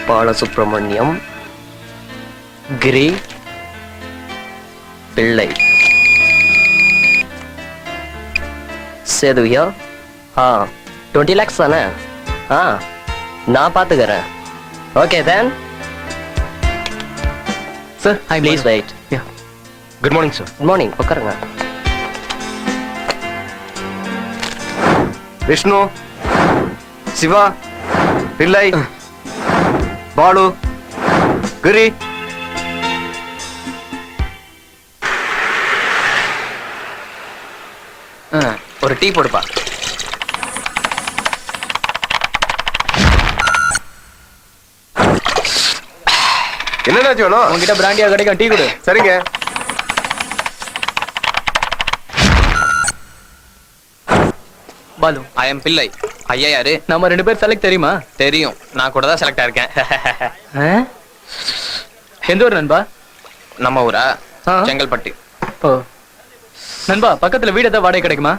பாலசுப்ரமணியம், கிரி, பிள்ளை. சேதுவியா? 20 lakhs தானே? நான் பாத்துக்கிறேன். Okay then. Sir, please wait. Good morning sir. Good morning. உட்காருங்க. விஷ்ணு, சிவா, பிள்ளை, பாலு, கிரி. ஒரு டீ போடுப்பா. என்னடாச்சு வேணும்? உங்ககிட்ட பிராண்டியா கிடைக்கும், டீ கொடு. சரிங்க. பாலு, ஐ எம் பிள்ளை. ஐயா யாரு? நம்ம 2 பேர் செலக்ட் தெரியுமா? தெரியும், நான் கூட தான் செலக்ட் ஆயிருக்கேன். எந்த ஊர் நண்பா? நம்ம ஊரா? செங்கல்பட்டு. ஓ நண்பா, பக்கத்துல வீடு ஏதாவது வாடகை கிடைக்குமா?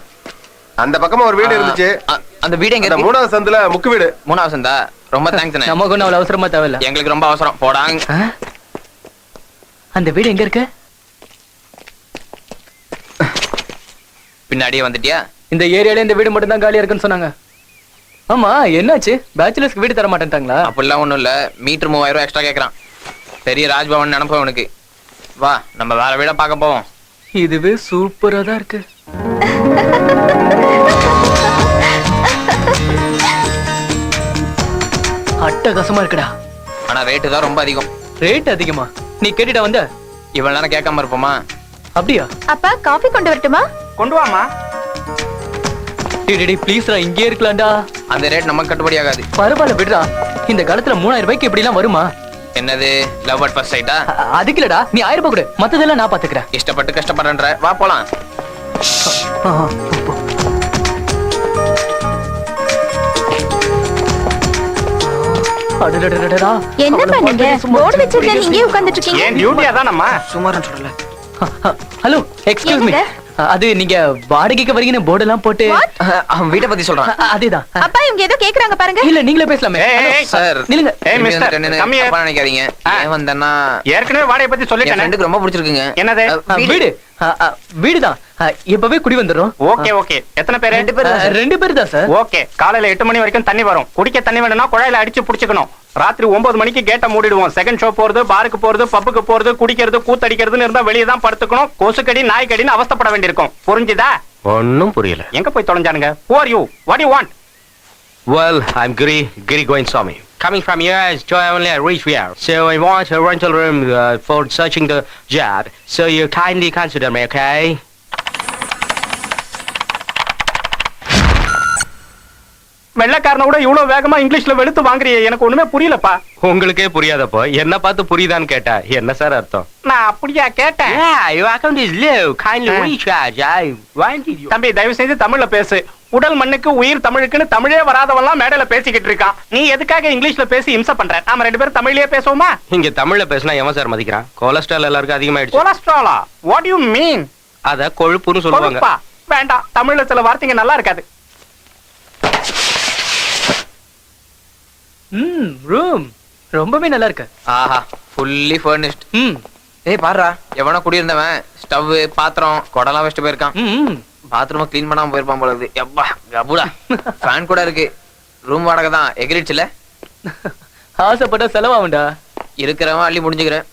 அந்த பக்கமா ஒரு வீடு இருந்துச்சு. அந்த வீடு எங்க? 3வது சந்துல முக்கு வீடு. 3வது சந்தா? ரொம்ப தேங்க்ஸ். நமக்கு ஒன்றும் அவ்வளவு அவசரமா தேவையில்ல. எங்களுக்கு ரொம்ப அவசரம். போடாங்க. அந்த வீடு எங்க இருக்கு? பின்னாடியே வந்துட்டியா? இந்த ஏரியால இந்த வீடு மட்டும் தான் காலியா இருக்குன்னு சொன்னாங்க. ஆமா, என்னாச்சு? பேச்சுலர்ஸ்க்கு வீடு தர மாட்டேன்ட்டாங்களா? அப்படிலாம் ஒண்ணும் இல்ல. மீட்டர் 3000 ரூபாய் எக்ஸ்ட்ரா கேக்குறான். பெரிய ராஜ்பவன் நினைப்போம் உனக்கு. வா, நம்ம வேற வீட பார்க்க போவோம். இதுவே சூப்பரா தான் இருக்கு. அட்டகாசமா இருக்குடா. ஆனா ரேட்டு தான் ரொம்ப அதிகம். ரேட் அதிகமா? நீ கேட்டுட்ட வந்த? இவ்வளவு நேரம் கேட்காம இருப்போமா? அப்படியா? அப்பா, காஃபி கொண்டு வரட்டுமா? கொண்டு வாமா. டேய் ப்ளீஸ்ரா, இங்கே இருக்கலாம்டா. அந்த ரேட் நமக்கு கட்டுப்படி ஆகாது. பரவாயில்ல விடுடா. இந்த காலத்துல 3000 ரூபாய்க்கு இப்படி எல்லாம் வருமா? என்னது, லவ் அட் ஃபர்ஸ்ட் சைட்டா? அதுக்கு இல்லடா, நீ 1000 ரூபாய் கொடு, மத்ததெல்லாம் நான் பாத்துக்கிறேன். இஷ்டப்பட்டு கஷ்டப்படுறேன்ற. வா போலாம். என்ன பண்ணீங்க? போர்டு வச்சிருந்தேன், இங்கே உட்கார்ந்துட்டு இருக்கீங்க. ஏன் டியூட்டியா தான் அம்மா? சுமாரன் சொல்லல. Hello, excuse me. அது நீங்க வாடகைக்கு வரீங்கன்னு போர்டு எல்லாம் போட்டு. அவன் வீட்டை பத்தி சொல்றான். அதேதான். அப்பா, இவங்க ஏதோ கேக்குறாங்க பாருங்க. இல்ல, நீங்களே பேசலாமே. சார் நில்லுங்க. மிஸ்டர், கம்மியா தப்பா நினைக்காதீங்க. ஏன் வந்தேன்னா, ஏற்கனவே வாடகை பத்தி என் சொல்லிட்டேன். ஃப்ரெண்டுக்கு ரொம்ப பிடிச்சிருக்குங்க. என்னது? வீடு வீடுதான். இப்பவே குடி வந்துடும். Okay okay. எத்தனை பேர்? 2 பேர் தான் சார். ஓகே. காலையில 8 மணி வரைக்கும் தண்ணி வரும். குடிக்க தண்ணி வேணும்னா குழாயில அடிச்சு புடிச்சுக்கணும். ராத்திரி 9 மணிக்கு கேட்டை மூடிடுவோம். செகண்ட் ஷோ போறது, பாருக்கு போறது, பப்புக்கு போறது, குடிக்கிறது, கூத்தடிக்கிறதுன்னு இருந்தா வெளியே தான் படுத்துக்கணும். கொசுக்கடி நாய்க்கடின்னு அவஸ்தைப்பட வேண்டியிருக்கும். புரிஞ்சுதா? ஒன்னும் புரியல. எங்க போய் தொலைஞ்சானுங்க? Who are you? What do you want? Well, I'm Giri Goinswamy. Coming from US to only reach here. So I want a rental room for searching the job. So you kindly consider me, okay? வெள்ளக்காரனை கூட இவ்வளவு வேகமா இங்கிலீஷ்ல வெளுத்து வாங்குறியே, எனக்கு ஒண்ணுமே புரியலப்பா. உங்களுக்கே புரியாதப்போ என்ன பார்த்து புரியுதான்னு கேட்டா என்ன சார் அர்த்தம்? நான் அப்படியா கேட்டேன்? Yeah, your account is low. Kindly recharge. I wanted you. தம்பி, தயவு செய்து தமிழ்ல பேசு. உடல் மண்ணுக்கு உயிர் தமிழுக்குன்னு தமிழே வராதவெல்லாம் மேடையில பேசிக்கிட்டு இருக்கான். நீ எதுக்காக இங்கிலீஷ்ல பேசி இம்சை பண்ற? நாம 2 பேரும் தமிழ்லயே பேசுவோமா? இங்க தமிழ்ல பேசினா எவன் சார் மதிக்கிறான்? கொலஸ்ட்ரால் எல்லாருக்கும் அதிகமாயிடுச்சு. கொலஸ்ட்ராலா? What do you mean? அத கொழுப்புன்னு சொல்லுவாங்க. கொழுப்பா? வேண்டாம், தமிழ்ல சில வார்த்தைங்க நல்லா இருக்காது. ரூம் ரொம்பவே நல்லா இருக்கு. ஆஹா, ஃபுல்லி ஃபர்னிஷ்ட். ம் ஏய் பாருடா, எவனோ குடியிருந்தவன் ஸ்டவ் பாத்திரம் குடம்லாம் வச்சுட்டு போயிருக்கான். ம் பாத்ரூமை க்ளீன் பண்ணாம போயிருப்பான் போல இருக்கு. எப்பா கபுடா. ஃபேன் கூட இருக்கு. ரூம் வாடகை தான் எகிரிச்சுல. ஆசைப்பட்ட செலவாகும்டா. இருக்கிறவன் அள்ளி முடிஞ்சுக்கிறேன்.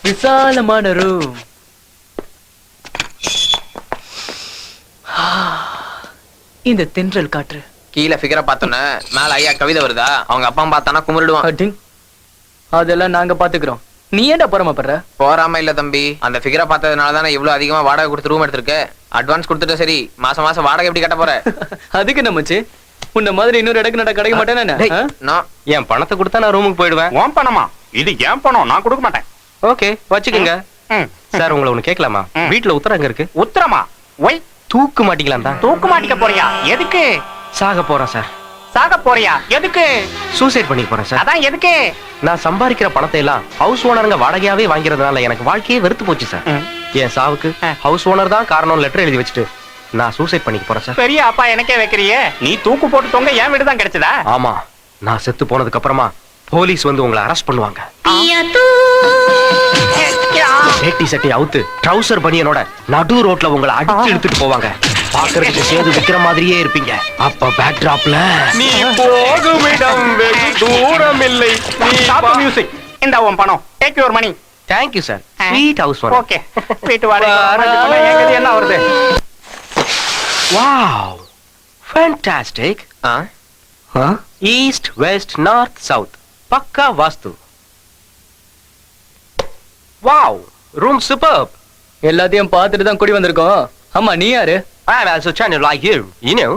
விசாலமான ரூம். இந்த தென்றல் காற்று. கீழே ஃபிகரை பார்த்தோன்னே மேல ஐயா கவிதை வருதா, அவங்க அப்பா பார்த்தானா கும்பிடுவான். அடிங். அதெல்லாம் நாங்க பாத்துக்கிறோம். நீ ஏன்டா பொறாமப்படுற? போறாம இல்ல தம்பி, அந்த ஃபிகரை பார்த்ததுனால தானே இவ்வளவு அதிகமா வாடகை கொடுத்து ரூம் எடுத்திருக்க. அட்வான்ஸ் கொடுத்துட்ட சரி, மாசம் மாசம் வாடகை எப்படி கட்ட போற? அதுக்கு என்ன மச்சி, உன்ன மாதிரி இன்னொரு இடக்கு நட கிடைக்க மாட்டேன்னு. நான் என் பணத்தை கொடுத்தா நான் ரூமுக்கு போயிடுவேன். உன் பணமா? இது ஏன் பணம், நான் கொடுக்க மாட்டேன். ஓகே வச்சுக்கோங்க. ம். சார் உங்களை ஒண்ணு கேட்கலாமா? வீட்டுல உத்தரம் எங்க இருக்கு? உத்தரமா? ஒய், தூக்கு மாட்டிக்கலாம் தான். தூக்கு மாட்டிக்க போறியா? எதுக்கு? சாக போறேன் சார். சாக போறியா? எதுக்கு? சூசைட் பண்ணி போறேன் சார். அதான் எதுக்கு? நான் சம்பாதிக்கிற பணத்தை எல்லாம் ஹவுஸ் ஓனருங்க வாடகையாவே வாங்கிறதுனால எனக்கு வாழ்க்கையே வெறுத்து போச்சு சார். என் சாவுக்கு ஹவுஸ் ஓனர் தான் காரணம் லெட்டர் எழுதி வச்சுட்டு நான் சூசைட் பண்ணிக்க போறேன் சார். பெரிய அப்பா எனக்கே வைக்கிறியே, நீ தூக்கு போட்டு தொங்க என் வீடு தான் கிடைச்சதா? ஆமா, நான் செத்து போனதுக்கு அப்புறமா போலீஸ் வந்து உங்களை அரெஸ்ட் பண்ணுவாங்க. வேட்டி சட்டை அவுத்து ட்ரவுசர் பனியனோட நடு ரோட்ல உங்களை அடிச்சு எடுத்துட்டு போவாங்க. பாக்குறதுக்கு சேது விக்கிற மாதிரியே இருப்பீங்க. அப்ப பேக் டிராப்ல நீ போகும் இடம் வெகு தூரம் இல்லை. நீ ஸ்டாப் மியூசிக். இந்த உன் பணம். Take your money. Thank you sir. Sweet house owner. Okay, வீட்டு வாடகை எங்கது என்ன வருது? Wow, fantastic. East west north south பக்கா வாஸ்து. Wow, room superb. எல்லாத்தையும் பார்த்துட்டு தான் குடி வந்திருக்கோம். ஆமா, நீ யாரு? I'm also trying to like you, you know.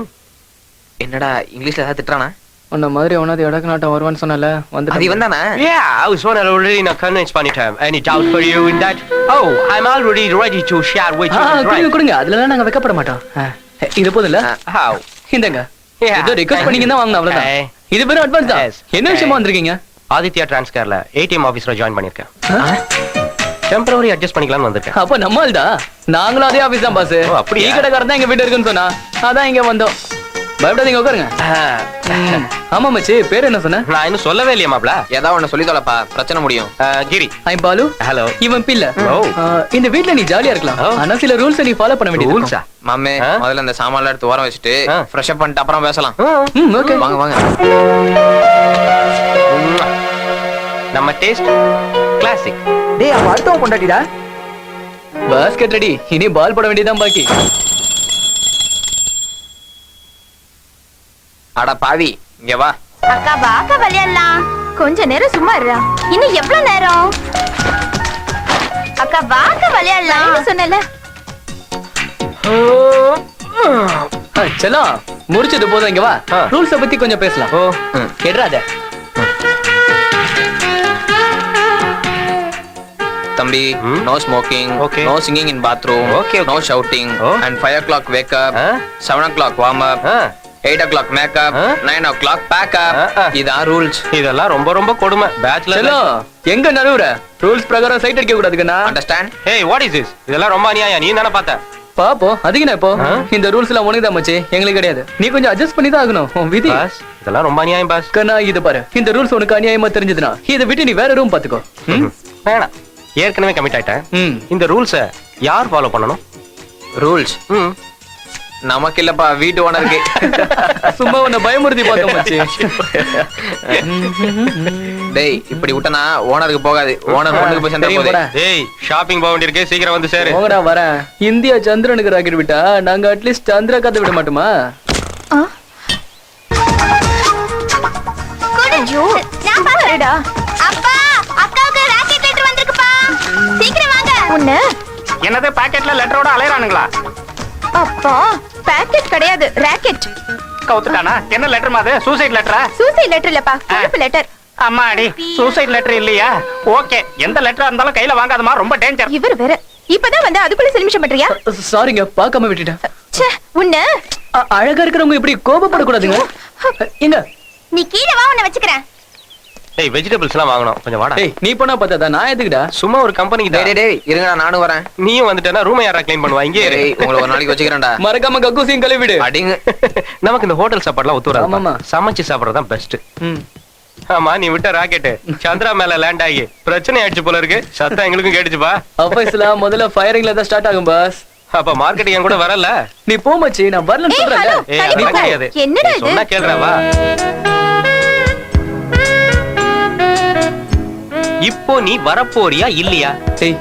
என்னடா இங்கிலீஷ்ல ஏதாவது திட்டுறானா? உன்ன மாதிரி உனது இடக்கு நாட்டம் வருவான்னு சொன்னல வந்து. அது இவன் தானே? Yeah, I was one already in a convince பண்ணிட்டேன். Any doubt for you in that? Oh, I'm already ready to share with you. கொடுங்க கொடுங்க, அதுல நாங்க வெக்கப்பட மாட்டோம். இது போதும்ல? How? இந்தங்க. Yeah. ஏதோ ரிக்வெஸ்ட் பண்ணீங்க தான் வாங்குன அவ்வளவுதான். Hey. இது வெறும் அட்வான்ஸ் தான். Yes. என்ன விஷயமா வந்திருக்கீங்க? ஆதித்யா டிரான்ஸ்கேர்ல ATM ஆபீஸ்ல ஜாயின் பண்ணிருக்கேன். டெம்பரரி அட்ஜஸ்ட் பண்ணிக்கலாம்னு வந்திருக்கேன். அப்ப நம்மால் தான். நாங்களும் அதே ஆபீஸ் தான் பாஸ். ஓ, அப்படியா? டீ கடைக்காரன் தான் எங்க வீட்டு இருக்குன்னு சொன்னா, அதான் இங்க வந்தோம். பயப்படாதீங்க, உட்காருங்க. ஆமா மச்சி, பேர் என்ன சொன்ன? நான் இன்னும் சொல்லவே இல்லையா மாப்ள? ஏதாவது ஒண்ணு சொல்லி தொலைப்பா, பிரச்சனை முடியும். கிரி. ஐம் பாலு. ஹலோ. இவன் பிள்ளை. ஓ. இந்த வீட்ல நீ ஜாலியா இருக்கலாம். ஓ. ஆனா சில ரூல்ஸ் நீ ஃபாலோ பண்ண வேண்டியது ரூல்ஸா? இருக்கும். மாமே, முதல்ல இந்த சாமான்லாம் எடுத்து ஓரம் வச்சுட்டு ஃப்ரெஷ் அப் பண்ணிட்டு அப்புறம் பேசலாம். ஓகே. வாங்க வாங்க. நம்ம டேஸ்ட் கிளாசிக். டேய், அவ அடுத்தவன் கொண்டாடிடா. Basket ready. இனி பால் போட வேண்டியதான் பாக்கி. அட பாவி, இங்க வா. அக்கா வாக்க விளையாடலாம். கொஞ்ச நேரம் சும்மா இருடா. இன்னும் எவ்வளவு நேரம்? அக்கா வாக்க விளையாடலாம் சொன்னல. செல்லம், முடிச்சது போதும், இங்க வா. ரூல்ஸ பத்தி கொஞ்சம் பேசலாம். ஓ, கேட்றாத. தம்பி, no smoking, Okay. no singing in bathroom, Okay, okay. no shouting, Oh. and 5 o'clock wake up, 7 o'clock warm up, 8 o'clock make up, 9 o'clock pack up. இதான் ரூல்ஸ். இதெல்லாம் ரொம்ப ரொம்ப கொடுமை. பேச்சுலர். செல்லம், எங்க நடுவுற? ரூல்ஸ் பிரகாரம் சைட் அடிக்க கூடாதுக்கண்ணா. Understand? Hey, what is this? இதெல்லாம் ரொம்ப அநியாயம். நீ தானே பார்த்த? பாப்போம், அதுக்கு நான் இப்போ இந்த ரூல்ஸ் எல்லாம் உனக்கு தான் மச்சி, எங்களுக்கு கிடையாது. நீ கொஞ்சம் அட்ஜஸ்ட் பண்ணி தான் ஆகணும். உன் விதி. பாஸ், இதெல்லாம் ரொம்ப அநியாயம் பாஸ். கண்ணா, இது பாரு, இந்த ரூல்ஸ் உனக்கு அநியாயமா தெரிஞ்சதுன்னா இதை விட்டு நீ வேற ரூம் பாத்துக்கோ. வேணாம், ஏற்கனவே கமிட் ஆயிட்டேன். ம். இந்த ரூல்ஸ யார் ஃபாலோ பண்ணணும்? ரூல்ஸ் நமக்கு இல்லப்பா, வீட்டு ஓனருக்கு. சும்மா உன்னை பயமுறுத்தி பார்க்க மச்சி. டேய், இப்படி விட்டனா ஓனருக்கு போகாது. ஓனர் ஒண்ணுக்கு போய் சேர்ந்தா தெரியும் போதே. போடா. டேய், ஷாப்பிங் போக வேண்டியிருக்கு, சீக்கிரம் வந்து சேரு. போங்கடா, வரேன். இந்தியா சந்திரனுக்கு ராக்கெட் விட்டா நாங்க அட்லீஸ்ட் சந்திரா கத்து விட மாட்டோமா? ஐயோ, நான் பாக்குறேடா. அப்பா, அக்காவுக்கு ராக்கெட் லெட்டர் வந்திருக்குப்பா. சீக்கிரம் வாங்க. உன்ன என்னது பாக்கெட்ல லெட்டரோட அலையறானுங்களா? அப்பா, பாக்கெட் கிடையாது, ராக்கெட். கவுத்துட்டானா? என்ன லெட்டர் மாது? சூசைட் லெட்டரா? சூசைட் லெட்டர் இல்லப்பா, கொழுப்பு லெட்டர். அம்மாடி, சூசைட் லெட்டர் இல்லையா? ஓகே, எந்த லெட்டரா இருந்தாலும் கையில வாங்காதமா, ரொம்ப டேஞ்சர். இவர் வேற இப்பதான் வந்து அதுக்குள்ள செலிமிஷம் பண்றியா? சாரிங்க, பார்க்காம விட்டுட்டேன். ச்சே, உன்ன அழகா இருக்கிறவங்க இப்படி கோபப்படக்கூடாதுங்க. எங்க நீ கீழே வா, உன்னை வச்சுக்கிறேன். டேய், வெஜிடபிள்ஸ் எல்லாம் வாங்கணும், கொஞ்சம் வாடா. டேய், நீ போனா பார்த்தா நான் எதுக்குடா? சும்மா ஒரு கம்பெனிக்கு டேய் டேய், இருங்கடா, நானும் வரேன். நீயும் வந்துட்டேன்னா ரூமை யாரா க்ளீன் பண்ணுவா? இங்கே இரு. டேய், உங்களை ஒரு நாளைக்கு வச்சுக்கிறேன்டா. மறக்காம கக்கூசியும் கழுவிடு. அடிங்க. நமக்கு இந்த ஹோட்டல் சாப்பாடுலாம் ஒத்து ஆமாமா. வராது. சமைச்சு சாப்பிடுறது தான் பெஸ்ட். ஆமா நீ விட்ட ராக்கெட் சந்திரா மேல லேண்ட் ஆகி பிரச்சனை ஆயிடுச்சு போல இருக்கு. சத்தம் எங்களுக்கும் கேட்டுச்சுப்பா. அப்ப முதல்ல ஃபயரிங்ல தான் ஸ்டார்ட் ஆகும் பாஸ். அப்ப மார்க்கெட்டிங் என் கூட வரல. நீ போ மச்சி, நான் வரலன்னு சொல்றேன். அதெல்லாம் கிடையாது. என்னடா இது? சொன்னா கேளுடா வா. இப்போ நீ வரப்போறியா இல்லையா? டேய்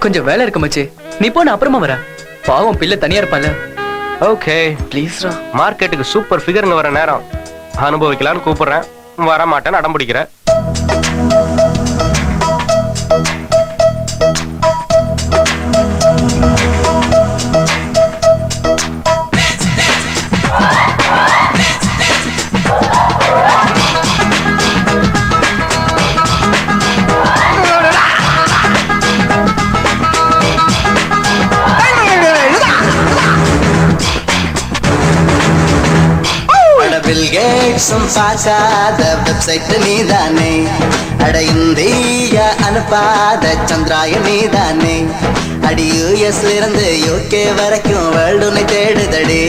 கொஞ்சம் வேலை இருக்கு மச்சி, நீ போ, நான் அப்புறமா வரேன். பாவம் பிள்ளை தனியா இருப்பான்ல. ஓகே ப்ளீஸ்ரா. மார்க்கெட்டுக்கு சூப்பர் ஃபிகர்னு வர நேரம் அனுபவிக்கலாம்னு கூப்பிடுறேன். வர மாட்டேன்னு அடம் பிடிக்கிறேன். பில்கேட்ஸும் பார்க்காத வெப்சைட் நீதானே, அட இந்தியா அனுப்பாத சந்திராயன் நீதானே, அடி யூஎஸ்ல இருந்து யூகே வரைக்கும் வேர்ல்டுனை தேடுதடி.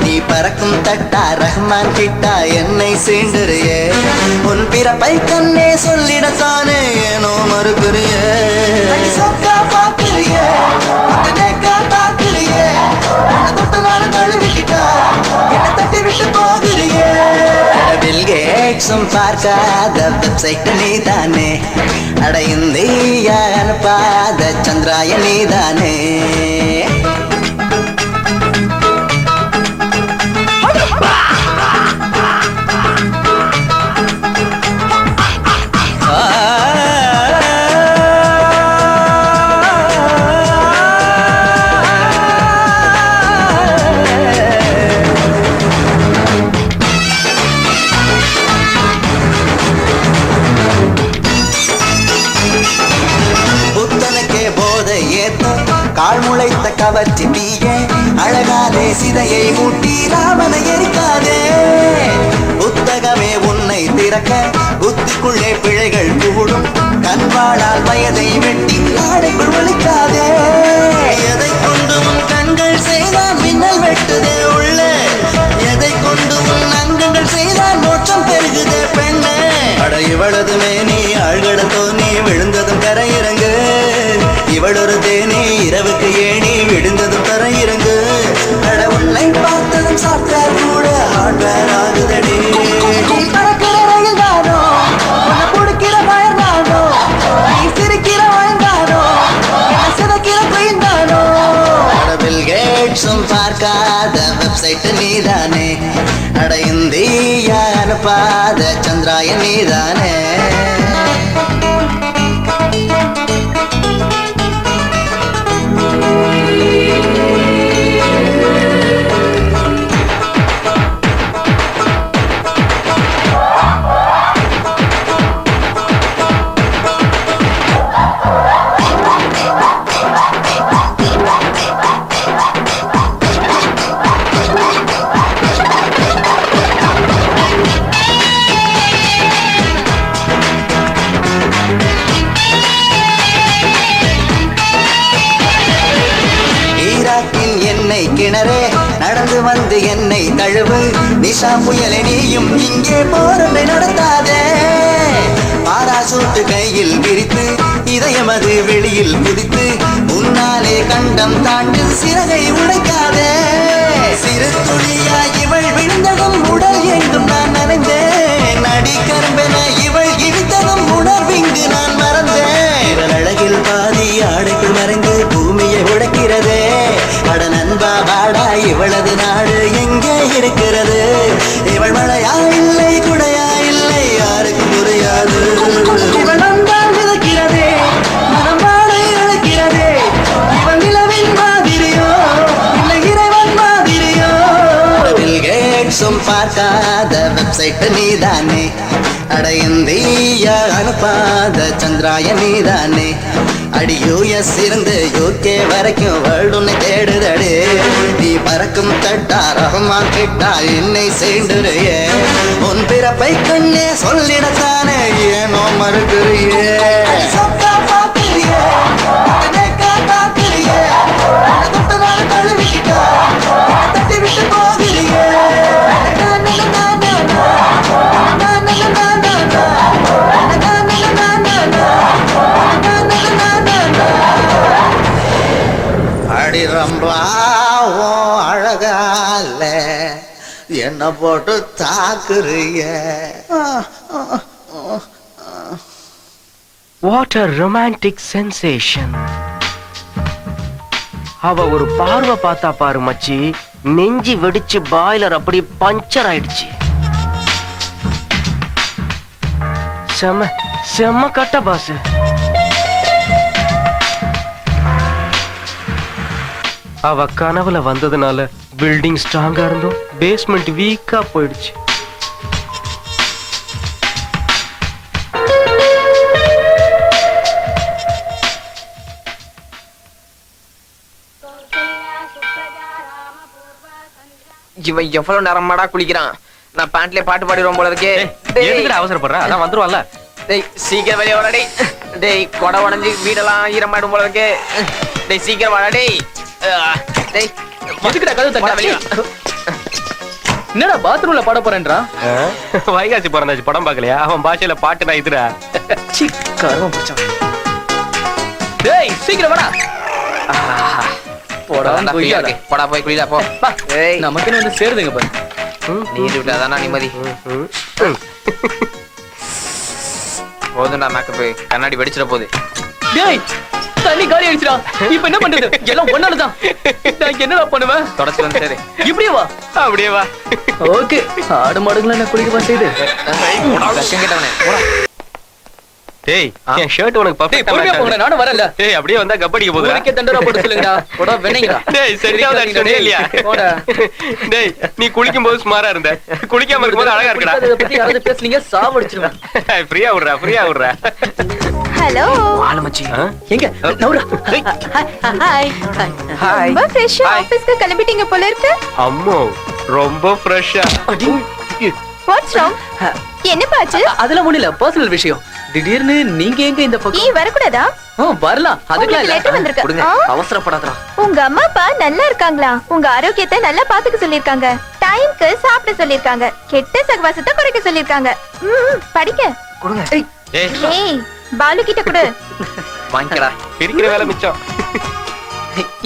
நீ பறக்கும் தட்டா ரஹ்மான் கிட்டா என்னை சீண்டுறியே, உன் பிறப்பை கண்ணே சொல்லிடத்தானே ஏனோ மறுக்குறியே. சொக்கா பாக்குறியே, பாக்குறியே, தொட்டு நானும் கழுவிக்கிட்டா என்ன தட்டி விட்டு போகிறியே. பில்கேட்ஸும் பார்க்காத வெப்சைட் நீதானே, அட இந்தியா அனுப்பாத சந்திராயன் நீதானே. கால் முளைத்த கவர்ச்சி நீயே, அழகாலே சிதையை மூட்டி ராமனை எரிக்காதே. புத்தகமே உன்னை திறக்க புத்திக்குள்ளே பிழைகள் கூடும், கண்வாளால் வயதை வெட்டி நாடைக்குள் ஒழிக்காதே. எதை கொண்டு உன் கண்கள் செய்தால் மின்னல் வெட்டுதே உள்ள, எதை கொண்டு உன் அங்கங்கள் செய்தால் மோட்சம் பெருகுதே பெண்ணே. அட இவளதுமே நீ ஆழ்கடத்தோ நீ விழுந்ததும் கரையிறங்கு, இவளொரு தேனி இரவுக்கு ஏணி விழுந்ததும் தரையிறங்கு. அட உன்னை பார்த்ததும் சாப்பிட்டார் கூட ஹார்ட்வேர் ஆகுதடி. பறக்கிற ரயில் தானோ, உன்னை குடிக்கிற பயன் தானோ, நீ சிரிக்கிற வயன் தானோ, என்ன சிதைக்கிற குயின் தானோ. அட பில்கேட்ஸும் பார்க்காத வெப்சைட் நீதானே, அட இந்தியா அனுப்பாத சந்திராயன் நீதானே. கிணறே நடந்து வந்து என்னை தழுவு, நிஷா புயலை நீயும் இங்கே போரண்டை நடத்தாதே. பாராசூட்டு கையில் விரித்து இதயமது வெளியில் குதித்து, உன்னாலே கண்டம் தாண்டு சிறகை உடைக்காதே. சிறு துளியா இவள் விழுந்ததும் உடல் எங்கும் நான் நனைந்தேன், நடிக்கரும்பென இவள் இழுத்ததும் உணர்விங்கு நான் மறந்தேன். இவள் அழகில் பாதி ஆடைக்குள் மறைந்து பூமியை உடைக்கிறதே. அட நண்பா வாடா, இவளது நாடு எங்கே இருக்கிறது? இவள் மழையா இல்லை குடையா இல்லை யாருக்கு புரியாது. இவள் வந்தால் மிதக்கிறதே, மனம் வாழை அழைக்கிறதே. இவள் நிலவின் மாதிரியோ இல்லை இறைவன் மாதிரியோ. பில்கேட்ஸும் பார்க்காத வெப்சைட் நீதானே, அட இந்தியா அனுப்பாத சந்திராயன் நீதானே, அடி யூஎஸ் இருந்து யூகே வரைக்கும் வேர்ல்டு உன்னை தேடுதடே. நீ பறக்கும் தட்டா ரஹ்மான் கிட்டா என்னை சீண்டுறியே, உன் பிறப்பை கண்ணே சொல்லிடத்தானே ஏனோ மறுக்கிறியே. தட்டி விட்டு போகிறியே. என்ன போட்டு தாக்குறிய. What a romantic sensation. அவ ஒரு பார்வை பார்த்தா பாரு மச்சி, நெஞ்சி வெடிச்சு பாய்லர் அப்படி பஞ்சர் ஆயிடுச்சு. செம்ம செம்ம கட்ட பாஸ். அவ கனவுல வந்ததுனால பில்டிங் ஸ்ட்ராங்கா இருந்தும் பேஸ்மெண்ட் வீக்கா போயிடுச்சு. இவன் எவ்வளவு நேரமாடா குளிக்கிறான். நான் பேண்ட்லயே பாட்டு பாடிடுவோம் போல இருக்கே. எதுக்குடா அவசரப்படுற? அதான் வந்துருவான்ல. டேய் சீக்கிரம் வெளியே வாடா டேய். டேய் கொடை உடைஞ்சு வீடெல்லாம் ஈரமாயிடும் போல இருக்கே. டேய் சீக்கிரம் வாடா டேய். டேய் எதுக்குடா கதவு தட்ட? என்னடா பாத்ரூம்ல பாட போறேன்றா? வைகாசி பிறந்தாச்சு படம் பார்க்கலையா? அவன் பாஷையில பாட்டு நான் இதுடா. கர்மம் பிடிச்சான். டேய் சீக்கிரம் வாடா. போடா போய்யாடா. போடா போய் குளிடா போ. ஏய் நமக்கு என்ன வந்து சேருதுங்க பாரு. நீர் விட்டாதானா நிம்மதி. போதும்டா மேக்கப், கண்ணாடி வெடிச்சிட போகுது. டேய் தண்ணி காலி ஆயிடுச்சுடா. இப்போ என்ன பண்றது? எல்லாம் ஒன்னால தான். நான் என்னடா பண்ணுவேன்? தொடச்சு வந்து சரி. இப்படியே வா. அப்படியே வா. ஓகே ஆடு மாடுங்கள என்ன குளிக்க செய்து. லட்சம் கேட்டவனே போடா. டேய் என் ஷர்ட் உனக்கு டேய் பர்ஃபெக்ட்டா பொறுமையா மேட்ச் போங்கடா, நானும் வரல. டேய் அப்படியே வந்தா கபடிக்கு போகுது. ஊருக்கே தண்டரா போட்டு சொல்லுங்கடா. போடா வெண்ணீங்கடா. டேய் சரியாவது அடிச்சனே இல்லையா? போடா. டேய் நீ குளிக்கும் போது ஸ்மாரா இருந்த, குளிக்காம இருக்கும்போது அழகா இருக்கடா. இத பத்தி யாராவது பேசுனீங்க சாவடிச்சிடுவேன். ஃப்ரீயா விடுறா. ஹலோ. ஆளு மச்சி. எங்க நவுரா. ஹாய். ஹாய். ரொம்ப ஃப்ரெஷ்ஷா ஆபீஸ்க்கு கிளம்பிட்டீங்க போல இருக்கு. அம்மோ ரொம்ப ஃப்ரெஷ்ஷா. What's wrong? என்ன பாச்சு? அதெல்லாம் ஒண்ணு இல்ல, பர்சனல் விஷயம். திடீர்னு நீங்க எங்க இந்த நீ பக்கம்? வரக்கூடாதா? வரலாம், அதுக்கெல்லாம் உங்களுக்கு letter இல்ல. வந்திருக்கு. கொடுங்க. ஆ? அவசரப்படாதடா. உங்க அம்மா அப்பா நல்லா இருக்காங்களா? உங்க ஆரோக்கியத்தை நல்லா பாத்துக்க சொல்லிருக்காங்க. டைம்க்கு சாப்பிட சொல்லிருக்காங்க. கெட்ட சகவாசத்தை குறைக்க சொல்லிருக்காங்க. படிக்க. கொடுங்க. ஏய் ஏய் பாலு கிட்ட கொடு. வாங்கிக்கடா. பிரிக்கிற வேலை மிச்சம்.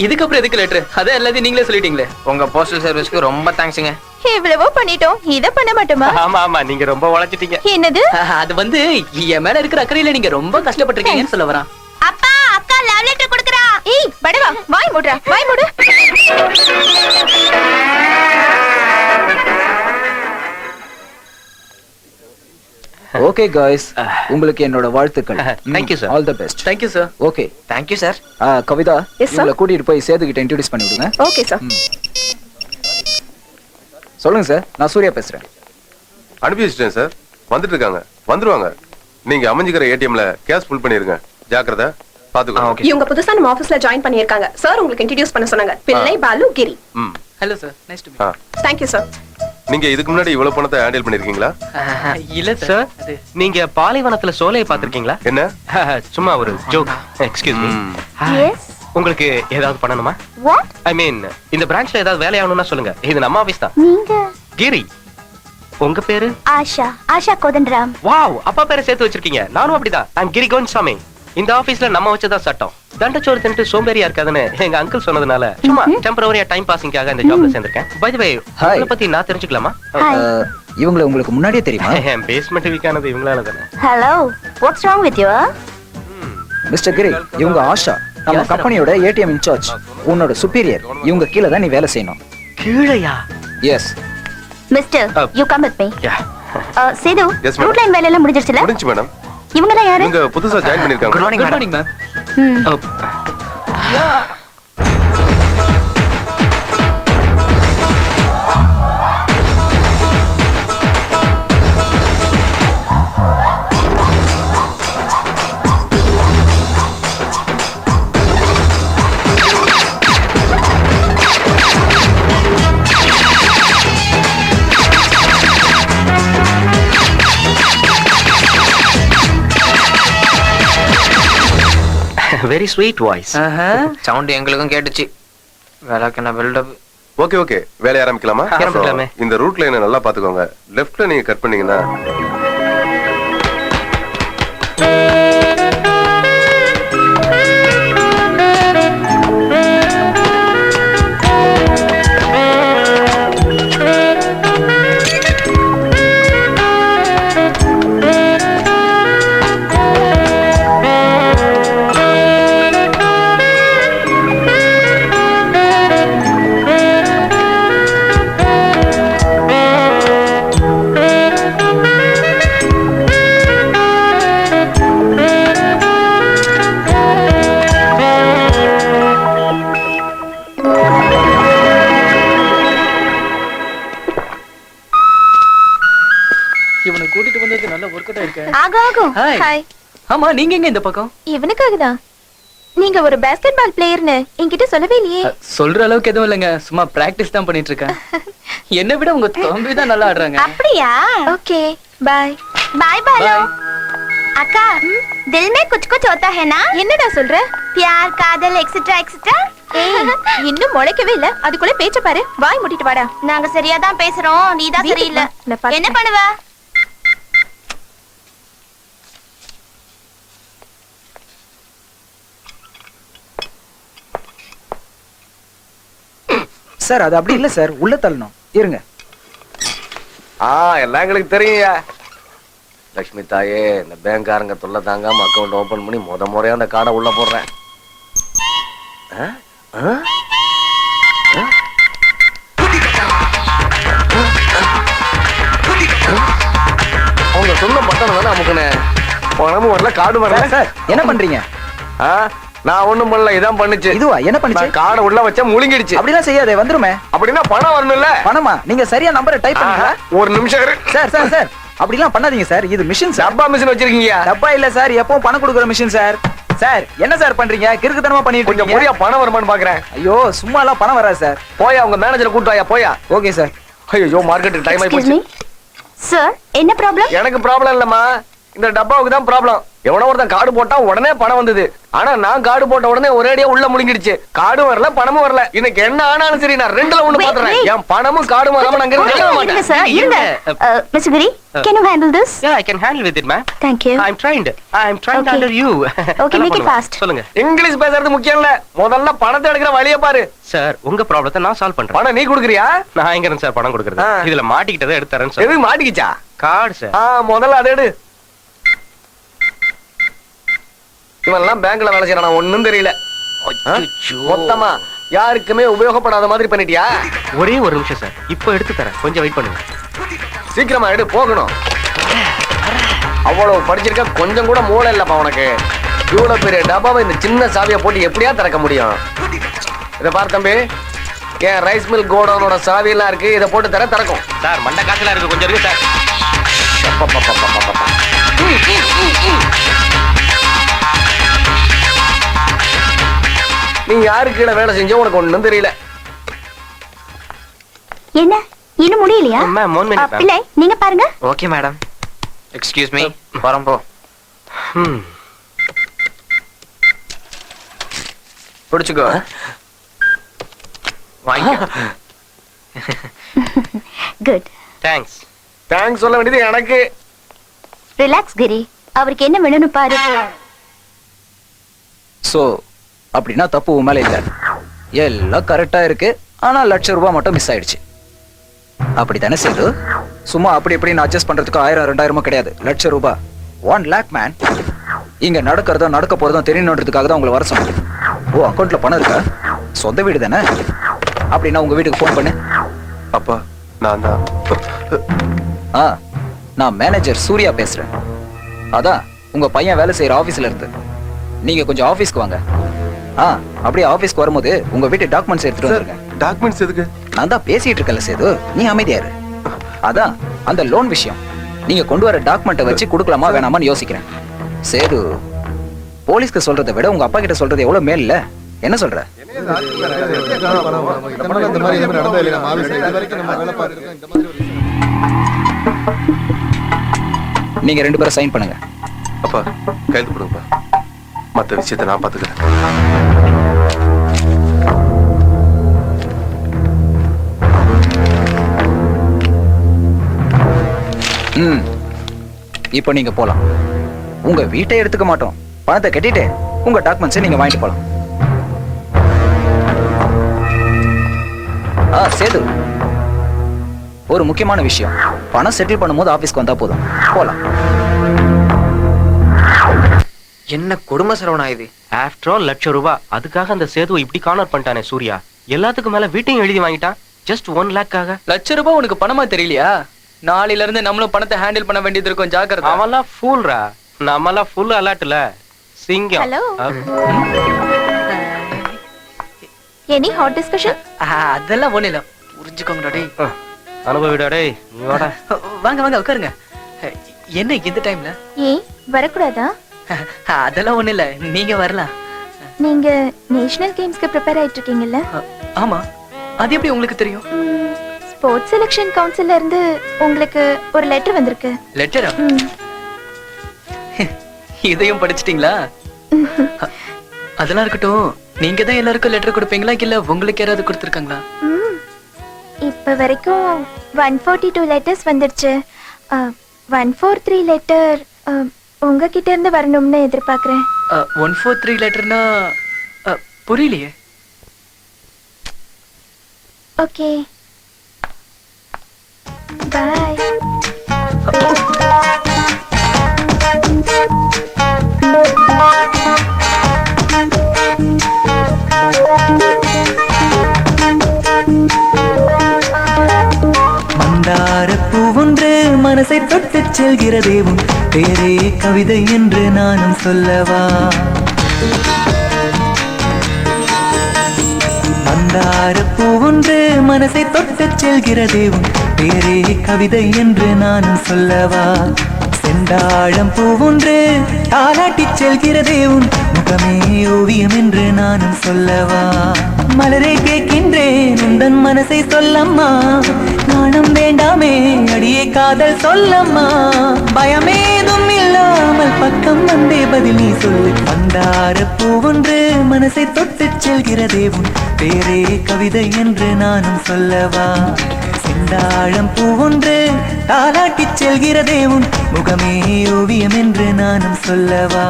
இதுக்கப்புறம் எதுக்கு லெட்டர்? அதான் எல்லாத்தையும் நீங்களே சொல்லிட்டீங்களே. உங்க போஸ்டல் சர்வீஸ்க்கு ரொம்ப தேங்க்ஸ்ங்க. இவ்வளவோ பண்ணிட்டோம், இத பண்ண மாட்டோமா? ஆமா நீங்க ரொம்ப உழைச்சிட்டீங்க. என்னது? அது வந்து என் மேல இருக்கிற அக்கறையில நீங்க ரொம்ப கஷ்டப்பட்டிருக்கீங்கன்னு சொல்ல வரான். அப்பா அக்கா லவ் லெட்டர் கொடுக்கறா. ஏய் படவா வாய் மூடுடா, வாய் மூடு. ஓகே गाइस, உங்களுக்கு என்னோட வாழ்த்துக்கள். Thank you, sir. All the best. Thank you sir. Okay, thank you sir. Kavitha, Yes, sir. உங்களை கூட்டிட்டு போய் சேது கிட்ட இன்ட்ரோ듀ce பண்ணி விடுங்க. Okay sir. சொல்லுங்க சார், நான் சூர்யா பேசுறேன். அனுப்பி வச்சிட்டேன் சார். வந்துட்டு இருக்காங்க, வந்துருவாங்க. நீங்க அமைஞ்சிக்கிற ஏடிஎம்ல கேஷ் ஃபுல் பண்ணிருங்க. ஜாக்கிரதை, பாத்துக்கோ. இவங்க புதுசா நம்ம ஆபீஸ்ல ஜாயின் பண்ணிருக்காங்க. சார் உங்களுக்கு இன்ட்ரோ듀ce பண்ண சொன்னாங்க. பிள்ளை பாலு கிரி. ம். Hello sir, nice to ah. Thank you sir. நீங்க இதுக்கு முன்னாடி இவ்வளவு பணத்தை ஹேண்டில் பண்ணிருக்கீங்களா? மீட். இல்ல சார் சார், அது நீங்க பாலைவனத்துல சோலையை பாத்திருக்கீங்களா? என்ன? சும்மா ஒரு ஜோக். Excuse me. எஸ். உங்களுக்கு ஏதாவது பண்ணணுமா? வாட்? ஐ மீன் இந்த பிரான்ச்ல ஏதாவது வேலை ஆகணும்னா சொல்லுங்க. இது நம்ம ஆபீஸ் தான். நீங்க? கிரி. உங்க பேரு? ஆஷா கோதண்டராம். வாவ், அப்பா பேரை சேர்த்து வச்சிருக்கீங்க. நானும் அப்படிதான். நான் கிரி கோவிந்தசாமி. இந்த ஆபீஸ்ல நம்ம வச்சதான் சட்டம். தண்டச்சோறு தின்ட்டு சோம்பேறியா இருக்காதுன்னு எங்க அங்கிள் சொன்னதுனால சும்மா டெம்பரரியா டைம் பாசிங்காக இந்த ஜாப்ல சேர்ந்திருக்கேன். பை தி வே, உங்களை பத்தி நான் தெரிஞ்சுக்கலாமா? இவங்களை உங்களுக்கு முன்னாடியே தெரியுமா? என் பேஸ்மெண்ட் வீக்கானது இவங்களால தானே. Hello, what's wrong with you? Mister Giri, இவங்க ஆஷா, நம்ம கம்பெனியோட ஏடிஎம் இன்சார்ஜ். உன்னோட சுப்பீரியர். இவங்க கீழ தான் நீ வேலை செய்யணும். கீழையா? Yes. Mister, you come with me. Ya. Sethu, Yes, madam. Route line வேலை எல்லாம் முடிஞ்சிருச்சுல? முடிஞ்சு மேடம். இவங்க யாரு? இவங்க புதுசா ஜாயின் பண்ணிருக்காங்க. Good morning good madam. Morning ma'am. Very sweet voice. Sound எங்களுக்கும் கேட்டுச்சு. வேலைக்கு என்ன பில்டப். ஓகே ஓகே, வேலைய ஆரம்பிக்கலாமா? ஆரம்பிக்கலாமே. இந்த ரூட் லைனை நல்லா பாத்துக்கோங்க. லெஃப்ட்ல நீங்க கட் பண்ணீங்கன்னா கூட்டிட்டு வந்தது நல்ல ஒர்க் அவுட் இருக்கு. ஆகும் ஆகும். Hi. ஹாய். ஆமா நீங்க எங்க இந்த பக்கம்? இவனுக்காக தான். நீங்க ஒரு பாஸ்கெட் பால் பிளேயர்னு என்கிட்ட சொல்லவே இல்லையே. சொல்ற அளவுக்கு எதுவும் இல்லைங்க, சும்மா பிராக்டிஸ் தான் பண்ணிட்டு இருக்கேன். என்ன விட உங்க தம்பி தான் நல்லா ஆடுறாங்க. அப்படியா? Okay bye. பாய் பாலு. அக்கா, दिल में कुछ कुछ होता है ना? என்னடா சொல்ற? प्यार காதல் எக்ஸெட்ரா எக்ஸெட்ரா. இன்னும் முளைக்கவே இல்ல, அதுக்குள்ள பேச்ச பாரு. வாய் மூடிட்டு வாடா. நாங்க சரியா தான் பேசுறோம், நீ தான் சரியில்லை. என்ன பண்ணுவ? சார் அது அப்படி இல்ல சார், உள்ள தள்ளணும். இருங்க. எல்லாம் எங்களுக்கு தெரியுங்க. லட்சுமி தாயே, இந்த பேங்க்காரங்க தொல்லை தாங்காம அக்கௌண்ட் ஓபன் பண்ணி முறையா அந்த கார்டை உள்ள போடுறேன். அவங்க சொன்ன பட்டன் தானே அமுக்குனே. பணமும் வரல, கார்டு வரல. சார் என்ன பண்றீங்க? நான் ஒண்ணும் பண்ணல, இதான் பண்ணுச்சு. இதுவா என்ன பண்ணுச்சு? கார்டை உள்ள வச்சா முழுங்கிடுச்சு. அப்படிலாம் செய்யாதே, வந்துருமே. அப்படின்னா பணம் வரணும்ல. பணமா? நீங்க சரியா நம்பரை டைப் பண்ணுங்க. ஒரு நிமிஷம் இரு. சார் சார் சார் அப்படிலாம் பண்ணாதீங்க சார், இது மிஷின் சார். டப்பா மிஷின் வச்சிருக்கீங்க? டப்பா இல்ல சார், எப்பவும் பணம் கொடுக்குற மிஷின் சார். சார் என்ன சார் பண்றீங்க? கிறுக்குத்தனமா பண்ணிட்டு கொஞ்சம் இருக்கீங்க. முறையா பணம் வருமான்னு பாக்குறேன். ஐயோ சும்மா எல்லாம் பணம் வராது சார். போயா உங்க மேனேஜரை கூட்டு வாயா. போயா. Okay sir. ஐயோ மார்க்கெட்டுக்கு டைம் ஆயி போச்சு. சார் என்ன ப்ராப்ளம்? எனக்கு ப்ராப்ளம் இல்லம்மா, இந்த டப்பாவுக்கு தான் ப்ராப்ளம். எவனோ ஒருத்தன் கார்டு போட்டா உடனே பணம் வந்தது. ஆனா நான் கார்டு போட்ட உடனே ஒரேடியா உள்ள முழுங்கிடுச்சு. கார்டும் வரல, பணமும் வரல. இன்னைக்கு என்ன ஆனாலும் சரி, நான் ரெண்டுல ஒண்ணு பாத்துறேன். என் பணமும் கார்டும் வராம நான் இருக்க மாட்டேன். சார் இருங்க. Mister Giri, can you handle this? Yeah, I can handle with it, ma'am. Thank you. I'm trying to Okay. handle you. Okay, make it fast. சொல்லுங்க இங்கிலீஷ் பேசுறது முக்கியம் இல்ல, முதல்ல பணத்தை எடுக்கிற வழிய பாரு. சார். உங்க ப்ராப்ளத்தை நான் சால்வ் பண்றேன். பணம் நீ குடுக்குறியா? நான் எங்க இருந்து சார் பணம் கொடுக்கறது? இதுல மாட்டிக்கிட்டதை எடுத்து தரேன் சார். எது மாட்டிக்கிச்சா? Card sir. முதல்ல அதை எடு. இவெல்லாம் பேங்க்ல வேலை செய்யறான், ஒண்ணும் தெரியல. மொத்தமா யாருக்குமே உபயோகப்படாத மாதிரி பண்ணிட்டியா? ஒரே ஒரு நிமிஷம் சார், இப்போ எடுத்து தரேன், கொஞ்சம் வெயிட் பண்ணுங்க. சீக்கிரமா எடு, போகணும். அவ்வளவு படிச்சிருக்க, கொஞ்சம் கூட மூளை இல்லப்பா உனக்கு. இவ்வளவு பெரிய டப்பாவை இந்த சின்ன சாவியை போட்டு எப்படியா திறக்க முடியும்? இதை பாரு தம்பி, என் ரைஸ் மில் கோடவுனோட சாவி எல்லாம் இருக்கு, இதை போட்டு திறக்கும். சார் மண்டை காத்துல இருக்கு, கொஞ்சம் இருக்கு சார். நீ யாரு கீழே வேலை செஞ்ச உனக்கு ஒண்ணும் தெரியல. என்ன இன்னும் முடியலையா? Ma'am 1 minute. பிள்ளை நீங்க பாருங்க. Okay madam. எக்ஸ்கியூஸ் மீ, வரேன் போ. பிடிச்சுக்கோ. குட். தேங்க்ஸ். தேங்க்ஸ் சொல்ல வேண்டியது எனக்கு. ரிலாக்ஸ் கிரி, அவருக்கு என்ன வேணும்னு பாரு. சோ அப்படின்னா தப்பு உன் மேல இல்ல, எல்லாம் கரெக்டா இருக்கு. ஆனா ₹1,00,000 மட்டும் மிஸ் ஆயிடுச்சு. அப்படித்தானே சேது? சும்மா அப்படி இப்படின்னு அட்ஜஸ்ட் பண்றதுக்கு 1000 2000 கிடையாது, ₹1,00,000. 1 lakh மேன். இங்க நடக்கிறதும் நடக்க போறதும் தெரியணுன்றதுக்காக தான் உங்களை வர சொன்னேன். ஓ அக்கௌண்ட்ல பணம் இருக்கா? சொந்த வீடு தானே? அப்படின்னா உங்க வீட்டுக்கு போன் பண்ணு. அப்பா நான் தான். நான் மேனேஜர் சூர்யா பேசுறேன். அதான் உங்க பையன் வேலை செய்யற ஆபீஸ்ல இருந்து. நீங்க கொஞ்சம் ஆபீஸ்க்கு வாங்க. அப்படியே ஆபீஸ்க்கு வரும்போது உங்க வீட்டு டாக்குமெண்ட்ஸ் எடுத்துட்டு வந்துருங்க. டாக்குமெண்ட்ஸ் எதுக்கு? நான் தான் பேசிட்டு இருக்கல சேது, நீ அமைதியாரு. அதான் அந்த லோன் விஷயம். நீங்க கொண்டு வர டாக்குமெண்ட்டை வச்சு கொடுக்கலாமா வேணாமான்னு யோசிக்கிறேன். சேது, போலீஸ்க்கு சொல்றதை விட உங்க அப்பா கிட்ட சொல்றது எவ்வளவு மேல் இல்ல? என்ன சொல்ற? நீங்க 2 பேரும் சைன் பண்ணுங்க. அப்பா கைது கொடுங்கப்பா, மத்த விஷயத்தை நான் பாத்துக்கிறேன். இப்போ நீங்க போலாம். உங்க வீட்டை எடுத்துக்க மாட்டோம், பணத்தை கட்டிட்டு உங்க டாக்குமெண்ட்ஸை நீங்க வாங்கிட்டு போலாம். சேது, ஒரு முக்கியமான விஷயம். பணம் செட்டில் பண்ணும்போது ஆபீஸ்க்கு வந்தா போதும். போலாம். என்ன கொடுமை சரவணா இது? After all ₹1,00,000. அதுக்காக அந்த சேதுவை இப்படி கார்னர் பண்ணிட்டானே சூர்யா. எல்லாத்துக்கும் மேல வீட்டையும் எழுதி வாங்கிட்டான். ஜஸ்ட் 1 lakhக்காக. ₹1,00,000 உனக்கு பணமா தெரியலையா? நாளையில இருந்து நம்மளும் பணத்தை ஹேண்டில் பண்ண வேண்டியது இருக்கும், ஜாக்கிரதை. அவன்லாம் ஃபூல்ரா, நம்மலாம் ஃபுல் அலர்ட்ல. சிங்கம். ஹலோ. Any hot discussion? அதெல்லாம் ஒண்ணு இல்ல, புரிஞ்சுக்கோங்கடா டேய். அனுபவிடா டேய், நீ வாடா. வாங்க வாங்க உட்காருங்க. என்ன இந்த டைம்ல? ஏன் வரக்கூடாதா? அதெல்லாம் ஒண்ணு இல்ல, நீங்க வரலாம். நீங்க நேஷனல் கேம்ஸ்க்கு ப்ரிப்பேர் ஆயிட்டு இருக்கீங்கல்ல? ஆமா, அது எப்படி உங்களுக்கு தெரியும்? ஸ்போர்ட்ஸ் செலக்ஷன் கவுன்சில்ல இருந்து உங்களுக்கு ஒரு லெட்டர் வந்திருக்கு. லெட்டரா? இதையும் படிச்சிட்டீங்களா? அதெல்லாம் இருக்கட்டும், நீங்க தான் எல்லாருக்கும் லெட்டர் கொடுப்பீங்களா இல்ல உங்களுக்கு யாராவது கொடுத்திருக்காங்களா? இப்ப வரைக்கும் 142 லெட்டர்ஸ் வந்துருச்சு. 143 லெட்டர் உங்ககிட்ட இருந்து வரணும்னு எதிர்பார்க்கறேன். 143 லெட்டர்னா புரியலையே. ஓகே, பாய். மந்தாரப்பூ ஒன்று மனசை தொட்டு செல்கிறதே உன் பேரே கவிதை என்று நானும் சொல்லவா? மந்தாரப்பூ ஒன்று மனசை தொட்டு செல்கிறதே உன் பேரே கவிதை என்று நானும் சொல்லவா? செந்தாழம் பூ ஒன்று தாலாட்டி செல்கிறதே உன் முகமே ஓவியம் என்று நானும் சொல்லவா? மலரை கேட்கின்றேன் உந்தன் மனசை சொல்லம்மா, நாணம் வேண்டாமே அடியே காதல் சொல்லம்மா, பயமேதும் இல்லாமல் பக்கம் வந்தே பதில் நீ சொல்லு. மந்தாரப்பூ ஒன்று மனசை தொட்டு செல்கிறதே உன் பேரே கவிதை என்று நானும் சொல்லவா? செந்தாழம் பூ ஒன்று தாலாட்டி செல்கிறதே உன் முகமே ஓவியம் என்று நானும் சொல்லவா?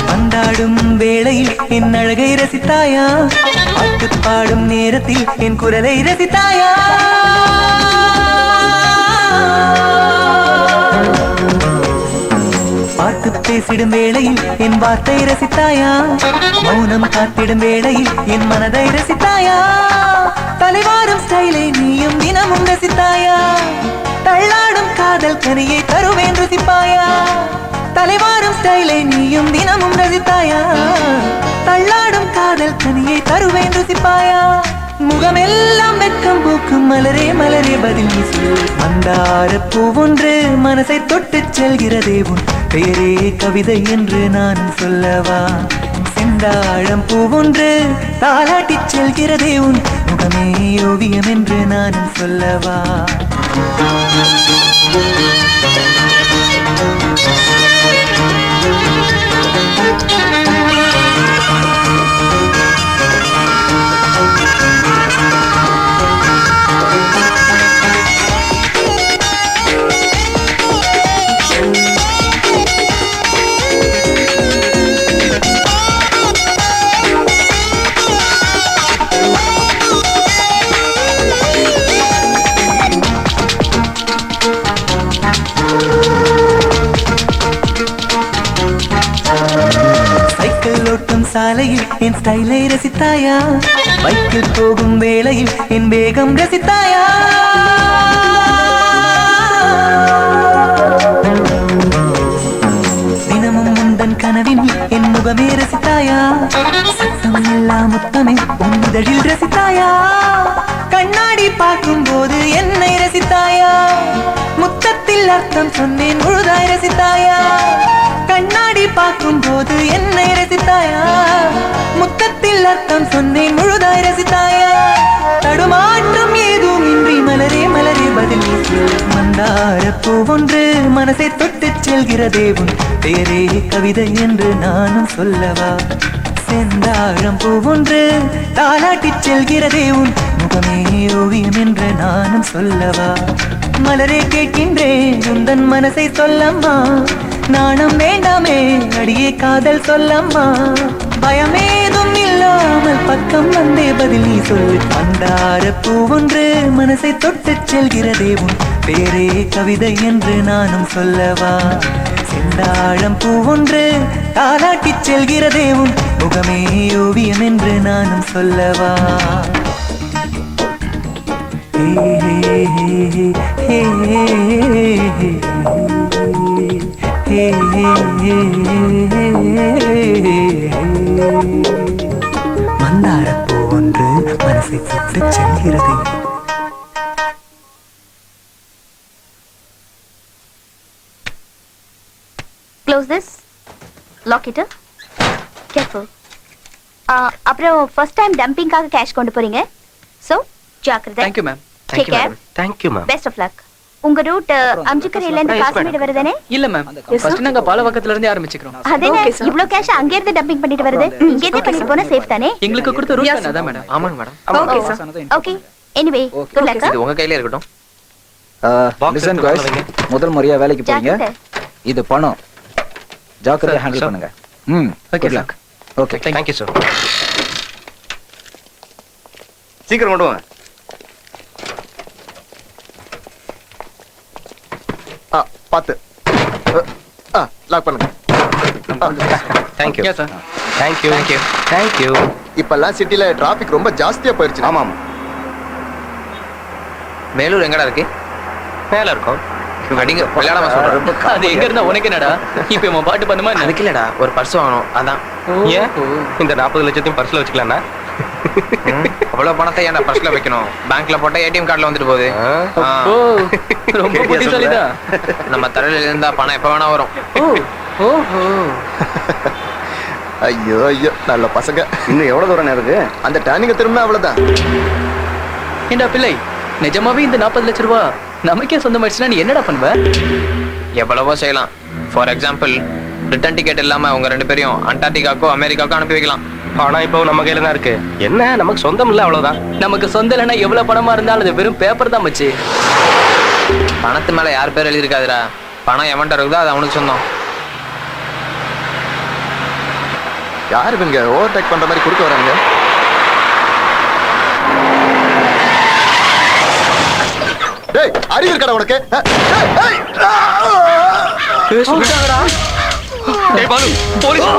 பந்தாடும் வேளையில் என் அழகை ரசித்தாயா? பாட்டு பாடும் நேரத்தில் என் குரலை ரசித்தாயா? பார்த்து பேசிடும் வேளையில் என் வார்த்தை ரசித்தாயா? மௌனம் காத்திடும் வேளையில் என் மனதை ரசித்தாயா? தலைவாரும் ஸ்டைலை நீயும் தினமும் ரசித்தாயா? தள்ளாடும் காதல் கனியை தருவேன் ருசிப்பாயா? தலைவாரும் ஸ்டைலை நீயும் தினமும் ரசித்தாயா? தள்ளாடும் காதல் கனியை தருவேன் ருசிப்பாயா? முகமெல்லாம் வெட்கம் பூக்கும் மலரே மலரே பதில் நீ சொல். மந்தாரப்பூ ஒன்று மனசை தொட்டு செல்கிறதே உன் பேரே கவிதை என்று நான் சொல்லவா? செந்தாழம் பூ ஒன்று தாலாட்டி செல்கிறதே உன் முகமே ஓவியம் என்று நான் சொல்லவா? சைக்கிள் ஓட்டும் சாலையில் என் ஸ்டைலை ரசித்தாயா? பைக்கில் போகும் வேளையில் என் வேகம் ரசித்தாயா? தினமும் முந்தன் கனவின் என் முகமே ரசித்தாயா? சத்தம் இல்லா முத்தமே உந்தழில் ரசித்தாயா? கண்ணாடி பார்க்கும் போது என்னை ரசித்தாயா? முத்தத்தில் அர்த்தம் சொன்னேன் முழுதாய் ரசித்தாயா? கண்ணாடி பார்க்கும் போது என்னை ரசித்தாயா? முத்தத்தில் அர்த்தம் சொன்னேன் முழுதாய் ரசித்தாயா? தடுமாற்றம் ஏதும் இன்றி மலரே மலரே பதில் நீ சொல். மந்தாரப்பூ ஒன்று மனசை தொட்டு செல்கிறதே உன் பேரே கவிதை என்று நானும் சொல்லவா? செந்தாழம் பூ ஒன்று தாலாட்டி செல்கிறதே உன் முகமே ஓவியம் என்று நானும் சொல்லவா? மலரே கேட்கின்றேன் உந்தன் மனசை சொல்லம்மா, நாணம் வேண்டாமே அடியே காதல் சொல்லம்மா, பயமேதும் இல்லை சொல்லாமல் பக்கம் வந்தே பதில் நீ சொல்லு. மந்தார பூவொன்று மனசை தொட்டு செல்கிறதே உன் பேரே கவிதை என்று நானும் சொல்லவா? செந்தாழம் பூவொன்று தாலாட்டி செல்கிறதே உன் முகமே ஓவியம் என்று நானும் சொல்லவா? மந்தாரப்பூ ஒன்று மனசை தொட்டு செல்கிறது. Close this. Lock it up. Careful. அப்புறம் ஃபர்ஸ்ட் டைம் டம்பிங்காக கேஷ் கொண்டு போறீங்க. So, ஜாக்கிரதை. Thank you ma'am. Take care. Thank you ma'am. Best of luck. உங்க ரூட் அம்ஜிக்கரையில இருந்து காஷ்மீர் வருதுனே? இல்ல மேம், ஃபர்ஸ்ட் நாங்க பாலவக்கத்துல இருந்து ஆரம்பிச்சுக்கிறோம். அதேனே இவ்ளோ கேஷ் அங்க இருந்து டம்பிங் பண்ணிட்டு வருது. இங்க இருந்து பண்ணிட்டு போனா சேஃப் தானே? எங்களுக்கு கொடுத்த ரூட் அதான் மேடம். ஆமாங்க madam. Okay sir. Okay. Anyway, good luck. இது உங்க கையில இருக்கட்டும். லிசன் गाइस, முதல் முறையா வேலைக்கு போறீங்க. ஜாக்கிரதை. இது பணம். ஜாக்கிரதையா ஹேண்டில் பண்ணுங்க. Okay good sir. Luck. Okay. Thank you sir. சீக்கிரம் கொண்டு வாங்க. பாத்து லாக் பண்ணுங்க. Thank you Yes, sir. Thank you thank you. இப்பெல்லாம் சிட்டில டிராபிக் ரொம்ப ஜாஸ்தியா போயிருச்சு. ஆமாம். வேலூர் எங்கடா இருக்கு? மேல இருக்கோம். அடிங்க விளையாடாம சொல்றேன். அது எங்க இருந்தா உனக்கு என்னடா? இப்போ நம்ம பாட்டு பண்ணுமா என்ன? அதுக்கு இல்லடா, ஒரு பர்ஸ் வாங்கணும் அதான். ஏன் இந்த 40 லட்சத்தையும் பர்ஸ்ல வச்சுக்கலாம்னா? அவ்வளவு பணத்தை ஏன்டா பர்ஸ்ல வைக்கணும்? பேங்க்ல போட்டா ஏடிஎம் கார்டுல வந்துட்டு போகுது. ஓ, ரொம்ப புத்திசாலிதான். நம்ம தலையில இருந்தா பணம் எப்ப வேணா வரும். ஓஹோ. ஐயோ ஐயோ, நல்ல பசங்க. இன்னும் எவ்வளவு தூரம் இருக்கு? அந்த டர்னிங்க திரும்பினா அவ்வளவுதான். ஏண்டா பிள்ளை, நிஜமாவே இந்த 40 லட்சம் ரூபாய் நமக்கே சொந்தமாயிடுச்சுன்னா நீ என்னடா பண்ணுவ? எவ்வளவோ செய்யலாம். ஃபார் எக்ஸாம்பிள், ரிட்டர்ன் டிக்கெட் இல்லாம அவங்க 2 பேரையும் அண்டார்டிகாக்கோ அமெரிக்காக்கோ அனுப்பி வைக்கலாம். ஆனா இப்போ நம்ம கையில தான் இருக்கு. என்ன நமக்கு சொந்தம் இல்ல, அவ்வளவுதான். நமக்கு சொந்தம் இல்லைன்னா எவ்வளவு பணமா இருந்தாலும் அது வெறும் பேப்பர் தான் மச்சி. பணத்து மேல யார் பேர் எழுதியிருக்காதுடா. பணம் எவன்ட்ட இருக்குதோ அது அவனுக்கு சொந்தம். யாரு இவங்க ஓவர்டேக் பண்ற மாதிரி குறுக்க வராங்க? டேய், அறிவு இருக்கடா உனக்கு? டேய் பாலு, போலீஸ்.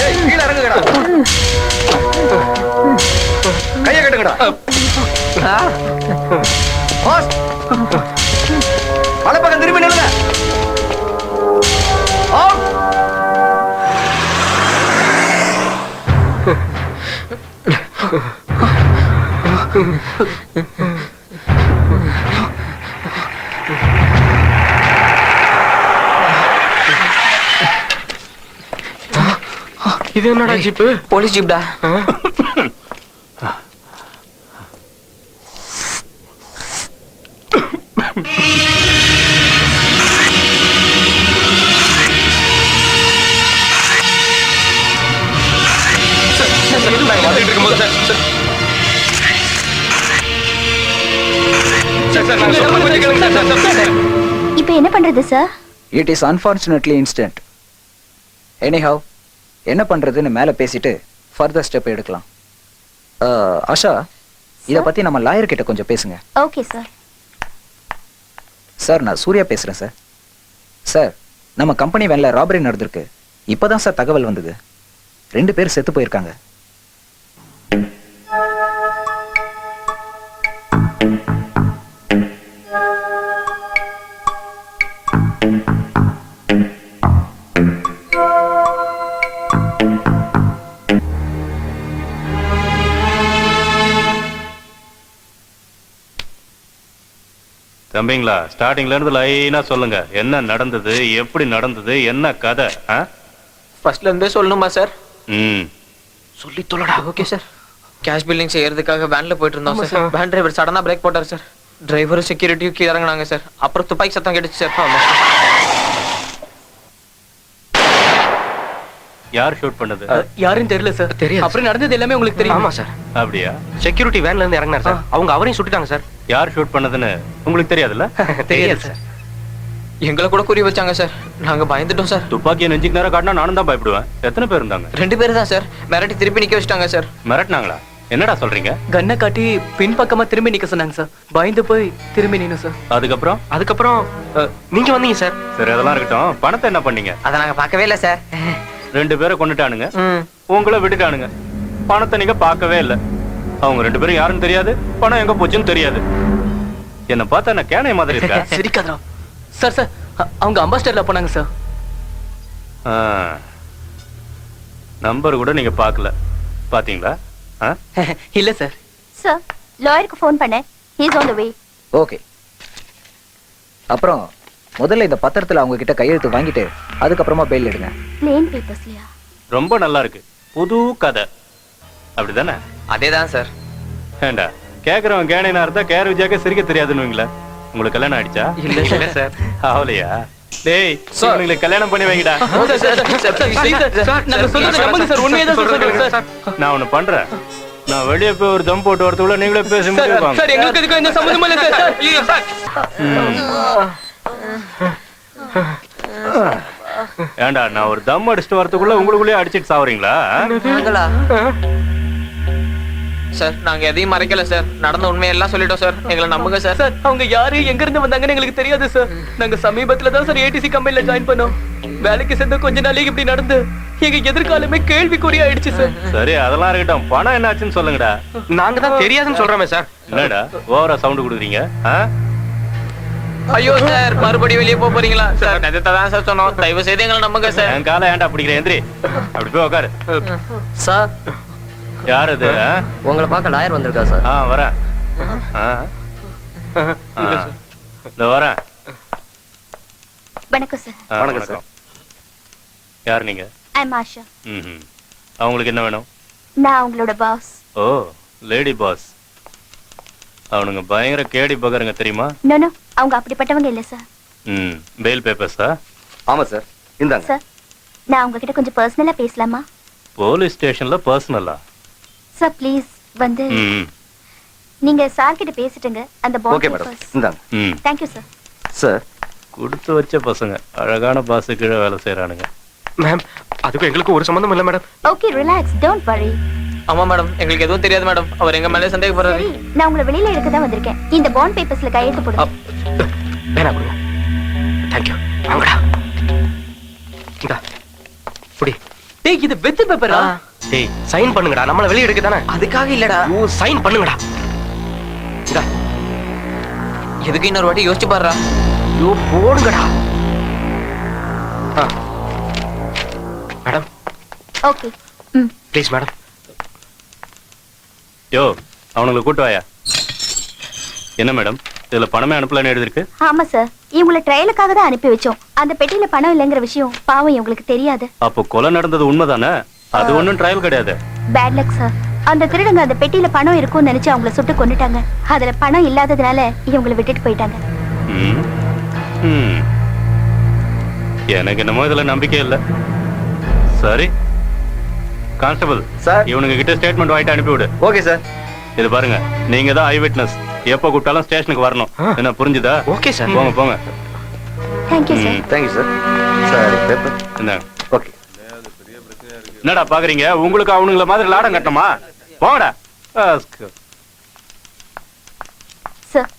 ஏய், கீழ இறங்குங்கடா. கைய கட்டுங்கடா. பாஸ். வலப்பக்கம் திரும்பி நில்லுங்க. ஆ. இது என்னடா ஜீப்பு? போலீஸ் ஜீப்டா. இப்போ என்ன பண்றது sir? It is unfortunately instant. Anyhow, என்ன பண்றதுன்னு மேல பேசிட்டு ஃபர்தர் ஸ்டெப் எடுக்கலாம். ஆஷா, இத பத்தி நம்ம லாயர் கிட்ட கொஞ்சம் பேசுங்க. Okay sir. சார், நான் சூர்யா பேசுறேன் சார். சார், நம்ம கம்பெனி வேன்ல ராபரி நடந்திருக்கு. இப்பதான் சார் தகவல் வந்தது. 2 பேர் செத்து போயிருக்காங்க. தம்பிங்களா, ஸ்டார்டிங்ல இருந்து லைனா சொல்லுங்க. என்ன நடந்தது, எப்படி நடந்தது, என்ன கதை? ஃபர்ஸ்ட்ல இருந்தே சொல்லணுமா சார்? சொல்லி தொலைடா. Okay sir. கேஷ் பில்லிங் செய்யறதுக்காக வேன்ல போயிட்டு இருந்தோம் சார். வேன் டிரைவர் சடனா பிரேக் போட்டார் சார். டிரைவரும் செக்யூரிட்டியும் கீழே இறங்குனாங்க சார். அப்புறம் துப்பாக்கி சத்தம் கேட்டுச்சு சார். ஆமா. யார் ஷூட் பண்ணது? யாரும் தெரியல சார். தெரியாது. அப்புறம் நடந்தது எல்லாமே உங்களுக்கு தெரியும்? ஆமா சார். அப்படியா? செக்யூரிட்டி வேன்ல இருந்து இறங்கினார் சார். அவங்க அவரையும் சுட்டுட்டாங்க சார். யார் ஷூட் பண்ணதுன்னு உங்களுக்கு தெரியாதுல்ல? தெரியாது சார். தெரியாது சார். அப்படியா? செக்யூரிட்டி வேன்ல இருந்து இறங்கினார் சார். அவங்க அவரையும் சுட்டுட்டாங்க சார். யார் ஷூட் பண்ணதுன்னு உங்களுக்கு தெரியாதுல்ல? தெரியாது சார். தெரியாது சார். எங்களை கூட குறி வச்சாங்க சார். நாங்க பயந்துட்டோம் சார். துப்பாக்கியை நெஞ்சுக்கு நேரம் காட்டினா நானும் தான் பயப்படுவேன். எத்தனை பேர் இருந்தாங்க? 2 பேர் தான் சார். மிரட்டி திருப்பி நிக்க வச்சிட்டாங்க சார். மிரட்டினாங்களா? என்னடா சொல்றீங்க? கண்ணை காட்டி பின் பக்கமா திரும்பி நிக்க சொன்னாங்க சார். பயந்து போய் திரும்பி நின்னு சார். அதுக்கப்புறம் நீங்க வந்தீங்க சார். சரி, அதெல்லாம் இருக்கட்டும். பணத்தை என்ன பண்ணீங்க? அதை நாங்க பார்க்கவே இல்லை சார். 2 பேரை கொண்டுட்டானுங்க, உங்களை விட்டுட்டானுங்க. பணத்தை நீங்க பார்க்கவே இல்லை. அவங்க 2 பேரும் யாருன்னு தெரியாது, பணம் எங்க போச்சுன்னு தெரியாது. என்ன பார்த்தா என்ன கேனை மாதிரி இருக்கா? சிரிக்காதா சார். சார் அவங்க அம்பாஸ்டர்ல போனாங்க சார். நம்பர் கூட நீங்க பார்க்கல, பாத்தீங்களா? இல்ல சார். சார் லாயருக்கு ஃபோன் பண்ணேன். He is on the way. Okay. அப்புறம் முதல்ல இந்த பத்திரத்துல அவங்க கிட்ட கையெழுத்து வாங்கிட்டு அதுக்கப்புறமா பெயில் எடுங்க. பிளேன் பேப்பர்ஸ்லயா? ரொம்ப நல்லா இருக்கு, புது கதை. அப்படிதானே? அதேதான் சார். ஏண்டா கேக்குறவன் கேனைனா இருந்தா கேர் விஜயாக்க சிரிக்க தெரியாதுன்னு உங்களுக்கு கல்யாணம் ஆயிடுச்சா? இல்ல சார். ஆவலையா? டேய், உங்களுக்கு கல்யாணம் பண்ணி வைங்கடா. நான் ஒண்ணு பண்றேன். நான் வெளியே போய் ஒரு தம் போட்டு வரதுக்குள்ள நீங்களே பேசி முடிவாங்க. சார் எங்களுக்கு இதுக்கு எந்த சம்பந்தமும் இல்ல சார். ஏண்டா நான் ஒரு தம் அடிச்சுட்டு வரதுக்குள்ள உங்களுக்குள்ளேயே அடிச்சிட்டு சாவறீங்களா? சார் நாங்க எதையும் மறைக்கல சார். நடந்த உண்மையெல்லாம் சொல்லிட்டோம் சார். எங்களை நம்புங்க சார். சார் அவங்க யாரு எங்க இருந்து வந்தாங்கன்னு எங்களுக்கு தெரியாது சார். நாங்க சமீபத்துல தான் சார் ஏடிசி கம்பெனில ஜாயின் பண்ணோம். வேலைக்கு சேர்ந்த கொஞ்ச நாளைக்கு இப்படி நடந்து எங்க எதிர்காலமே கேள்விக்குறி ஆயிடுச்சு சார். சரி, அதெல்லாம் இருக்கட்டும். பணம் என்னாச்சுன்னு சொல்லுங்கடா. நாங்க தான் தெரியாதுன்னு சொல்றோமே சார். என்னடா ஓவரா சவுண்ட் கொடுக்குறீங்க? ஐயோ சார், மறுபடியும் வெளியே போக போறீங்களா சார்? நிஜத்தை தான் சார் சொன்னோம். தயவு செய்து எங்களை நம்புங்க சார். என் காலை ஏன்டா பிடிக்கிறேன்? எந்திரி, அப்படி போய் உட்காரு. சார் யார் அது? உங்களை பார்க்க லாயர் வந்திருக்கா சார். வரேன். இந்த வரேன். வணக்கம் சார். வணக்கம். யார் நீங்க? ஐ அம் ஆஷா. அவங்களுக்கு என்ன வேணும்? நான் உங்களோட பாஸ். ஓ, லேடி பாஸ். அவனுங்க பயங்கர கேடி பகருங்க தெரியுமா? நோ நோ, அவங்க அப்படிப்பட்டவங்க இல்ல சார். பெயில் பேப்பர்ஸா? ஆமா சார். இந்தாங்க சார். நான் உங்ககிட்ட கொஞ்சம் பர்சனலா பேசலாமா? போலீஸ் ஸ்டேஷன்ல பர்சனலா? சார் ப்ளீஸ் வந்து நீங்க சார் கிட்ட பேசிட்டுங்க. அந்த பாஸ். ஓகே மேடம், இந்தாங்க. Thank you sir. சார் கொடுத்து வச்ச பசங்க அழகான பாஸ் கீழே வேலை செய்யறானுங்க. மேம், அதுக்கு எங்களுக்கு ஒரு சம்பந்தம் இல்ல madam. Okay, relax, don't worry. ஆமா மேடம், எங்களுக்கு எதுவும் தெரியாது மேடம். அவர் எங்க மேலே சந்தேகப்படுறாரு. சரி, நான் உங்களை வெளியில எடுக்க தான் வந்திருக்கேன். இந்த பாண்ட் பேப்பர்ஸ்ல கையெழுத்து போடுங்க. வேணா கொடுங்க. Thank you. வாங்கடா. இந்தா புடி. டேய், இது வெத்து பேப்பரா? டேய், சைன் பண்ணுங்கடா. நம்மள வெளிய எடுக்க தானே. அதுக்காக இல்லடா. ஓ, சைன் பண்ணுங்கடா. இந்தா. எதுக்கு இன்னொரு வாட்டி யோசிச்சு பாருடா. யோ, போடுங்கடா. மேடம். ஓகே. Please madam. யோ, அவனுங்களை கூட்டு வாயா. என்ன மேடம், இதுல பணமே அனுப்பலன்னு எழுதிருக்கு? ஆமா சார், இவங்களை ட்ரையலுக்காக தான் அனுப்பி வச்சோம். அந்த பெட்டியில பணம் இல்லைங்கிற விஷயம் பாவம் இவங்களுக்கு தெரியாது. அப்போ கொலை நடந்தது உண்மைதானே? அது ஒண்ணும் ட்ரையல் கிடையாது. Bad luck sir. அந்த திருடங்க அந்த பெட்டியில பணம் இருக்கும்னு நினைச்சு அவங்கள சுட்டு கொன்னுட்டாங்க. அதுல பணம் இல்லாததுனால இவங்களை விட்டுட்டு போயிட்டாங்க. எனக்கு என்னமோ இதுல நம்பிக்கை இல்ல. சரி கான்ஸ்டபிள் சார், இவனுங்க கிட்ட ஸ்டேட்மெண்ட் வாங்கிட்டு அனுப்பி விடு. Okay sir. இது பாருங்க, நீங்க தான் ஐ விட்னஸ். எப்ப கூப்பிட்டாலும் ஸ்டேஷனுக்கு வரணும். என்ன புரிஞ்சுதா? Okay sir. போங்க போங்க. Thank you sir. Thank you sir. சரி, பேப்பர் இந்தாங்க. ஓகே. என்னடா பாக்குறீங்க? உங்களுக்கு அவனுங்கள மாதிரி லாடம் கட்டணுமா? போங்கடா. Sir,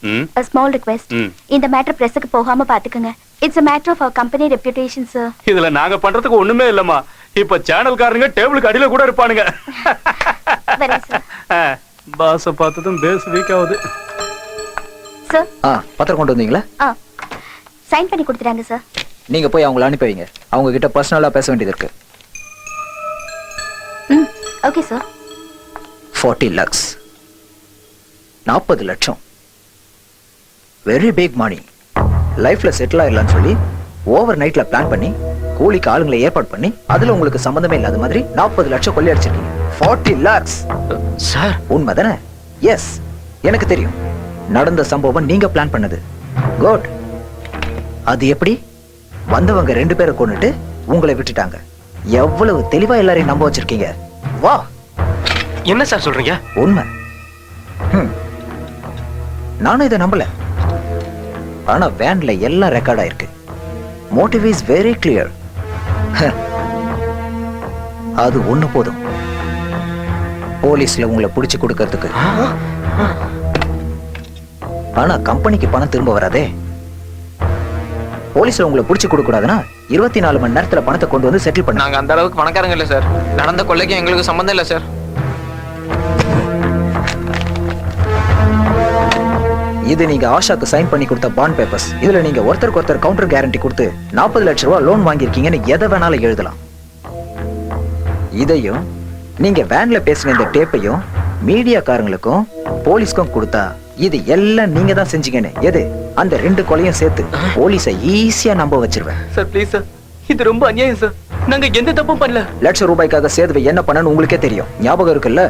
a small request. இந்த மேட்டர் பிரஸ்க்கு போகாம பாத்துக்கங்க. It's a matter of our company reputation, sir. இதுல நாங்க பண்றதுக்கு ஒண்ணுமே இல்லம்மா. இப்ப சேனல்காரங்க டேபிளுக்கு அடியில கூட இருப்பானுங்க. வரேன் சார். பாஸ பார்த்ததும் பேஸ் வீக் ஆகுது. சார். பத்திரம் கொண்டு வந்தீங்களா? சைன் பண்ணி கொடுத்துறாங்க சார். நீங்க போய் அவங்கள அனுப்பி வைங்க. அவங்க கிட்ட பர்சனலா பேச வேண்டியது இருக்கு. Okay sir. 40 lakhs. 40 லட்சம். Very big money. லைஃப்ல செட்டில் ஆயிடலாம்னு சொல்லி ஓவர் நைட்ல பிளான் பண்ணி கூலிக்கு ஆளுங்களை ஏற்பாடு பண்ணி அதுல உங்களுக்கு சம்பந்தமே இல்லாத மாதிரி 40 லட்சம் கொள்ளையடிச்சிருக்கீங்க. 40 lakhs சார். உண்மைதானே? எஸ், எனக்கு தெரியும். நடந்த சம்பவம் நீங்க பிளான் பண்ணது. குட். அது எப்படி? வந்தவங்க 2 பேரை கொன்னுட்டு உங்களை விட்டுட்டாங்க. எவ்வளவு தெளிவா எல்லாரையும் நம்ப வச்சிருக்கீங்க. வா. என்ன சார் சொல்றீங்க? உண்மை. நானும் இதை நம்பல. ஆனா வேன்ல எல்லாம் ரெக்கார்ட் ஆயிருக்கு. Motive is very clear. அது ஒண்ணு போதும் போலீஸ்ல உங்களை பிடிச்சு கொடுக்கறதுக்கு. ஆனா கம்பெனிக்கு பணம் திரும்ப வராதே. போலீஸ்ல உங்களை பிடிச்சு கொடுக்க கூடாதுன்னா 24 மணி நேரத்துல பணத்தை கொண்டு வந்து செட்டில் பண்ண. நாங்க அந்த அளவுக்கு பணக்காரங்க இல்ல சார். நடந்த கொள்ளைக்கு எங்களுக்கு சம்பந்தம் இல்ல சார். இது நீங்க ஆஷாக்கு சைன் பண்ணி கொடுத்த பாண்ட் பேப்பர்ஸ். இதுல நீங்க ஒருத்தருக்கு ஒருத்தர் கவுண்டர் கேரண்டி கொடுத்து 40 லட்சம் ரூபாய் லோன் வாங்கியிருக்கீங்கன்னு எதை வேணாலும் எழுதலாம். இதையும் நீங்க வேன்ல பேசின இந்த டேப்பையும் மீடியாக்காரங்களுக்கும் போலீஸ்க்கும் கொடுத்தா இது எல்லாம் நீங்க தான் செஞ்சீங்கன்னு எது அந்த 2 கொலையும் சேர்த்து போலீஸை ஈஸியா நம்ப வச்சிருவேன். சார் ப்ளீஸ் சார், இது ரொம்ப அநியாயம் சார். நாங்க எந்த தப்பும் பண்ணல. லட்சம் ரூபாய்க்காக சேதுவை என்ன பண்ணணும்னு உங்களுக்கே தெரியும், ஞாபகம் இருக்குல்ல?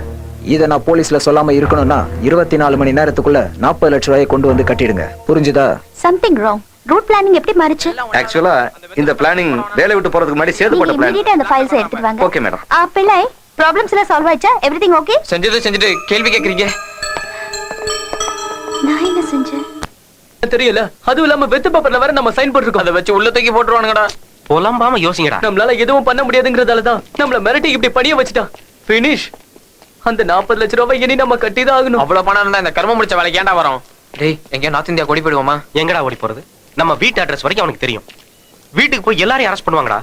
இதை நான் போலீஸ்ல சொல்லாம இருக்கணும்னா 24 மணி நேரத்துக்குள்ள 40 லட்சம் ரூபாயை கொண்டு வந்து கட்டிடுங்க. புரிஞ்சுதா? Something wrong. ரூட் பிளானிங் எப்படி மாறிச்சு? ஆக்சுவலா இந்த பிளானிங் வேலை விட்டு போறதுக்கு முன்னாடி சேது போட்ட பிளான். நீங்க அந்த ஃபைல்ஸ் எடுத்துட்டு வாங்க. Okay madam. பிள்ளை ப்ராப்ளம்ஸ் எல்லாம் சால்வ் ஆயிச்சா? Everything okay? செஞ்சுட்டு கேள்வி கேக்குறீங்க. நான் என்ன செஞ்சேன் தெரியல. அதுவும் இல்லாம வெத்து பேப்பர்ல வேற நம்ம சைன் போட்டுருக்கோம். அதை வச்சு உள்ள தூக்கி போட்டுருவானுங்கடா. புலம்பாம யோசிங்கடா. நம்மளால எதுவும் பண்ண முடியாதுங்கறதால தான் நம்மள மிரட்டி இப்படி படிய வச்சுட்டான். ஃபினிஷ். அந்த 40 லட்சம் ரூபாய் இனி நம்ம கட்டி தான் ஆகணும். அவ்வளவு பணம் இருந்தா இந்த கர்மம் முடிச்ச வேலைக்கு ஏன்டா வரோம்? டேய், எங்க நார்த் இந்தியா ஓடி போயிடுவோமா? எங்கடா ஓடி போறது? நம்ம வீட்டு அட்ரஸ் வரைக்கும் அவனுக்கு தெரியும். வீட்டுக்கு போய் எல்லாரையும் அரெஸ்ட் பண்ணுவாங்கடா.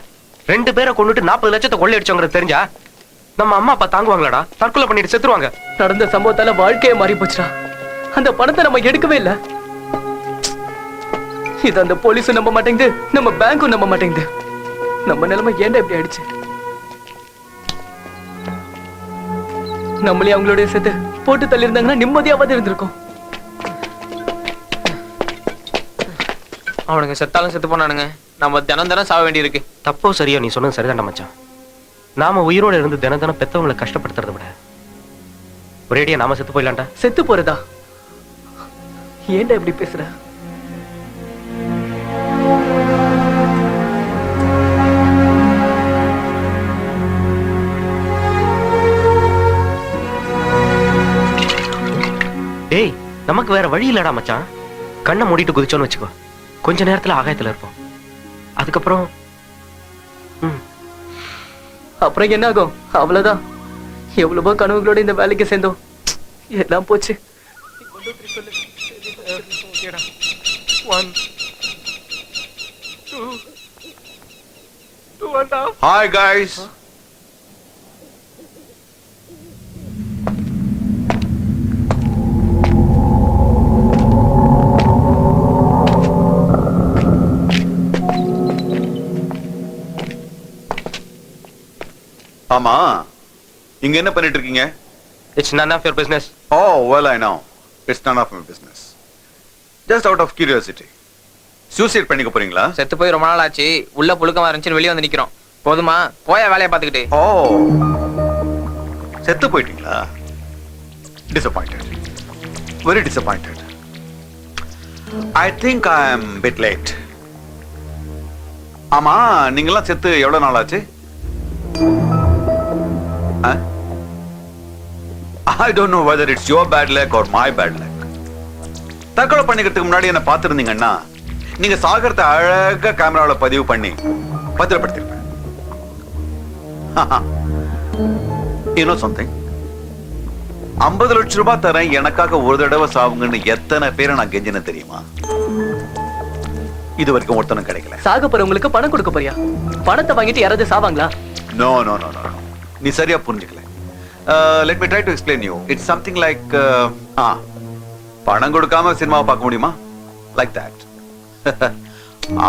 2 பேரை கொண்டுட்டு 40 லட்சத்தை கொள்ளை அடிச்சவங்கிறது தெரிஞ்சா நம்ம அம்மா அப்பா தாங்குவாங்களாடா? தற்கொலை பண்ணிட்டு செத்துருவாங்க. நடந்த சம்பவத்தால வாழ்க்கையே மாறி போச்சுடா. அந்த பணத்தை நம்ம எடுக்கவே இல்ல. இது அந்த போலீஸும் நம்ப மாட்டேங்குது, நம்ம பேங்க்கும் நம்ப மாட்டேங்குது. நம்ம நிலைமை ஏன்டா இப்படி ஆயிடுச்சு? நம்மளே அவங்களோட சேர்த்து போட்டு தள்ளி இருந்தாங்கன்னா நிம்மதியாவது இருந்திருக்கும். அவனுங்க செத்தாலும் செத்து போனானுங்க. நம்ம தினம் சாக வேண்டி இருக்கு. தப்போ சரியோ நீ சொன்னது சரிதான் மச்சான். நாம உயிரோட இருந்து தினம் பெத்தவங்களை கஷ்டப்படுத்துறத விட ஒரேடியா நாம செத்து போயிடலாம்டா. செத்து போறதா? ஏன்டா இப்படி பேசுற? டேய், நமக்கு வேற வழி இல்லடா மச்சான். கண்ணை மூடிட்டு குதிச்சோன்னு வச்சுக்கோ, கொஞ்ச நேரத்துல ஆகாயத்துல இருப்போம். அதுக்கப்புறம் அப்புறம் என்ன ஆகும்? அவ்வளவுதான். எவ்வளவோ கனவுகளோட இந்த வேலைக்கு சேர்ந்தோம், எல்லாம் போச்சு. Hi guys. ஆமா, இங்க என்ன பண்ணிட்டு இருக்கீங்க? It's none of your business. Oh, well I know. It's none of my business. Just out of curiosity. Suicide பண்ணிக்க போறீங்களா? செத்து போய் ரொம்ப நாள் ஆச்சு. உள்ள புழுக்கமா இருந்துச்சு, வெளிய வந்து நிக்கிறோம். போதுமா? போய வேலைய பாத்துக்கிட்டு. ஓ, செத்து போயிட்டீங்களா? Disappointed. Very disappointed. I think I am a bit late. ஆமா, நீங்கலாம் செத்து எவ்வளவு நாள் ஆச்சு? I don't know whether it's your bad luck or my bad luck. தற்கொலை பண்ணிக்கிறதுக்கு முன்னாடி என்ன பார்த்திருந்தீங்கன்னா நீங்க சாகரத்தை அழகா கேமராவில் பதிவு பண்ணி பத்திரப்படுத்திருப்பேன். You know something? 50 லட்சம் ரூபாய் தரேன் எனக்காக ஒரு தடவை சாவுங்கன்னு எத்தனை பேரை நான் கெஞ்சின தெரியுமா? இது வரைக்கும் ஒருத்தனும் கிடைக்கல. சாக போறவங்களுக்கு பணம் கொடுக்க போறியா? பணத்தை வாங்கிட்டு யாராவது சாவாங்களா? No, no, no, no. நீ சரியா புரிஞ்சுக்கல. Let me try to explain you. It's something like பணம் கொடுக்காம சினிமாவை பார்க்க முடியுமா? Like that.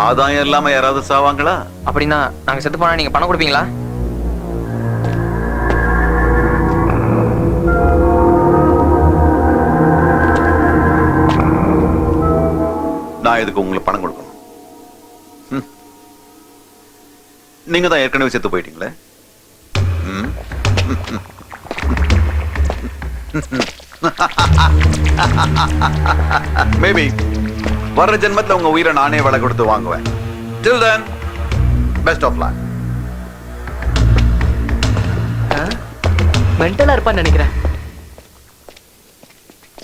ஆதாயம் இல்லாம யாராவது சாவாங்களா? அப்படின்னா நாங்க செத்து போனா நீங்க பணம் கொடுப்பீங்களா? நான் எதுக்கு உங்களுக்கு பணம் கொடுக்கணும்? நீங்க தான் ஏற்கனவே செத்து போயிட்டீங்களே. மேபி வர்ற ஜென்மத்துல உங்க உயிரை நானே விலை கொடுத்து வாங்குவேன். Till then, best of luck. மென்டலா இருப்பான்னு நினைக்கிறேன்.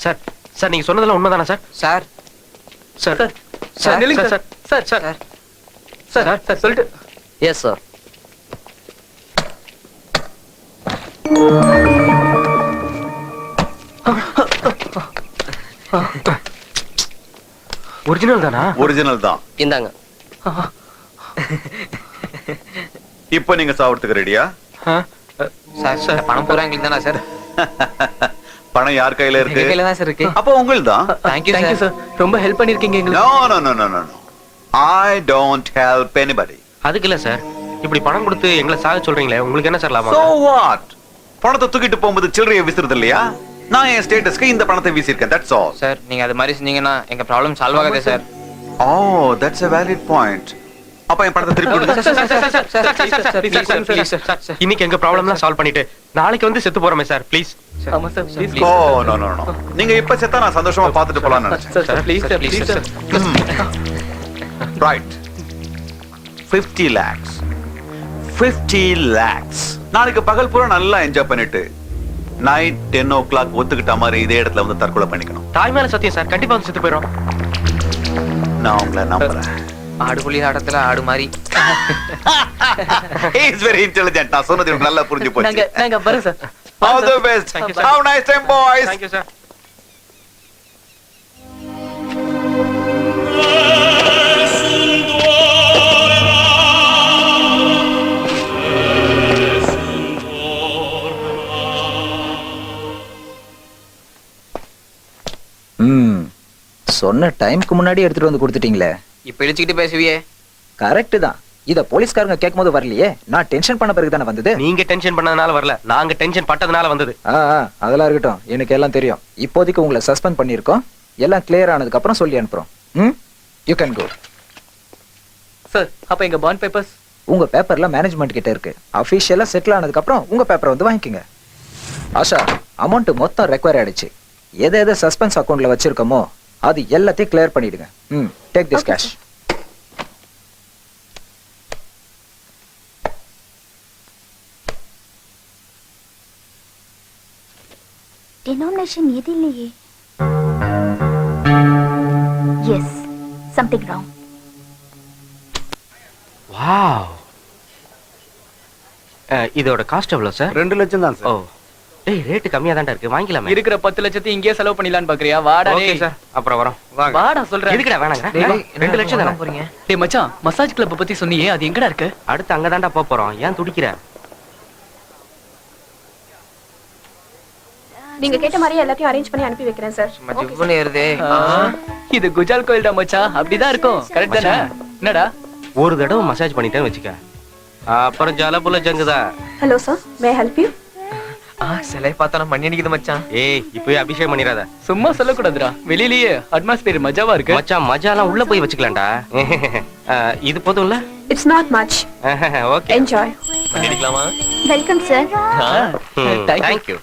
சார், சார் நீங்க சொன்னதெல்லாம் உண்மைதானா சார்? சார் சார் சார் நில்லுங்க sir sir. Sir sir sir சொல்லிட்டு எஸ் சார். ஒரிஜினல் தானா? ஒரிஜினல் தான். இந்தாங்க. இப்போ நீங்க சாப்பிடுறதுக்கு ரெடியா? சார் பணம் பூரா எங்களுக்கு தானா சார்? பணம் யார் கையில எங்க இருக்கு? கையில தான் சார் இருக்கு. அப்போ உங்களுக்கு தான். Thank you sir. ரொம்ப ஹெல்ப் பண்ணிருக்கீங்க எங்களுக்கு. No. I don't help anybody. அதுக்கு இல்ல சார், இப்படி பணம் கொடுத்து எங்களை சாக சொல்றீங்களே, உங்களுக்கு என்ன சார் லாபம்? So what? பணத்தை தூக்கிட்டு போகும்போது சில்லறையை விசிறது இல்லையா? நான் என் ஸ்டேட்டஸ்க்கு இந்த பணத்தை வீசிருக்கேன். That's all. சார் நீங்க அது மாதிரி செஞ்சீங்கன்னா எங்க problem solve Aagathey sir. Oh, that's a valid point. அப்ப என் பணத்தை திருப்பி கொடுங்க. இன்னைக்கு எங்க ப்ராப்ளம்லாம் சால்வ் பண்ணிட்டு நாளைக்கு வந்து செத்து போறோமே சார், ப்ளீஸ். ஆமா சார் ப்ளீஸ். Oh, no. நீங்க இப்ப செத்தா நான் சந்தோஷமா பார்த்துட்டு போலாம்னு நினைச்சேன். Sir please sir. Right. 50 lakhs. 50 lakhs. நாளைக்கு பகல் பூரா நல்லா என்ஜாய் பண்ணிட்டு நைட் 10 o'clock ஒத்துக்கிட்ட மாதிரி இதே இடத்துல வந்து தற்கொலை பண்ணிக்கணும். தாய் மேல சத்தியம் சார், கண்டிப்பா வந்து செத்து போயிடும். நான் உங்களை நம்புறேன். ஆடுபுலி ஆட்டத்துல ஆடு மாதிரி. He is very intelligent. நான் சொன்னது உங்களுக்கு நல்லா புரிஞ்சு போச்சு. நாங்க வரேன் sir. All the best. Have a nice time, boys. Thank you, sir. சொன்ன டைம்க்கு முன்னாடி எடுத்துட்டு வந்து கொடுத்துட்டீங்களே. இப்ப இடிச்சுக்கிட்டு பேசுவியே. கரெக்ட் தான். இத போலீஸ்காரங்க கேட்கும்போது வரலையே, நான் டென்ஷன் பண்ண பிறகு தானே வந்தது. நீங்க டென்ஷன் பண்ணதுனால வரல, நாங்க டென்ஷன் பட்டதுனால வந்தது. அதெல்லாம் இருக்கட்டும், எனக்கு எல்லாம் தெரியும். இப்போதைக்கு உங்களை சஸ்பெண்ட் பண்ணிருக்கோம். எல்லாம் கிளியர் ஆனதுக்கு அப்புறம் சொல்லி அனுப்புறோம். You can go. சார் அப்ப எங்க பாண்ட் பேப்பர்ஸ்? உங்க பேப்பர்ல மேனேஜ்மெண்ட் கிட்ட இருக்கு. அபிஷியலா செட்டில் ஆனதுக்கு அப்புறம் உங்க பேப்பரை வந்து வாங்கிக்கோங்க. ஆஷா, அமௌண்ட் மொத்தம் ரெக்வயர் ஆயிடுச்சு. எதை சஸ்பென்ஸ் அக்கவுண்ட்ல வச்சிருக்கோமோ அது எல்லாத்தையும் கிளியர் பண்ணிடுங்க. Take this cash. Denomination இது இல்லையே. Yes, something wrong. வாவ். இதோட காஸ்ட் எவ்வளவு சார்? 2 லட்சம் தான் சார். ஓ, டேய் ரேட் கம்மியா தான் இருக்கு, வாங்கிக்கலாமே. இருக்கிற 10 லட்சத்தை இங்கேயே செலவு பண்ணிடலான்னு பாக்குறியா? வாடா. ஓகே சார், அப்புறம் வரோம். வாங்க. வாடா சொல்றேன். எதுக்குடா வேணாங்க? 2 லட்சம் தான போறீங்க. டேய் மச்சான், மசாஜ் கிளப் பத்தி சொன்னியே, அது எங்கடா இருக்கு? அடுத்து அங்க தான்டா போறோம். ஏன் துடிக்கிற? நீங்க கேட்ட மாதிரி எல்லாத்தையும் அரேஞ்ச் பண்ணி அனுப்பி வைக்கிறேன் சார். மஜ்ஜுன்னு ஏறுதே. இது குஜால் கோயில்டா மச்சான். அப்படிதான் இருக்கும். கரெக்ட் தானே? என்னடா? ஒரு தடவை மசாஜ் பண்ணிட்டேன்னு வெச்சுக்க, அப்புறம் ஜலபுல ஜங்குதா. Hello sir, may I help you? சிலை பார்த்தா மண்ணி அடிக்குது மச்சான். ஏய், இப்பவே அபிஷேகம் பண்ணிராத. சும்மா சொல்லக்கூடாதுடா. வெளியிலேயே அட்மாஸ்பியர் மஜாவா இருக்கு. மச்சான், மஜாலாம் உள்ள போய் வச்சுக்கலாம்டா. இது போதும்ல? It's not much. Okay, enjoy. பண்ணிடலாமா? Welcome sir. Thank you.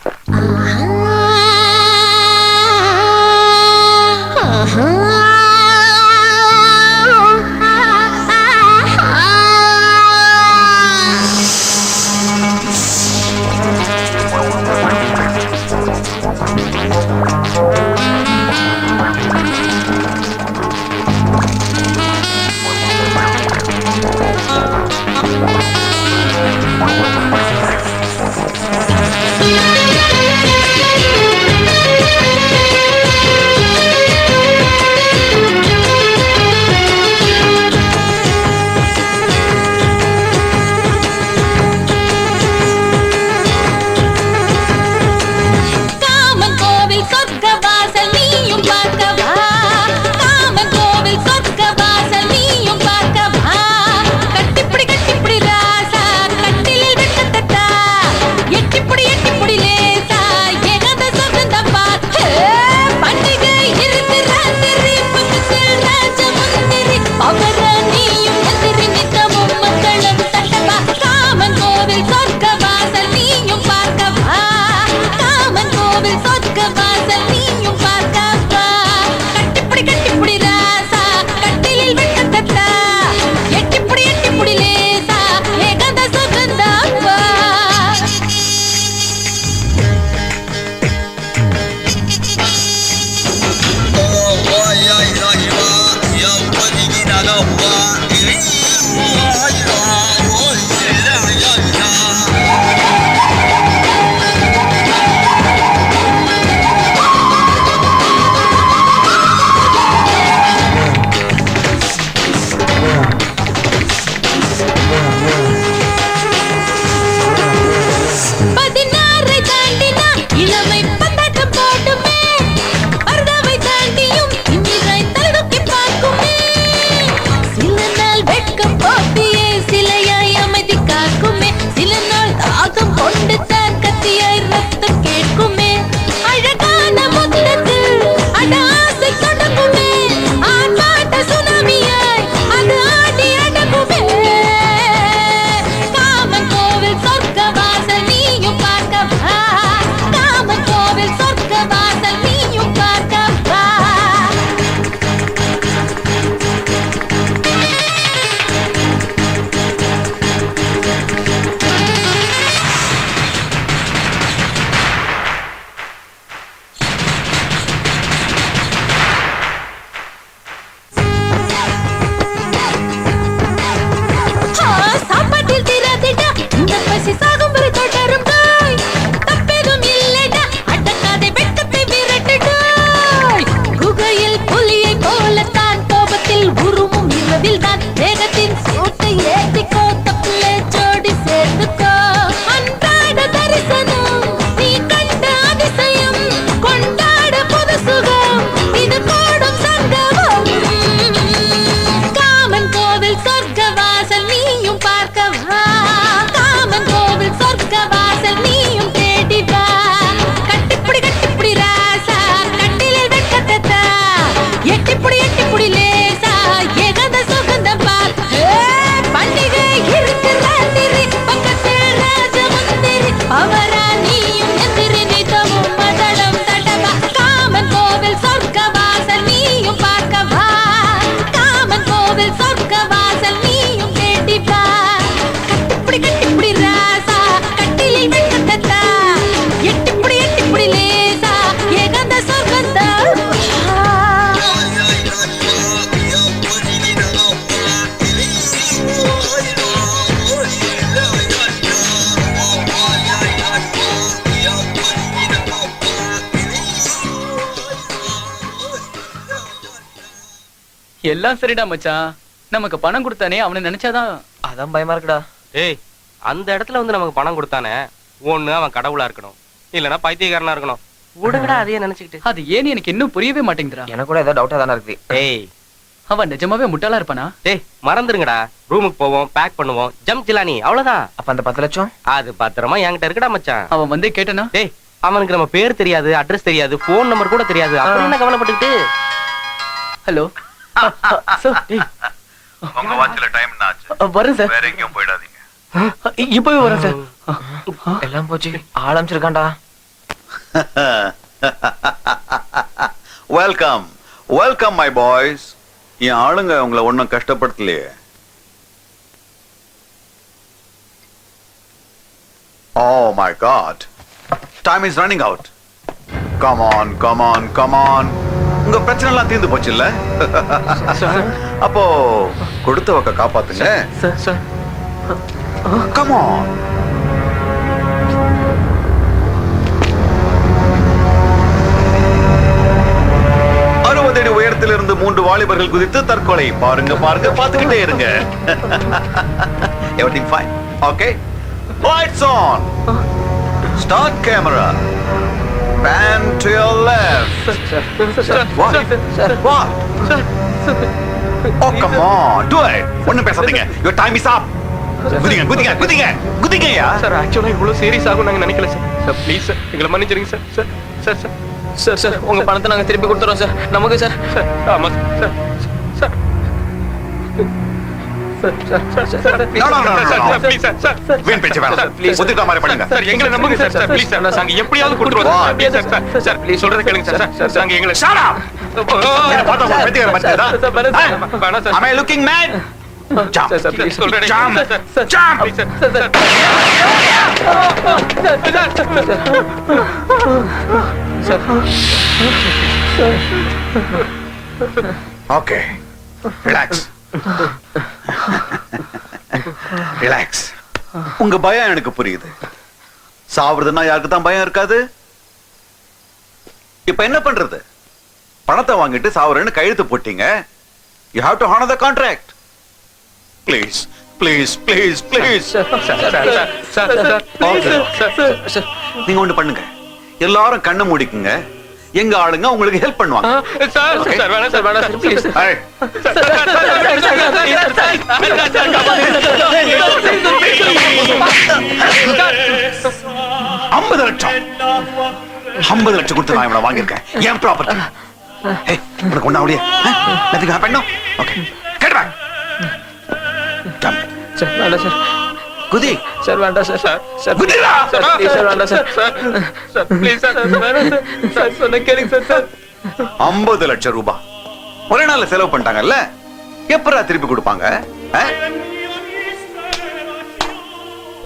எல்லாம் சரிடா மச்சான். நமக்கு பணம் கொடுத்தானே அவனை நினைச்சாதான். அதான் பயமா இருக்குடா. ஏய், அந்த இடத்துல வந்து நமக்கு பணம் கொடுத்தானே, ஒண்ணு அவன் கடவுளா இருக்கணும், இல்லனா பைத்தியக்காரனா இருக்கணும். விடுங்கடா அதையே நினைச்சுக்கிட்டு. அது ஏன்னு எனக்கு இன்னும் புரியவே மாட்டேங்குதுடா. எனக்கு கூட ஏதோ டவுட்டா தானே இருக்கு. ஏய், அவன் நிஜமாவே முட்டாளா இருப்பானா? டேய் மறந்துருங்கடா. ரூமுக்கு போவோம், பேக் பண்ணுவோம், ஜம்ப் ஜிலானி, அவ்வளவுதான். அப்ப அந்த 10 லட்சம் அது பத்திரமா என்கிட்ட இருக்குடா மச்சான். அவன் வந்து கேட்டனா? டேய், அவனுக்கு நம்ம பேர் தெரியாது, அட்ரஸ் தெரியாது, போன் நம்பர் கூட தெரியாது. அப்புறம் என்ன கவலைப்பட்டுக்கிட்டு? Hello sir. உங்க வாட்ச்ல டைம் என்ன ஆச்சு? வரேன் சார். வேற எங்கேயும் போயிடாதீங்க. இப்பவே வரேன் சார். எல்லாம் போச்சு. ஆரம்பிச்சிருக்கான்டா. Welcome welcome my boys. என் ஆளுங்க உங்களை ஒன்னும் கஷ்டப்படுத்தலையே. Oh my God. Time is running out. Come on, come on, come on. உங்க பிரச்சனை எல்லாம் தீர்ந்து போச்சு இல்ல? அப்போ கொடுத்த வக்க காப்பாத்துங்க. சார். Come on. அடி உயரத்திலிருந்து 3 வாலிபர்கள் குதித்து தற்கொலை. பாருங்க பாருங்க, பார்த்துக்கிட்டே இருங்க. Everything fine. Okay. Lights on. Start camera. Pan to your left. What? What? Oh, come on. Do it. ஒண்ணும் பேசாதீங்க. Your time is up. குதிங்க குதிங்க குதிங்க குதிங்கயா. சார் ஆக்சுவலா இவ்வளவு சீரியஸ் ஆகும் நாங்க நினைக்கல சார். சார் ப்ளீஸ் சார், எங்களை மன்னிச்சிருங்க sir. Sir sir sir sir sir உங்க பணத்தை நாங்க திருப்பி கொடுத்துறோம் சார். நமக்கு சார். ஆமா சார். சார் வீண் பேச்சு வேணாம். ஒத்துக்கிட்ட மாதிரி பண்ணுங்க. சார் எங்களை நம்புங்க சார். சார் ப்ளீஸ் சார், நாங்க எப்படியாவது கொடுத்துருவோம். Please sir. சார் ப்ளீஸ் சொல்றத கேளுங்க சார். சார் நாங்க எங்களை Shut up. என்ன பார்த்தா உங்க பைத்தியக்கார மச்சான் தான்? வேணாம் sir. Am I looking mad? Jump. Sir please சொல்றேன். Jump. Jump. Sir Okay. Relax. Relax. உங்க பயம் எனக்கு புரியுது. சாவறதுன்னா யாருக்கு தான் பயம் இருக்காது? இப்ப என்ன பண்றது? பணத்தை வாங்கிட்டு சாவறேன்னு கையெழுத்து போட்டீங்க. You have to honor the contract. Please, please, please, please. நீங்க ஒண்ணு பண்ணுங்க. எல்லாரும் கண்ணு மூடிக்குங்க. எங்க ஆளுங்க உங்களுக்கு ஹெல்ப் பண்ணுவாங்க. சார் சார் வேணாம் சார், வேணாம் சார் ப்ளீஸ். 50 லட்சம் 50 லட்சம் கொடுத்து நான் இவனை வாங்கியிருக்கேன். ஏன் ப்ராப்பர்ட்டி? உனக்கு ஒண்ணு அப்படியே நதிக்கு happen. Okay, get back. Jump. Sir வேண்டாம் சார். குதி. சார் வேண்டாம் சார். சார் குதிரா. சார் ப்ளீஸ் சார் வேண்டாம் சார். சார் ப்ளீஸ் சார் வேண்டாம் சார். சார் சொன்ன கேளுங்க சார். 50 லட்சம் ரூபாய் ஒரே நாள்ல செலவு பண்ணிட்டாங்கல்ல, எப்பரா திருப்பி கொடுப்பாங்க?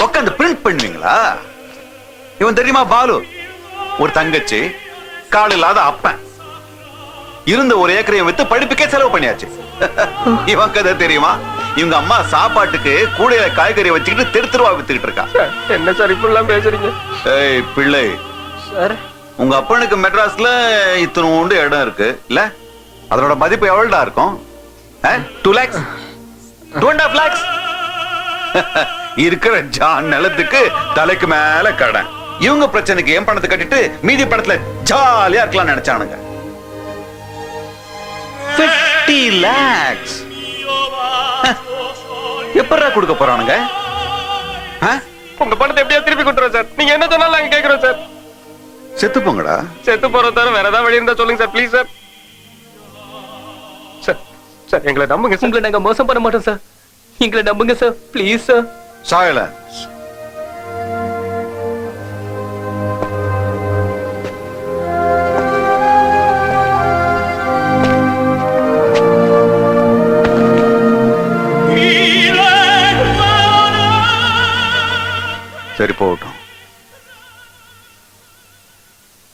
உட்காந்து பிரிண்ட் பண்ணுவீங்களா? இவன் தெரியுமா பாலு? ஒரு தங்கச்சி, கால் இல்லாத அப்பன், இருந்த ஒரு ஏக்கரையும் வித்து படிப்புக்கே செலவு பண்ணியாச்சு. இவன் கதை தெரியுமா? இவங்க அம்மா சாப்பாட்டுக்கு கூடையில காய்கறி வச்சுக்கிட்டு தெருவா வித்துக்கிட்டு இருக்கா. என்ன சார் இப்படிலாம் பேசுறீங்க? ஏய் பிள்ளை, சார் உங்க அப்பனுக்கு மெட்ராஸ்ல இத்தனோண்டு இடம் இருக்கு இல்ல? அதோட மதிப்பு எவ்வளவுடா இருக்கும்? 2 lakhs 2.5 lakhs இருக்கிற ஜான் நிலத்துக்கு தலைக்கு மேல கடன். இவங்க பிரச்சனைக்கு என் பணத்தை கட்டிட்டு மீதி பணத்துல ஜாலியா இருக்கலாம் நினைச்சானுங்க. 50 lakhs எப்படா கொடுக்க போறானுங்க? உங்க பணத்தை எப்படியா திருப்பி கொடுத்துறோம் சார். நீங்க என்ன சொன்னாலும் நாங்க கேக்குறோம் சார். செத்து போங்கடா. செத்து போறத தவிர வேற ஏதாவது வழி இருந்தா சொல்லுங்க sir please sir. Sir sir எங்களை நம்புங்க சார். உங்களை நாங்க மோசம் பண்ண மாட்டோம் சார். எங்களை நம்புங்க சார் ப்ளீஸ் சார். சைலன்ஸ். சரி போகட்டும்.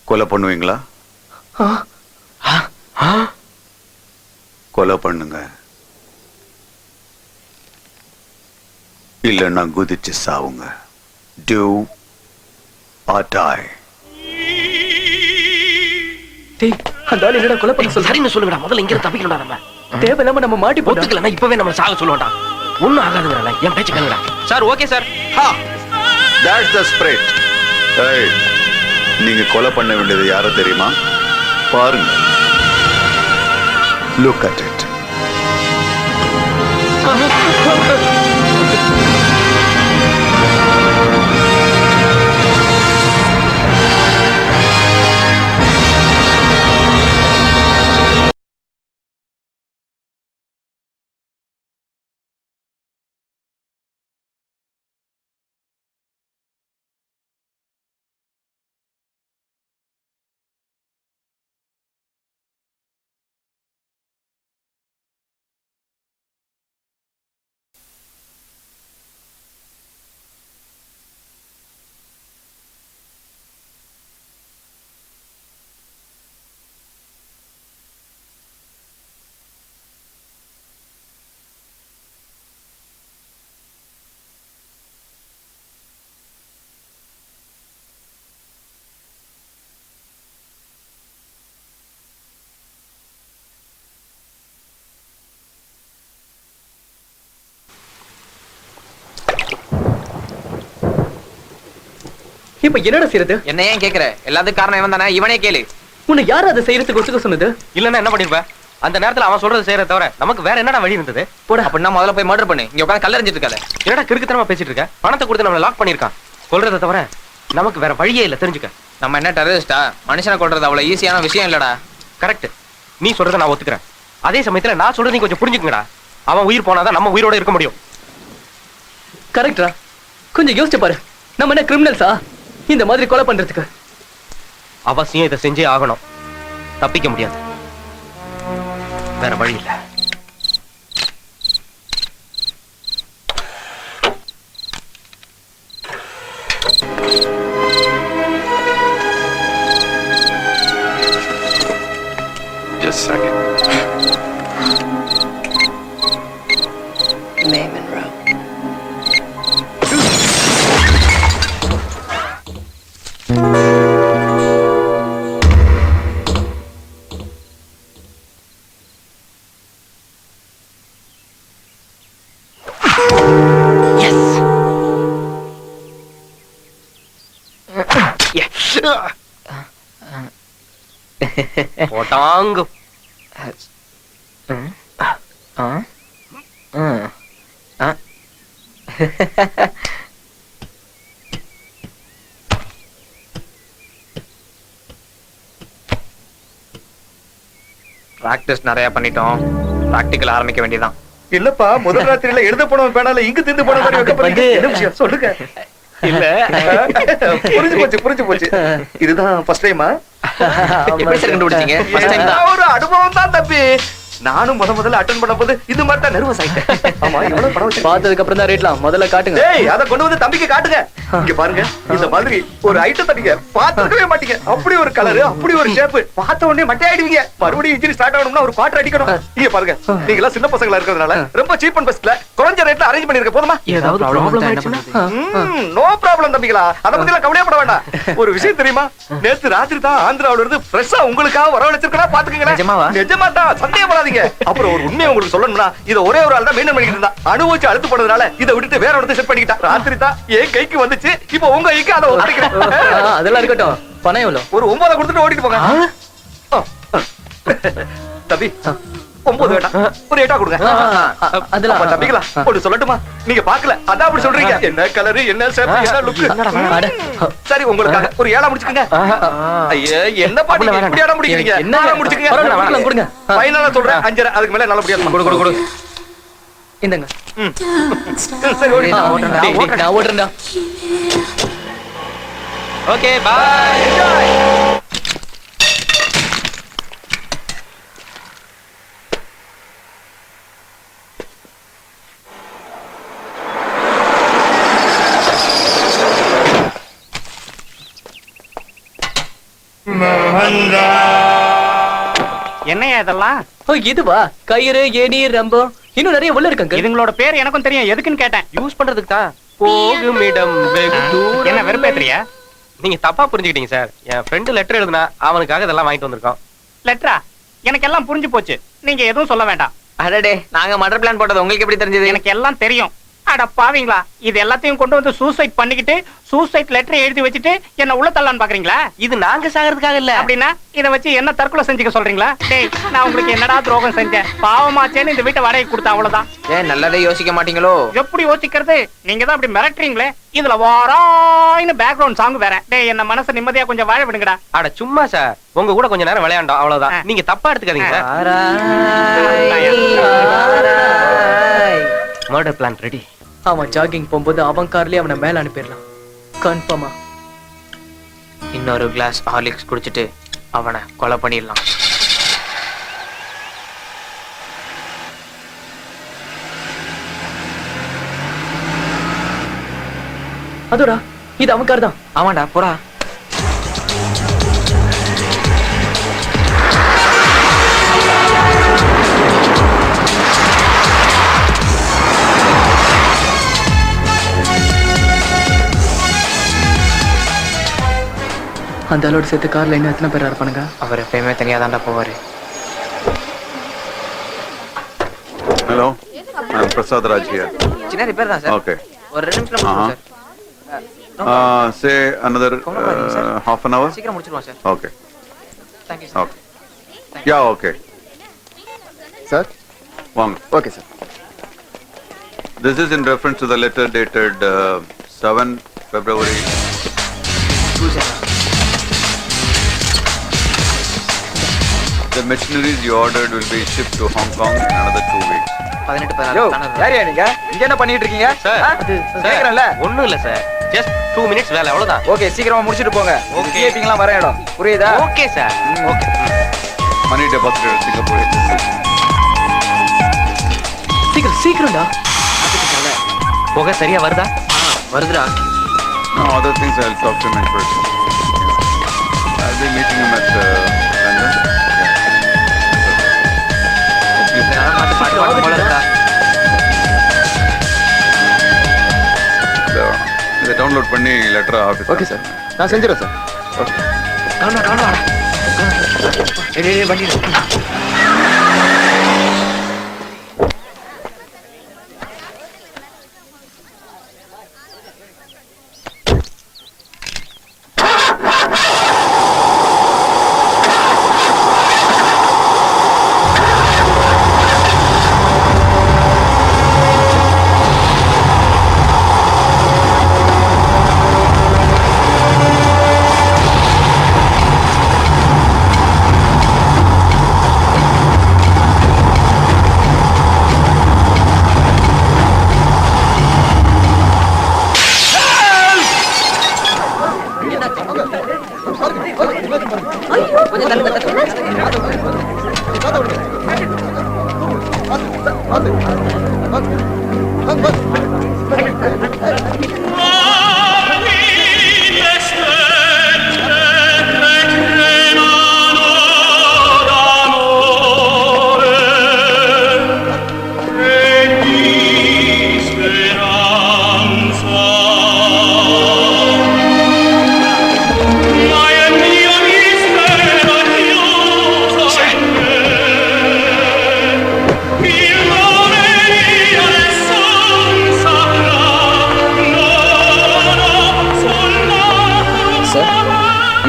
கொலை பண்ணுவீங்களா? கொலை பண்ணுங்க, இல்லைன்னா குதிச்சு சாவுங்க. Do or die. டேய் அந்த ஆளு என்னடா கொலை பண்ண சொல்ற? சரின்னு சொல்லுங்கடா, முதல்ல இங்க இருந்து தப்பிக்கணும்டா நம்ம. தேவையில்லாம நம்ம மாட்டி போட்டு ஒத்துக்கலன்னா இப்பவே நம்ம சாக சொல்லுவான்டா. ஒண்ணும் ஆகாதுங்கறல என் பேச்சு கேளுடா. Sir okay sir. That's the spirit. Hey, நீங்க கொலை பண்ண வேண்டியது யாரை தெரியுமா? பாருங்க. Look at it. இப்ப என்னடா செய்யறது? என்ன ஏன் கேக்குற? எல்லாத்துக்கும் காரணம் இவன் தானே, இவனே கேளு. உன்னை யாரு அதை செய்யறதுக்கு ஒத்துக்க சொன்னது? இல்லன்னா என்ன பண்ணிருப்ப? அந்த நேரத்துல அவன் சொல்றது செய்யறத தவிர நமக்கு வேற என்னடா வழி இருந்தது? போடா. அப்படின்னா முதல்ல போய் மர்டர் பண்ணு. இங்க உட்கார்ந்து கல்லறிஞ்சிட்டு இருக்காத. என்னடா கிறுக்குத்தனமா பேசிட்டு இருக்க? பணத்தை கொடுத்து நம்மள லாக் பண்ணிருக்கான். கொல்றத தவிர நமக்கு வேற வழியே இல்ல, தெரிஞ்சுக்க. நம்ம என்ன டெரரிஸ்டா? மனுஷனை கொல்றது அவ்வளவு ஈஸியான விஷயம் இல்லடா. கரெக்ட். நீ சொல்றத நான் ஒத்துக்கிறேன். அதே சமயத்துல நான் சொல்றது நீ கொஞ்சம் புரிஞ்சுக்கங்கடா. அவன் உயிர் போனாதான் நம்ம உயிரோட இருக்க முடியும். கரெக்டா? கொஞ்சம் யோசிச்சு பாரு. நம்ம என்ன கிரிமினல்ஸா இந்த மாதிரி கொலை பண்றதுக்கு? அவசியம் இதை செஞ்சே ஆகணும். தப்பிக்க முடியாது, வேற வழி இல்ல. Just a second. Name and row. போட்டாங்க. பிராக்டிஸ் நிறைய பண்ணிட்டோம், பிராக்டிகல் ஆரம்பிக்க வேண்டியதான். இல்லப்பா, முதல் ராத்திரியில எழுத போன பேனால இங்கு திந்து போன மாதிரி வைக்கப்பட்டீங்க. என்ன விஷயம் சொல்லுங்க. இல்ல புரிஞ்சு போச்சு. இதுதான் ஃபர்ஸ்ட் டைமா? எப்படி சார் கண்டுபிடிச்சீங்க? First time தான். ஒரு அனுபவம் தான் தம்பி. நானும் முதல்ல அட்டெண்ட் பண்ண போது இந்த மாதிரி தான் நர்வஸ் ஆயிட்டேன். ஆமா, இவ்வளவு பணம் வச்சு பார்த்ததுக்கு அப்புறம் தான் ரேட்லாம் முதல்ல காட்டுங்க. ஏய், அத கொண்டு வந்து தம்பிக்கு காட்டுங்க. இங்க பாருங்க, இந்த மாதிரி ஒரு ஐட்டத்தை நீங்க பார்த்துக்கவே மாட்டீங்க. அப்படி ஒரு கலர், அப்படி ஒரு ஷேப், பார்த்த உடனே மட்டை ஆயிடுவீங்க. மறுபடியும் இன்ஜின் ஸ்டார்ட் ஆகணும்னா ஒரு குவார்டர் அடிக்கணும். இங்க பாருங்க, நீங்க எல்லாம் சின்ன பசங்களா இருக்கிறதுனால ரொம்ப சீப் அண்ட் பெஸ்ட்ல குறைஞ்ச ரேட்ல அரேஞ்ச் பண்ணிருக்க. போதுமா? ஏதாவது ப்ராப்ளம் ஆயிடுச்சுனா? நோ ப்ராப்ளம் தம்பிகளா, அத பத்தி எல்லாம் கவலைப்பட வேண்டாம். ஒரு விஷயம் தெரியுமா? நேத்து ராத்திரி தான் ஆந்திராவுல இருந்து ஃப்ரெஷ்ஷா உங்களுக்காக வரவழைச்சிருக்கா. பாத்துக்கங்க. நிஜமா தான், சந்தேகப்படாதீங்க. அப்புறம் ஒரு உண்மையை உங்களுக்கு சொல்லணும்னா, இத ஒரே ஒரு ஆள் தான் மெயின்டைன் பண்ணிட்டு இருந்தா. அனுபவிச்சு அழுத்து போனதுனால இதை விட்டுட்டு வேற ஒருத்தர் செட் பண்ணிக்கிட்டா. ராத்திரி தான் என் கைக்கு வந்துச்சு. இப்போ உங்க கைக்கு அதை ஒதுக்கிறேன். அதெல்லாம் இருக்கட்டும். பணம் எவ்வளவு? ஒரு 9 கொடுத்துட்டு ஓடிட்டு போங்க. தம்பி, 9 வேண்டாம், ஒரு 8 கொடுங்க. அதெல்லாம் தம்பிகளா, ஒன்று சொல்லட்டுமா? நீங்க பாக்கல, அதான் அப்படி சொல்றீங்க. என்ன கலரு, என்ன ஷேப், என்ன லுக். சரி, உங்களுக்காக ஒரு 7 முடிச்சுக்கங்க. ஐயே, என்ன பாட்டு இப்படி ஏடா முடிக்கிறீங்க? என்ன முடிச்சுக்கங்க. கொடுங்க. ஃபைனலா சொல்றேன் 5.5. அதுக்கு மேல என்னால முடியாது. கொடு. இந்தங்க. சரி, ஓடி. நான் ஓடுறேன்டா. Okay, by. என்னையா இதெல்லாம்? இதுவா? கயிறு, ஏணி, ரம்பம், இன்னும் நிறைய உள்ள இருக்காங்க. இதுங்களோட பேர் எனக்கும் தெரியும், எதுக்குன்னு கேட்டேன். யூஸ் பண்றதுக்கு தான். போகும் இடம் வெகு தூரம். என்ன வெறுப்பேத்துறியா? நீங்க தப்பா புரிஞ்சுக்கிட்டீங்க சார். என் ஃப்ரெண்டு லெட்டர் எழுதுனா அவனுக்காக இதெல்லாம் வாங்கிட்டு வந்திருக்கோம். லெட்டரா? எனக்கு எல்லாம் புரிஞ்சு போச்சு. நீங்க எதுவும் சொல்ல வேண்டாம். அடடே, நாங்க மர்டர் பிளான் போட்டது உங்களுக்கு எப்படி தெரிஞ்சது? எனக்கு எல்லாம் தெரியும். அட பாவீங்களா, இது எல்லாத்தையும் கொண்டு வந்து சூசைட் பண்ணிக்கிட்டு சூசைட் லெட்டர் எழுதி வச்சுட்டு என்ன உள்ள தள்ளலான்னு பாக்குறீங்களா? இது நாங்க சாகிறதுக்காக இல்ல. அப்படின்னா இத வச்சு என்ன தற்கொலை செஞ்சுக்க சொல்றீங்களா? டேய், நான் உங்களுக்கு என்னடா துரோகம் செஞ்சேன்? பாவமாச்சேன்னு இந்த வீட்டை வாடகை கொடுத்தா அவ்வளவுதான். ஏன் நல்லதே யோசிக்க மாட்டீங்களோ? எப்படி யோசிக்கிறது? நீங்க தான் அப்படி மிரட்டுறீங்களே. இதுல வாராயின்னு பேக்ரவுண்ட் சாங் வேற. டேய், என்ன மனசு நிம்மதியா கொஞ்சம் வாழ விடுங்கடா. அட சும்மா சார், உங்க கூட கொஞ்ச நேரம் விளையாண்டோம் அவ்வளவுதான். நீங்க தப்பா எடுத்துக்காதீங்க சார். Murder plan ready. அவன் ஜாகிங் போகும்போது அவன் கார்லயே அவனை மேல அனுப்பிடலாம். கன்ஃபார்மா. இன்னொரு கிளாஸ் ஹார்லிக்ஸ் குடிச்சிட்டு அவனை கொலை பண்ணிடலாம். அதோடா, இது அவன் கார் தான். ஆமாண்டா, போடா. அந்த ஆளோட சேர்த்து கார்ல இன்னும் எத்தனை பேர் இருப்பானுங்க? அவர் எப்பயுமே தனியா தாண்டா போவாரு. ஹலோ, நான் பிரசாத் ராஜ் ஹியர். சின்ன ரிப்பேர் தான் சார். ஓகே, ஒரு 2 நிமிஷம் sir. Say another half an hour. சீக்கிரம் முடிச்சிடுவோம் sir. Okay, Thank you, sir. Okay, ya okay sir. வாங்க. Okay sir. This is in reference to the letter dated 7 February. The machineries you ordered will be shipped to Hong Kong in another 2 weeks. 18 யாரியா நீங்க இங்க என்ன பண்ணிட்டு இருக்கீங்க? Sir, கேக்குறேன்ல. ஒண்ணும் இல்ல sir. Just 2 minutes வேலை அவ்வளவுதான். ஓகே, சீக்கிரமா முடிச்சிட்டு போங்க. Okay. கேப்பிங்லாம் வர இடம் புரியுதா? Okay sir. Okay. Money deposited at Singapore. சீக்கிரம் சீக்கிரம்டா. புகை சரியா வருதா? வருதுடா. No, other things I'll talk to him in person. I'll be meeting him at London. இதை டவுன்லோட் பண்ணி லெட்டர் ஆஃபீஸ். ஓகே சார், நான் செஞ்சிடறேன் சார். ஓகே. வண்டி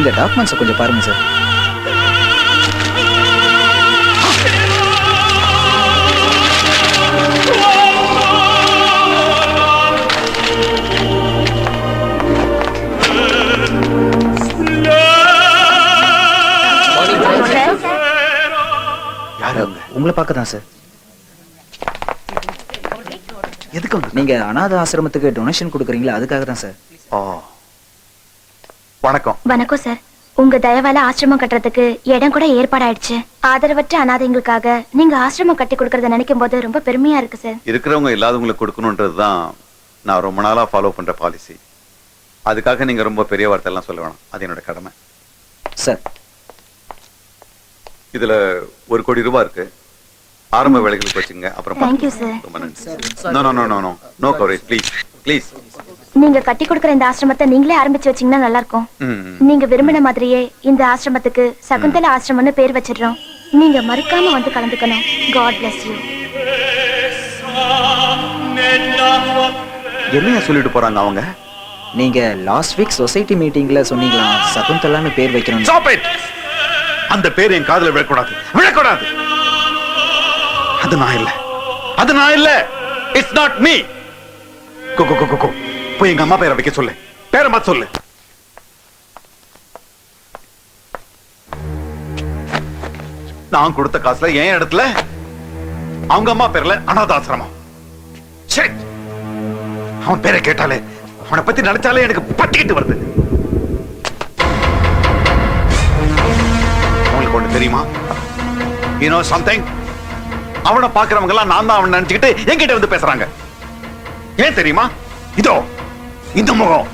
இந்த டாக்குமெண்ட்ஸை கொஞ்சம் பாருங்க சார். உங்களை பார்க்க தான் சார். எதுக்கு நீங்க அனாதை ஆசிரமத்துக்கு டொனேஷன் கொடுக்குறீங்களா, அதுக்காக தான் சார். வணக்கம். வணக்கம் சார். உங்க தயவால ஆசிரமம் கட்டுறதுக்கு இடம் கூட ஏற்பாடாயிடுச்சு. ஆதரவற்ற அனாதைங்களுக்காக நீங்க ஆசிரமம் கட்டி கொடுக்கறத நினைக்கும் போது ரொம்ப பெருமையா இருக்கு சார். இருக்கிறவங்க இல்லாதவங்களுக்கு கொடுக்கணுன்றதுதான் நான் ரொம்ப நாளா ஃபாலோ பண்ற பாலிசி. அதுக்காக நீங்க ரொம்ப பெரிய வார்த்தை எல்லாம் சொல்ல வேணாம், அது என்னோட கடமை சார். இதுல 1 கோடி ரூபாய் இருக்கு. ஆரம்ப வேலைகளுக்கு வச்சுங்க. அப்புறம் Thank you, sir. ரொம்ப நன்றி. No coverage please. நீங்க கட்டி கொடுக்கற இந்த ஆசிரமத்தை நீங்களே ஆரம்பிச்சு வச்சீங்கன்னா நல்லா இருக்கும். நீங்க விரும்பின மாதிரியே இந்த ஆசிரமத்துக்கு சகுந்தலா ஆசிரமம்னு பேர் வச்சிடுறோம். நீங்க மறக்காம வந்து கலந்துக்கணும். God bless you. என்னையா சொல்லிட்டு போறாங்க அவங்க? நீங்க லாஸ்ட் வீக் சொசைட்டி மீட்டிங்ல சொன்னீங்களா சகுந்தலான்னு பேர் வைக்கணும். Stop it! அந்த பேர் என் காதுல விழக்கூடாது, விழக்கூடாது. அது நான் இல்ல. It's not me. கோ போய் எங்க அம்மா பேரை வைக்க சொல்லு. பேரை மாத்த சொல்லு. நான் கொடுத்த காசுல என் இடத்துல அவங்க அம்மா பேர்ல அனாதாசிரமம். அவன் பேரை கேட்டாலே, அவனை பத்தி நினைச்சாலே எனக்கு பட்டிக்கிட்டு வருது. உங்களுக்கு ஒண்ணு தெரியுமா? You know something? அவனை பாக்குறவங்க எல்லாம் நான் தான் அவன் நினைச்சுக்கிட்டு என்கிட்ட வந்து பேசுறாங்க. ஏன் தெரியுமா? இதோ இந்த முகம்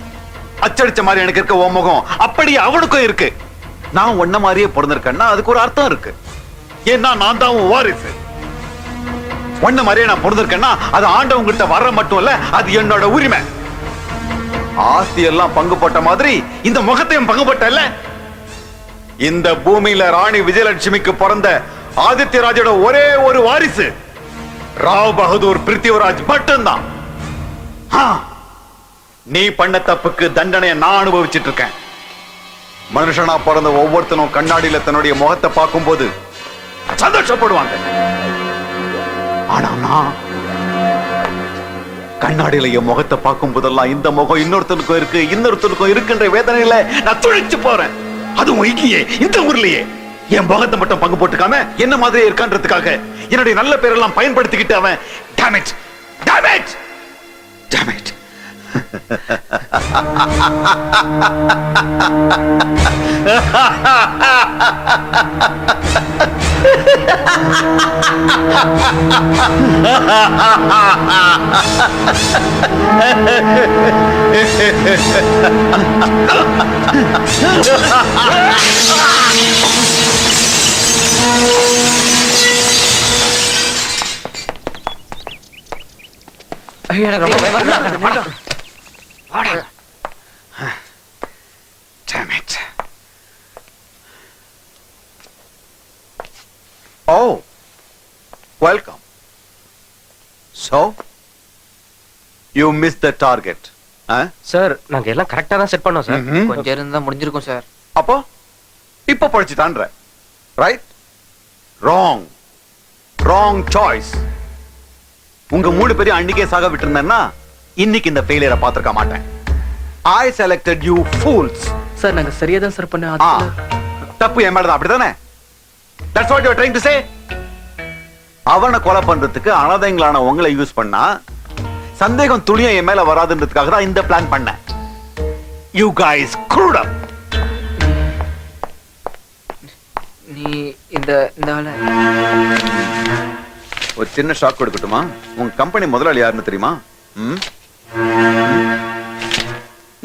அச்சடிச்ச மாதிரி எனக்கு இருக்க உன் முகம் அப்படியே அவனுக்கும் இருக்கு. நான் ஒன்ன மாதிரியே பிறந்திருக்கேன்னா அதுக்கு ஒரு அர்த்தம் இருக்கு. ஏன்னா நான் தான் உன் வாரிசு. ஒன்ன மாதிரியே நான் பிறந்திருக்கேன்னா அது ஆண்டவங்கிட்ட வர மட்டும் இல்ல, அது என்னோட உரிமை. ஆஸ்தி எல்லாம் பங்கு போட்ட மாதிரி இந்த முகத்தையும் பங்கு போட்டல்ல. இந்த பூமியில ராணி விஜயலட்சுமிக்கு பிறந்த ஆதித்யராஜோட ஒரே ஒரு வாரிசு ராவ் பகதூர் பிருத்திவிராஜ் மட்டும்தான். நீ பண்ண தப்புக்கு தண்டனையை நான் அனுபவிச்சிட்டு இருக்கேன். மனுஷனா பிறந்த ஒவ்வொருத்தனும் கண்ணாடியில தன்னுடைய முகத்தை பார்க்கும் போது சந்தோஷப்படுவாங்க. ஆனா நான் கண்ணாடியில என் முகத்தை பார்க்கும் போதெல்லாம் இந்த முகம் இன்னொருத்தனுக்கும் இருக்குன்ற வேதனையில நான் துழைச்சு போறேன். அதுவும் இங்கேயே இந்த ஊர்லயே என் முகத்தை மட்டும் பங்கு போட்டுக்காம என்ன மாதிரியே இருக்கான்றதுக்காக என்னுடைய நல்ல பேரெல்லாம் பயன்படுத்திக்கிட்டு அவன் damage damage damage Damn it. Oh, welcome. So, you missed the target. Sir நாங்க எல்லாம் கரெக்டா தான் செட் பண்ணோம் சார். கொஞ்சம் இருந்தா முடிஞ்சிருக்கும் சார். அப்போ இப்ப படிச்சுட்டான்ற ரைட்? Wrong choice. உங்க 3 பேரையும் அன்னைக்கே சாக விட்டு இருந்தேன்னா இன்னைக்கு இந்த ஃபெயிலியரை பார்த்திருக்க மாட்டேன். I selected you fools. Sir நாங்க சரியா தான் சார் பண்ணோம். தப்பு என் மேலதான், அப்படிதானே? That's what you are trying to say? அவனை கொலை பண்றதுக்கு அனாதைங்களான உங்களை யூஸ் பண்ணா சந்தேகம் துணியும் என் மேல வராதுன்றதுக்காக தான் இந்த பிளான் பண்ணேன். You guys screwed up. நீ இந்த ஆள ஒரு சின்ன ஷாக் கொடுக்கட்டுமா? உங்க கம்பெனி முதலாளி யாருன்னு தெரியுமா?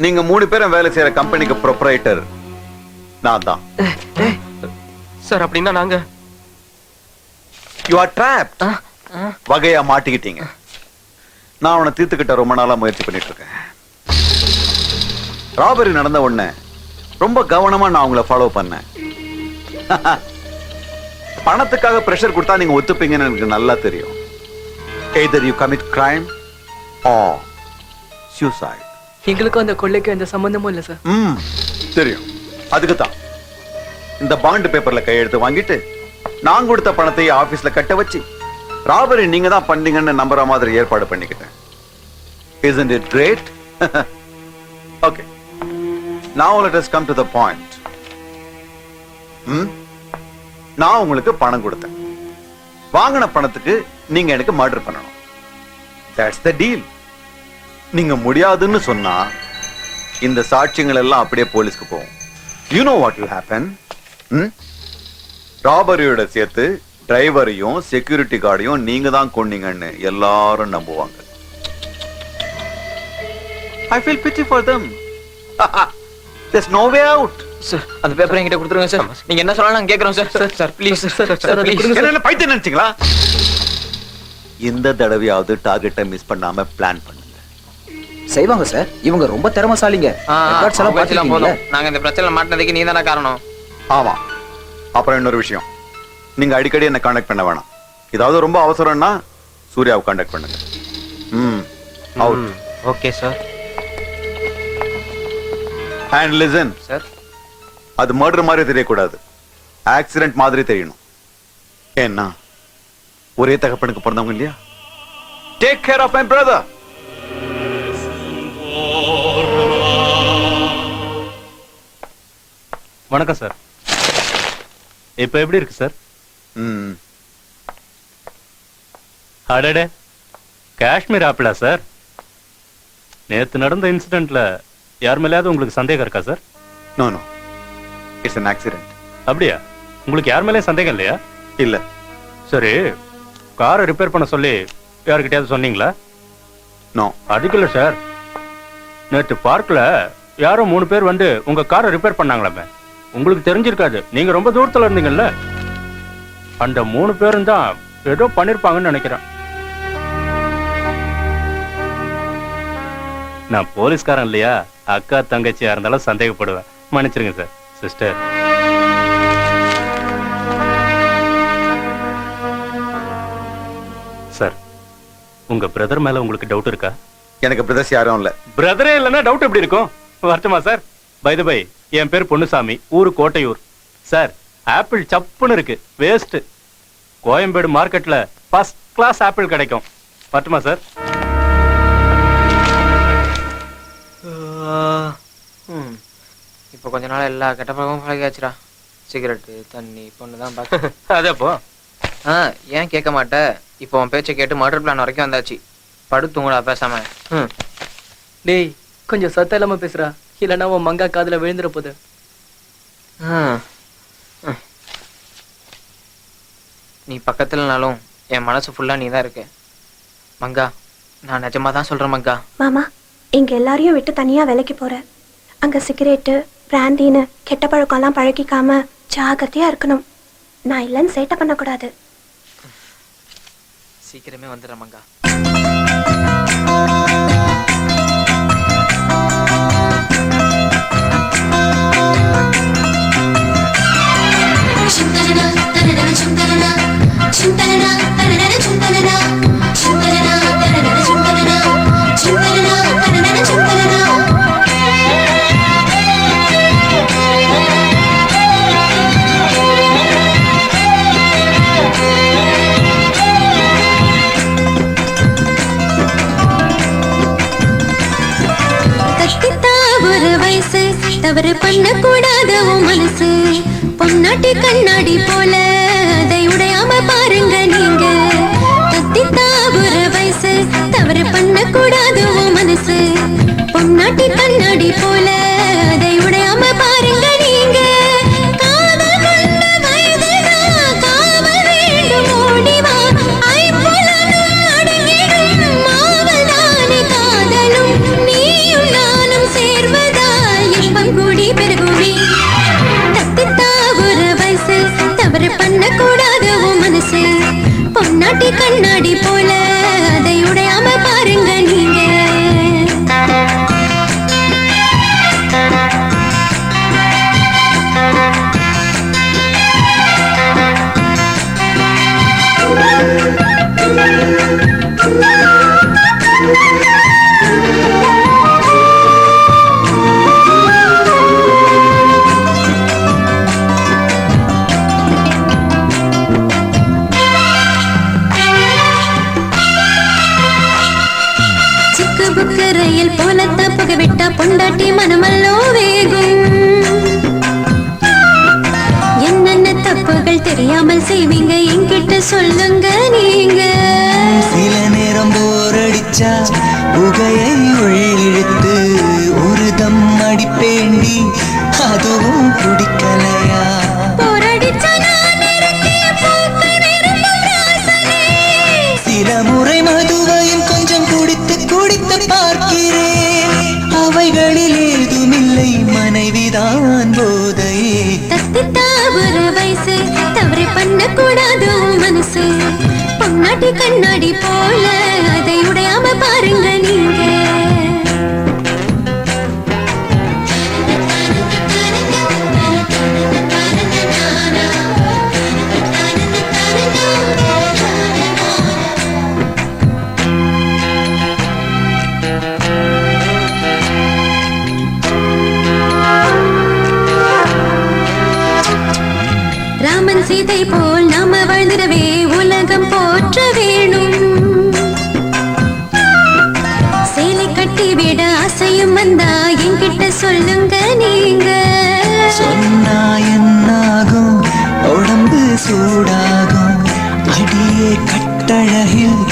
நீங்க 3 பேரும் வேலை செய்யற கம்பெனிக்கு ப்ரொப்ரைட்டர் நான் தான். சார் அப்படின்னா நாங்க You are trapped. வகையா மாட்டிக்கிட்டீங்க. நான் அவனை தீர்த்துக்கிட்ட ரொம்ப நாளா முயற்சி பண்ணிட்டு இருக்கேன். ராபரி நடந்த உடனே ரொம்ப கவனமா நான் உங்களை ஃபாலோ பண்ணேன். பணத்துக்காக பிரஷர் கொடுத்தா நீங்க ஒத்துப்பீங்கன்னு எனக்கு நல்லா தெரியும். Either you commit crime or suicide. எங்களுக்கும் அந்த கொள்ளைக்கும் எந்த சம்பந்தமும் இல்ல சார். தெரியும். அதுக்கு தான் இந்த பாண்ட் பேப்பர்ல கையெழுத்து வாங்கிட்டு நான் கொடுத்த பணத்தை ஆபீஸ்ல கட்ட வச்சு ராபரி நீங்க தான் பண்ணீங்கன்னு நம்புற மாதிரி ஏற்பாடு பண்ணிக்கிட்டேன். Isn't it great? Okay. Now let us come to the point. நான் உங்களுக்கு பணம் கொடுத்தேன். வாங்கின பணத்துக்கு நீங்க எனக்கு மர்டர் பண்ணணும். That's the deal. நீங்க முடியாதுன்னு சொன்னா இந்த சாட்சியங்கள் எல்லாம் அப்படியே போலீஸ்க்கு போகும். You know what will happen? ராபரியோட சேர்த்து டிரைவரையும் செக்யூரிட்டி கார்டையும் நீங்க தான் கொன்னீங்கன்னு எல்லாரும் நம்புவாங்க. I feel pity for them. There's no way out. Sir அந்த பேப்பரை என்கிட்ட கொடுத்துருங்க சார். நீங்க என்ன சொன்னாலும் நான் கேக்குறோம் சார். Sir please sir. என்ன பைத்தியம் நினைச்சீங்களா? இந்த தடவையாவது டார்கெட்டை மிஸ் பண்ணாம பிளான் பண்ணுங்க. செய்வாங்க சார். இவங்க ரொம்ப திறமைசாலிங்க. ரெக்கார்ட்ஸ் எல்லாம் பாத்தீங்களா? நாங்க இந்த பிரச்சனை மாட்டினதுக்கு நீ தான காரணம். ஆமா. அப்புறம் இன்னொரு விஷயம், நீங்க அடிக்கடி என்ன காண்டாக்ட் பண்ண வேணாம். ஏதாவது ரொம்ப அவசரம்னா சூர்யாவை காண்டாக்ட் பண்ணுங்க. Out. Okay sir. And listen sir, அது மர்டர் மாதிரி தெரியக்கூடாது, ஆக்சிடென்ட் மாதிரி தெரியணும். ஏன்னா ஒரே தகப்பனுக்கு பிறந்தவங்க இல்லையா? Take care of my brother. வணக்கம் சார். இப்ப எப்படி இருக்கு சார்? அடடே, காஷ்மீர் ஆப்பிளா சார்? நேத்து நடந்த இன்சிடென்ட்ல யார் மேலேயாவது உங்களுக்கு சந்தேகம் இருக்கா sir? No no, it's an accident. அப்படியா? உங்களுக்கு யார் மேலேயும் சந்தேகம் இல்லையா? இல்ல. சரி, காரை ரிப்பேர் பண்ண சொல்லி யாருக்கிட்டயாவது சொன்னீங்களா? நோ. அதுக்கு இல்ல சார், நேற்று பார்க்ல யாரோ 3 பேர் வந்து உங்க காரை ரிப்பேர் பண்ணாங்களாமே. உங்களுக்கு தெரிஞ்சிருக்காது, நீங்க ரொம்ப தூரத்துல இருந்தீங்கல்ல. அந்த 3 பேரும் தான் ஏதோ பண்ணிருப்பாங்கன்னு நினைக்கிறேன். நான் போலீஸ்காரன் இல்லையா, அக்கா தங்கச்சியா இருந்தாலும் சந்தேகப்படுவேன். மன்னிச்சிருங்க சார். சிஸ்டர், சார், உங்க பிரதர் மேல உங்களுக்கு டவுட் இருக்கா? எனக்கு பிரதர்ஸ் யாரும் இல்ல. பிரதரே இல்லைன்னா டவுட் எப்படி இருக்கும்? வரட்டுமா சார்? பை தி பை, என் பேர் பொன்னுசாமி, ஊரு கோட்டையூர். சார், ஆப்பிள் சப்புன்னு இருக்கு, வேஸ்ட். கோயம்பேடு மார்க்கெட்ல ஃபர்ஸ்ட் கிளாஸ் ஆப்பிள் கிடைக்கும். வரட்டுமா சார்? இப்போ கொஞ்ச நாள் எல்லா கெட்ட பழக்கமும் பழகியாச்சுடா. சிகரெட்டு, தண்ணி, பொண்ணு தான் பார்க்க. அதப்போ ஏன் கேட்க மாட்டேன்? இப்போ உன் பேச்சை கேட்டு மர்டர் பிளான் வரைக்கும் வந்தாச்சு. படுத்துங்கடா பேசாம. டேய், கொஞ்சம் சத்தம் இல்லாம பேசுறா, இல்லைன்னா உன் மங்கா காதுல விழுந்துற போது. நீ பக்கத்துலனாலும் என் மனசு ஃபுல்லா நீ தான் இருக்க மங்கா. நான் நிஜமா தான் சொல்றேன் மங்கா. மாமா, இங்க எல்லாரையும் விட்டு தனியா வேலைக்கு போற. அங்க சிகரெட்டு, பிராந்தின்னு கெட்ட பழக்கம்லாம் பழகிக்காம ஜாகிரதையா இருக்கணும். நான் இல்லைன்னு சேட்டை பண்ணக்கூடாது. சீக்கிரமே வந்துடுறேன் மங்கா. தவறு பண்ண கூடாத மனசு பொன்னாட்டி கண்ணாடி போல அதை உடையாம பாருங்க நீங்க. தத்தி தாவுற வயசு, தவறு பண்ண கூடாத மனசு பொன்னாட்டி கண்ணாடி போல அதை உடையாம பாருங்க நீங்க. காதல் கொண்ட வயதுதான் காவல் வேண்டும் ஓடிவா, ஐம்புலனும் அடங்கிடும் மாவல் தானே காதலும். நீயும் நானும் சேர்வதால் இன்பம் கூடி பெருகுமே. தத்தி தாவுற வயசு, தவறு பண்ண கூடாத மனசு பொன்னாட்டி கண்ணாடி போல அதை உடையாம பாருங்க நீங்க. ரயில் போலத்த புகவிட்டா பொண்டாட்டி மனமல்லோ வேகும். என்னென்ன தப்புகள் தெரியாமல் செய்வீங்க என்கிட்ட சொல்லுங்க நீங்க. சில நேரம் போர் அடிச்சா புகையை உள்ளிழுத்து ஒரு தம் அடிப்பேண்டி, அதுவும் பிடிக்கலையா? சில முறை மதுவையும் கொஞ்சம் குடித்து குடித்து பார்க்கிறேன், அவைகளில் ஏதுமில்லை, மனைவிதான் போதையே. தத்தி தாவுற வயசு, தவறு பண்ண கூடாது மனசு பொன்னாட்டி கண்ணாடி போல அதை உடையாம பாருங்க நீங்க. ராமன் சீதை போல் நாம வாழ்ந்திடவே உலகம் போற்ற வேணும். சேலை கட்டி விட ஆசையும் வந்தா என்கிட்ட சொல்லுங்க நீங்க. சொன்னா என்னாகும், உடம்பு சூடாகும், அடியே கட்டழகில்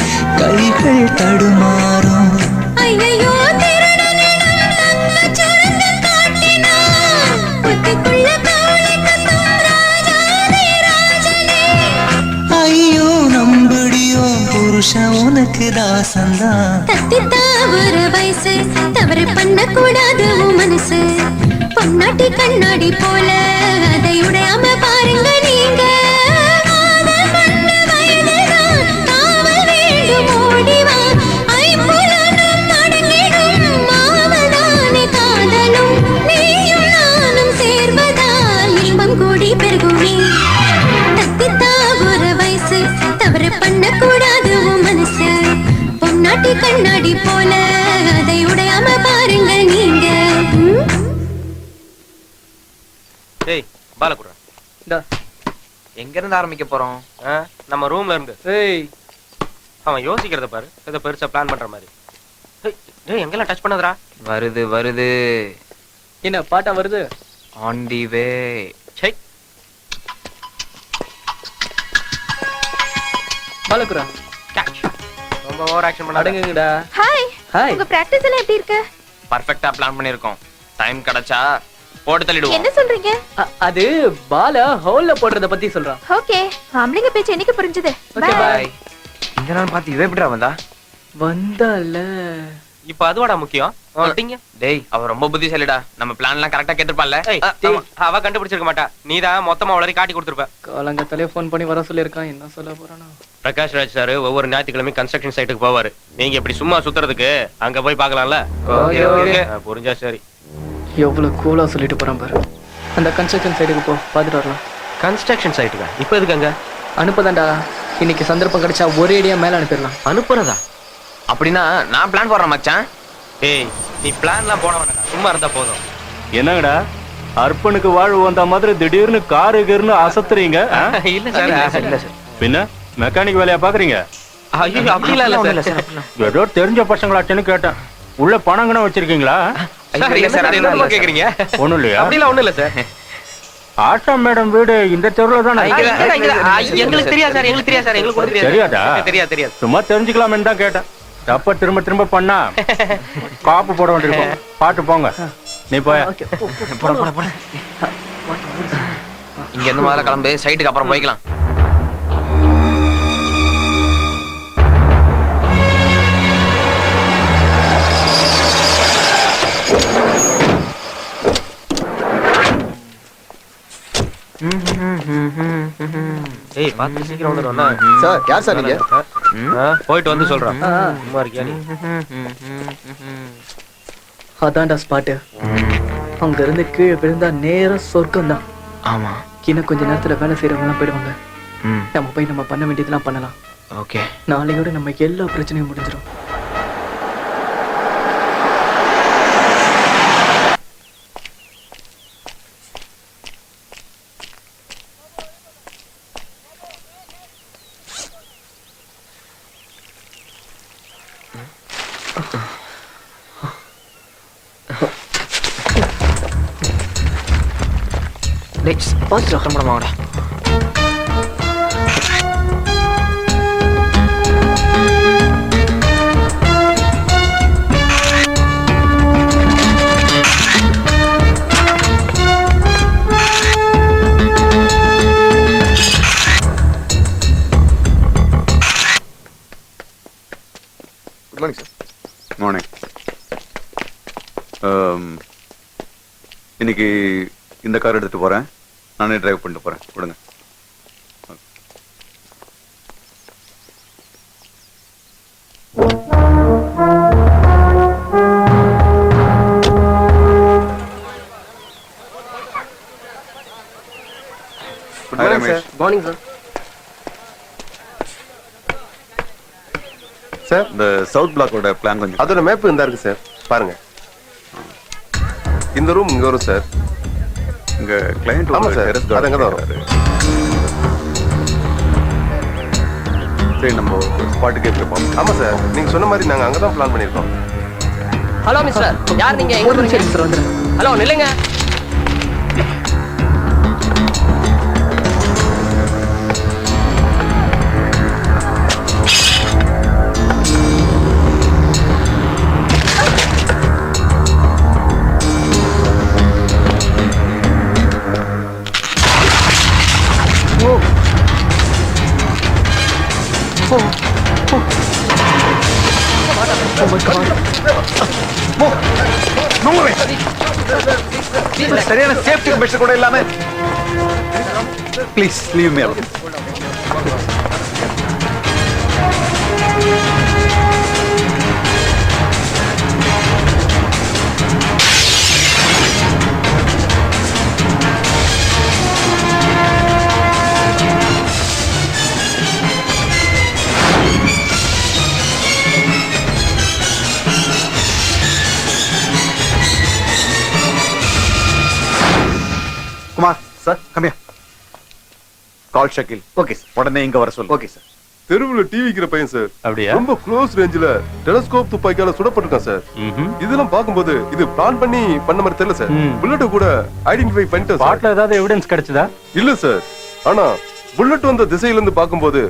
கைகள் தடுமாறும். ஐயையோ திருடனிடம் நல்ல சுரங்கம் காட்டினான். புத்திக்குள்ள காளை கத்தும் ராஜாதி ராஜனே. ஐயோ நம்படியோ புருஷன் உனக்கு தாசந்தான். தத்தி தாவர வயசு தவறு பண்ண கூடாது உன் மனசு. பொன்னாட்டி கண்ணாடி போல அதை உடையாம பாருங்க நீங்க. காதல் பண்ண வயதுதான் காவல் வேண்டும் ஓடிவா. ஐம்புலனும் அடங்கிடும் மாவதானே காதலும். நீயும் நானும் சேர்வதால் இன்பம் கூடி பெருகுமே. தத்தி தாவர வயசு தவறு பண்ண கூடாது உன் மனசு. பொன்னாட்டி கண்ணாடி போல அதை உடையாம பாருங்க நீங்க. ஏய் பால குடுறா. இந்தா. எங்க இருந்து ஆரம்பிக்க போறோம்? நம்ம ரூம்ல இருந்து. ஏய் அவன் யோசிக்கிறத பாரு, ஏதோ பெருசா பிளான் பண்ற மாதிரி. டேய் எங்கெல்லாம் டச் பண்ணதுடா? வருது வருது. என்ன பாட்டா வருது? ஆன் தி வே. சை பாலகுரா ரொம்ப ஓவர் ஆக்ஷன் பண்ணாத. அடங்குங்கடா. Hi hi. உங்க பிராக்டிஸ் எல்லாம் எப்படி இருக்கு? பர்ஃபெக்ட்டா பிளான் பண்ணிருக்கோம். டைம் கிடைச்சா போட்டு தள்ளிடுவோம். என்ன சொல்றீங்க? அது பால ஹோல்ல போடுறத பத்தி சொல்றான். ஓகே ஆம்பளைங்க பேச்சு எனக்கு புரிஞ்சது. Okay bye. பை. இந்த நாள் பார்த்து இவ எப்படிடா வந்தா? வந்தால இப்போ அதுவாடா முக்கியம். டிங்க. டேய் அவ ரொம்ப புத்திசாலிடா. நம்ம பிளான் எல்லாம் கரெக்ட்டா கேட்டிருப்பான்ல. ஏய் அவ கண்டுபிடிச்சிருக்க மாட்டா. நீதான் மொத்தமா அவளை காட்டி கொடுத்துருப்ப. காலங்கத்தலே ஃபோன் பண்ணி வர சொல்லிருக்கான். என்ன சொல்ல போறானோ? பிரகாஷ் ராஜ் சார் ஒவ்வொரு ஞாயிற்றுக்கிழமையும் கன்ஸ்ட்ரக்ஷன் சைட்டுக்கு போவாரு. நீங்க இப்படி சும்மா சுத்துறதுக்கு அங்க போய் பார்க்கலாம்ல. Okay okay. புரிஞ்சா சரி. எவ்வளவு கூலா சொல்லிட்டு போறான் பாரு. அந்த கன்ஸ்ட்ரக்ஷன் சைடுக்கு போ, பாத்துட்டு வரலாம். கன்ஸ்ட்ரக்ஷன் சைட்டுக்கா? இப்போ எதுக்கு அங்க? அனுப்புதான்டா. இன்னைக்கு சந்தர்ப்பம் கிடைச்சா ஒரே அடியா மேல அனுப்பிடலாம். அனுப்புறதா? அப்படின்னா நான் பிளான் போடுறேன் மச்சான். ஏய் நீ பிளான்லாம் போட வேண்டாம், சும்மா இருந்தா போதும். என்னங்கடா அர்ப்பனுக்கு வாழ்வு வந்த மாதிரி திடீர்னு காருன்னு அசத்துறீங்க? இல்ல சார் இல்ல சார். பின்ன மெக்கானிக் வேலையா பாக்குறீங்க? ஐயோ அப்படிலாம் இல்ல சார். ஏதோ தெரிஞ்ச பசங்களாச்சுன்னு கேட்டேன். உள்ள பணங்கன்னு வச்சிருக்கீங்களா? சார் என்ன சார் என்ன கேக்குறீங்க? ஒண்ணும் இல்லையா? அப்படிலாம் ஒண்ணும் இல்ல சார். ஆஷா மேடம் வீடு இந்த தெருவுல தானே? எங்களுக்கு தெரியாது சார், எங்களுக்கு தெரியாது சார், எங்களுக்கு ஒண்ணும் தெரியாதா? தெரியாது தெரியாது. சும்மா தெரிஞ்சுக்கலாம்னு தான் கேட்டேன். தப்ப திரும்ப திரும்ப பண்ணா காப்பு போட வேண்டியிருக்கும். பாட்டு போங்க, நீ போய. போட போட போட. இங்க இருந்து முதல்ல கிளம்பு, சைட்டுக்கு அப்புறம் போய்க்கலாம். ஏய் பாத்து சீக்கிரம் வந்துடுறோம்னா. சார் யார் சார் நீங்க? போயிட்டு வந்து சொல்றேன். சும்மா இருக்கியா நீ? அதான்டா ஸ்பாட்டு. அங்க இருந்து கீழே விழுந்தா நேரா சொர்க்கம் தான். ஆமா. இன்னும் கொஞ்ச நேரத்துல வேலை செய்யறவங்க போயிடுவாங்க. நம்ம போய் நம்ம பண்ண வேண்டியதெல்லாம் பண்ணலாம். ஓகே. நாளையோட நம்ம எல்லா பிரச்சனையும் முடிஞ்சிடும். பார்த்து கிளம்புறமாடா. Good morning sir. மார்னிங். இன்னைக்கு இந்த கார் எடுத்துட்டு போறேன். நானே டிரைவ் பண்ணிட்டு போறேன். விடுங்க. Good morning sir. Morning sir. Sir இந்த சவுத் பிளாக்கோட பிளான் கொஞ்சம். அதோட மேப் இந்த இருக்கு சார், பாருங்க. இந்த ரூம் இங்க வரும் சார். இங்க கிளையண்ட் ஆமா சார், அது அங்க தான் வரும். சரி நம்ம ஸ்பாட்டுக்கே போய் ஆமா சார் நீங்க சொன்ன மாதிரி நாங்க அங்கதான் பிளான் பண்ணிருக்கோம். ஹலோ மிஸ்டர், யார் நீங்க? எங்க போறீங்க? ஹலோ நில்லுங்க. சரியான சேஃப்டி மெஷர் கூட இல்லாம please leave me alone. Kumar sir கம்மியா கால் ஷக்கில். ஓகே சார், உடனே இங்க வர சொல்லு. Okay sir. தெருவுல டிவிக்கிற பையன் சார். அப்படியா? ரொம்ப க்ளோஸ் ரேஞ்சில டெலஸ்கோப் துப்பாக்கியால சுடப்பட்டிருக்கான் சார். இதெல்லாம் பாக்கும்போது இது பிளான் பண்ணி பண்ண மாதிரி தெரியல சார். புல்லட் கூட ஐடென்டிஃபை பண்ணிட்டோம். ஸ்பாட்ல ஏதாவது எவிடன்ஸ் கிடைச்சதா? இல்ல சார், ஆனா புல்லட் வந்த திசையில இருந்து பாக்கும்போது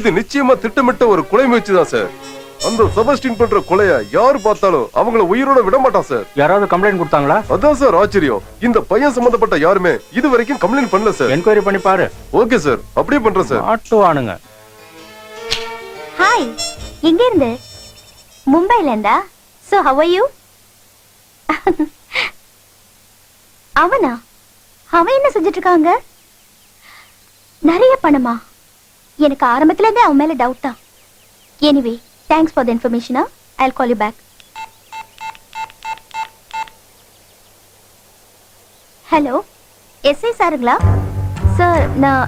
இது நிச்சயமா திட்டமிட்ட ஒரு கொலை முயற்சி தான் சார். அந்த செபஸ்டின் பண்ற கொலைய யாரு பார்த்தாலும் அவங்கள உயிரோட விட மாட்டான் சார். யாராவது கம்ப்ளைண்ட் கொடுத்தாங்களா? அதான் சார் ஆச்சரியம். இந்த பையன் சம்பந்தப்பட்ட யாருமே இது வரைக்கும் கம்ப்ளைண்ட் பண்ணல சார். என்கொயரி பண்ணி பாரு. ஓகே சார், அப்படியே பண்றேன் சார். ஆட்டுவானுங்க. ஹாய், எங்க இருந்து? மும்பைல இருந்தா? So how are you? அவனா? அவன் என்ன செஞ்சுட்டு இருக்காங்க? நிறைய பணமா? எனக்கு ஆரம்பத்துல இருந்தே அவன் மேல டவுட் தான். Anyway thanks for the information. I'll call you back. ஹலோ, எஸ்ஐ சாருங்களா? சார், நான்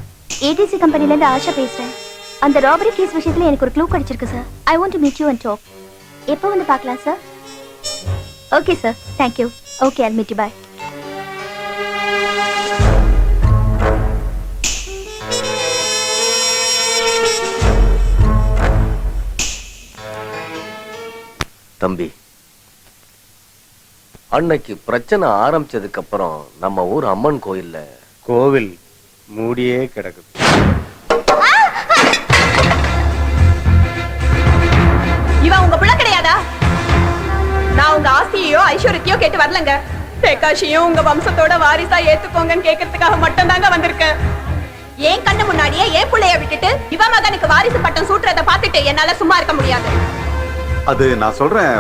ஏடிசி கம்பெனில இருந்து ஆஷா பேசுறேன். அந்த ராபரி கேஸ் விஷயத்துல எனக்கு ஒரு க்ளூ கிடைச்சிருக்கு sir. I want to meet you and talk. எப்போ வந்து பார்க்கலாம் sir? Okay sir, thank you. Okay, I'll meet you. Bye. தம்பி, அன்னைக்கு பிரச்சனை ஆரம்பிச்சதுக்கு அப்புறம் நம்ம ஊர் அம்மன் கோயில்ல கோவில் மூடியே கிடக்குது. இவன் உங்க பிள்ளை கிடையாதா? நான் உங்க ஆஸ்தியையோ ஐஸ்வர்யத்தையோ கேட்டு வரலங்க. பிரகாஷையும் உங்க வம்சத்தோட வாரிசா ஏத்துக்கோங்கன்னு கேட்கறதுக்காக மட்டும் தாங்க வந்திருக்கேன். ஏன் கண்ணு முன்னாடியே ஏன் பிள்ளைய விட்டுட்டு இவ மகனுக்கு வாரிசு பட்டம் சூட்டுறத பார்த்துட்டு என்னால சும்மா இருக்க முடியாது. அது நான் சொல்றேன்.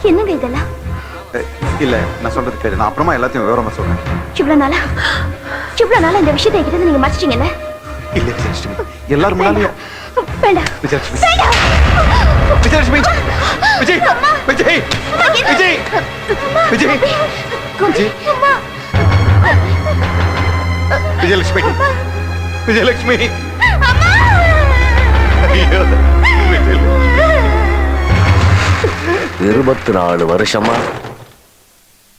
என்னங்க இதெல்லாம்? இல்ல, நான் சொல்றது கேளு. நான் அப்புறமா எல்லாத்தையும் விவரமா சொல்றேன். இவ்வளவு நாளா இந்த விஷயத்தை என்கிட்ட நீங்க மறைச்சிட்டீங்கல்ல? இல்ல விஜயலட்சுமி, எல்லாரும் முன்னாடியும் வேண்டாம். விஜயலட்சுமி, விஜயலட்சுமி, விஜய், விஜய், விஜய், விஜய், விஜய், விஜயலட்சுமி, விஜயலட்சுமி, ஐயோ, விஜயலட்சுமி. 24 வருஷமா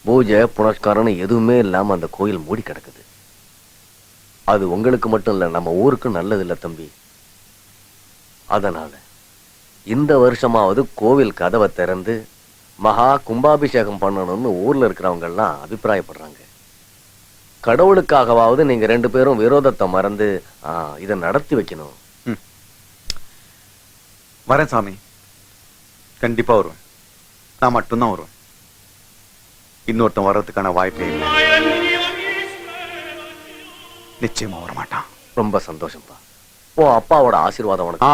பூஜை புனஸ்காரம் எதுவுமே இல்லாம அந்த கோயில் மூடி கிடக்குது. அது உங்களுக்கு மட்டும் இல்ல, நம்ம ஊருக்கு நல்லது இல்ல தம்பி. அதனால இந்த வருஷமாவது கோவில் கதவை திறந்து மகா கும்பாபிஷேகம் பண்ணணும்னு ஊர்ல இருக்கிறவங்க எல்லாம் அபிப்பிராயப்படுறாங்க. கடவுளுக்காகவாவது நீங்க 2 பேரும் விரோதத்தை மறந்து இதை நடத்தி வைக்கணும். வரேன் சாமி, கண்டிப்பா வருவேன். நான் மட்டும்தான் வருவேன். இன்னொருத்தன் வர்றதுக்கான வாய்ப்பே இல்லை. நிச்சயமா வர மாட்டான். ரொம்ப சந்தோஷம்ப்பா. ஓ அப்பாவோட ஆசீர்வாதம் உனக்கு.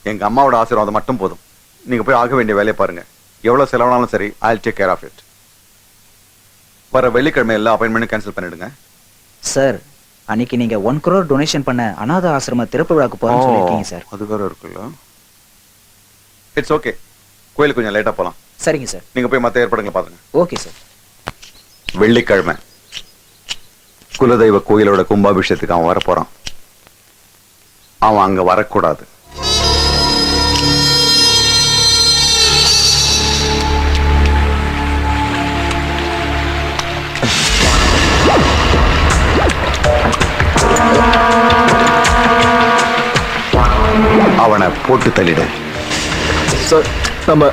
எங்க அம்மாவோட ஆசீர்வாதம் மட்டும் போதும். நீங்க போய் ஆக வேண்டிய வேலையை பாருங்க. எவ்வளவு செலவானாலும் சரி, I'll take care of it. வர வெள்ளிக்கிழமை எல்லா அப்பாயின்மெண்ட்டும் கேன்சல் பண்ணிடுங்க. சார், அன்னைக்கு நீங்க 1 crore டொனேஷன் பண்ண அநாத ஆசிரம திறப்பு விழாக்கு போறேன்னு சொல்லிருக்கீங்க சார். அது வேற இருக்குல்ல. It's okay. கோயிலுக்கு கொஞ்சம் லேட்டா போலாம். சரிங்க சார். நீங்க போய் மத்த ஏற்பாடுகளை பாருங்க. Okay sir. வெள்ளிக்கிழமை குலதெய்வ கோயிலோட கும்பாபிஷேகத்துக்கு அவன் வர போறான். அவன் அங்க வரக்கூடாது. அவனை போட்டு தள்ளிடு. சார் நம்ம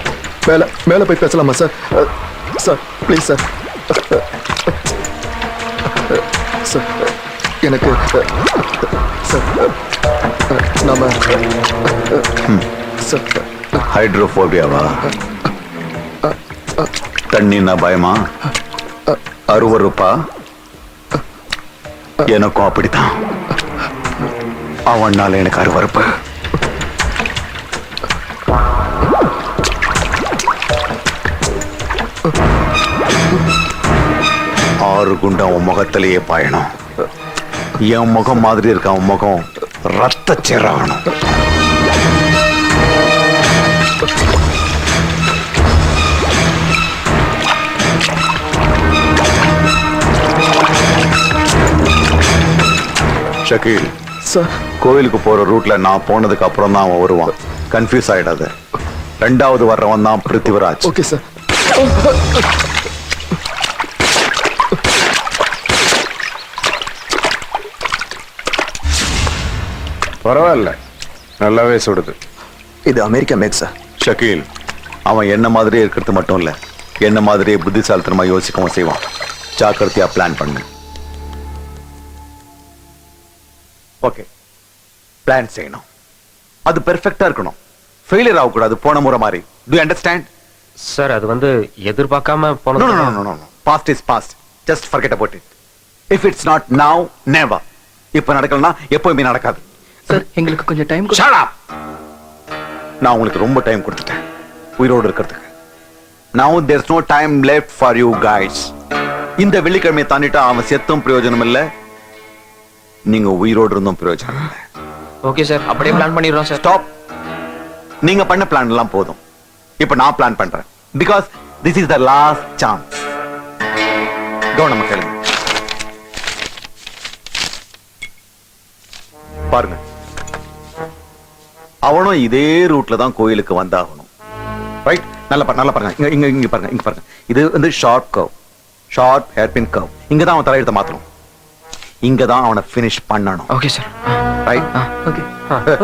மேல போய் பேசலாமா sir? Sir please sir. Sir எனக்கு சார் நம்ம சார் ஹைட்ரோபோபியாவா? தண்ணின்னா பயமா? அருவருப்பா? எனக்கும் அப்படித்தான். அவனால எனக்கு அருவருப்பு. ஆறு குண்டம் உன் முகத்திலேயே பாயணும். என் முகம் மாதிரி இருக்க அவன் முகம் ரத்த சேராகணும். ஷக்கீல் சார், கோவிலுக்கு போற ரூட்ல நான் போனதுக்கு அப்புறம் தான் அவன் வருவான். கன்ஃபியூஸ் ஆயிடாத. ரெண்டாவது வர்றவன் தான் பிருத்திவிராஜ். Okay sir. பரவாயில்ல, நல்லாவே சுடுது. இது அமெரிக்கா மேக் சார். ஷக்கீல், அவன் என்ன மாதிரியே இருக்கிறது மட்டும் இல்ல, என்ன மாதிரியே புத்திசாலித்தனமா யோசிக்கவும் செய்வான். ஜாக்கிரதையா பிளான் பண்ணு. ஓகே, பிளான் செய்யணும். அது பெர்ஃபெக்ட்டா இருக்கணும். ஃபெயிலியர் ஆகக்கூடாது போன முறை மாதிரி. To understand? சார், அது வந்து எதிர்பார்க்காம போனது. No, no, no, no, no. Past is past. Just forget about it. If it's not now, never. இப்ப நடக்கலனா எப்பவுமே நடக்காது. சார், எங்களுக்கு கொஞ்சம் டைம் Shut up. நான் உங்களுக்கு ரொம்ப டைம் கொடுத்துட்டேன் உயிரோடு இருக்கிறதுக்கு. Now there's no time left for you guys. இந்த வெள்ளிக்கிழமையை தாண்டிட்டா அவன் செத்தும் பிரயோஜனம் இல்ல, நீங்க உயிரோடு இருந்தும் பிரயோஜனம் இல்ல. ஓகே சார், அப்படியே பிளான் பண்ணிடுறோம் சார். ஸ்டாப். நீங்க பண்ண பிளான் எல்லாம் போதும். இப்ப நான் பிளான் பண்றேன். Because this is the last chance. கவனமா கேளுங்க. பாருங்க, அவனும் இதே ரூட்ல தான் கோயிலுக்கு வந்தாகணும். ரைட்? நல்லா பாருங்க. இங்க பாருங்க. இது வந்து short curve, short hairpin curve. இங்க தான் அவன் தலையெழுத்த மாத்தணும். இங்க தான் அவனை ஃபினிஷ் பண்ணணும். Okay sir. Right? Okay.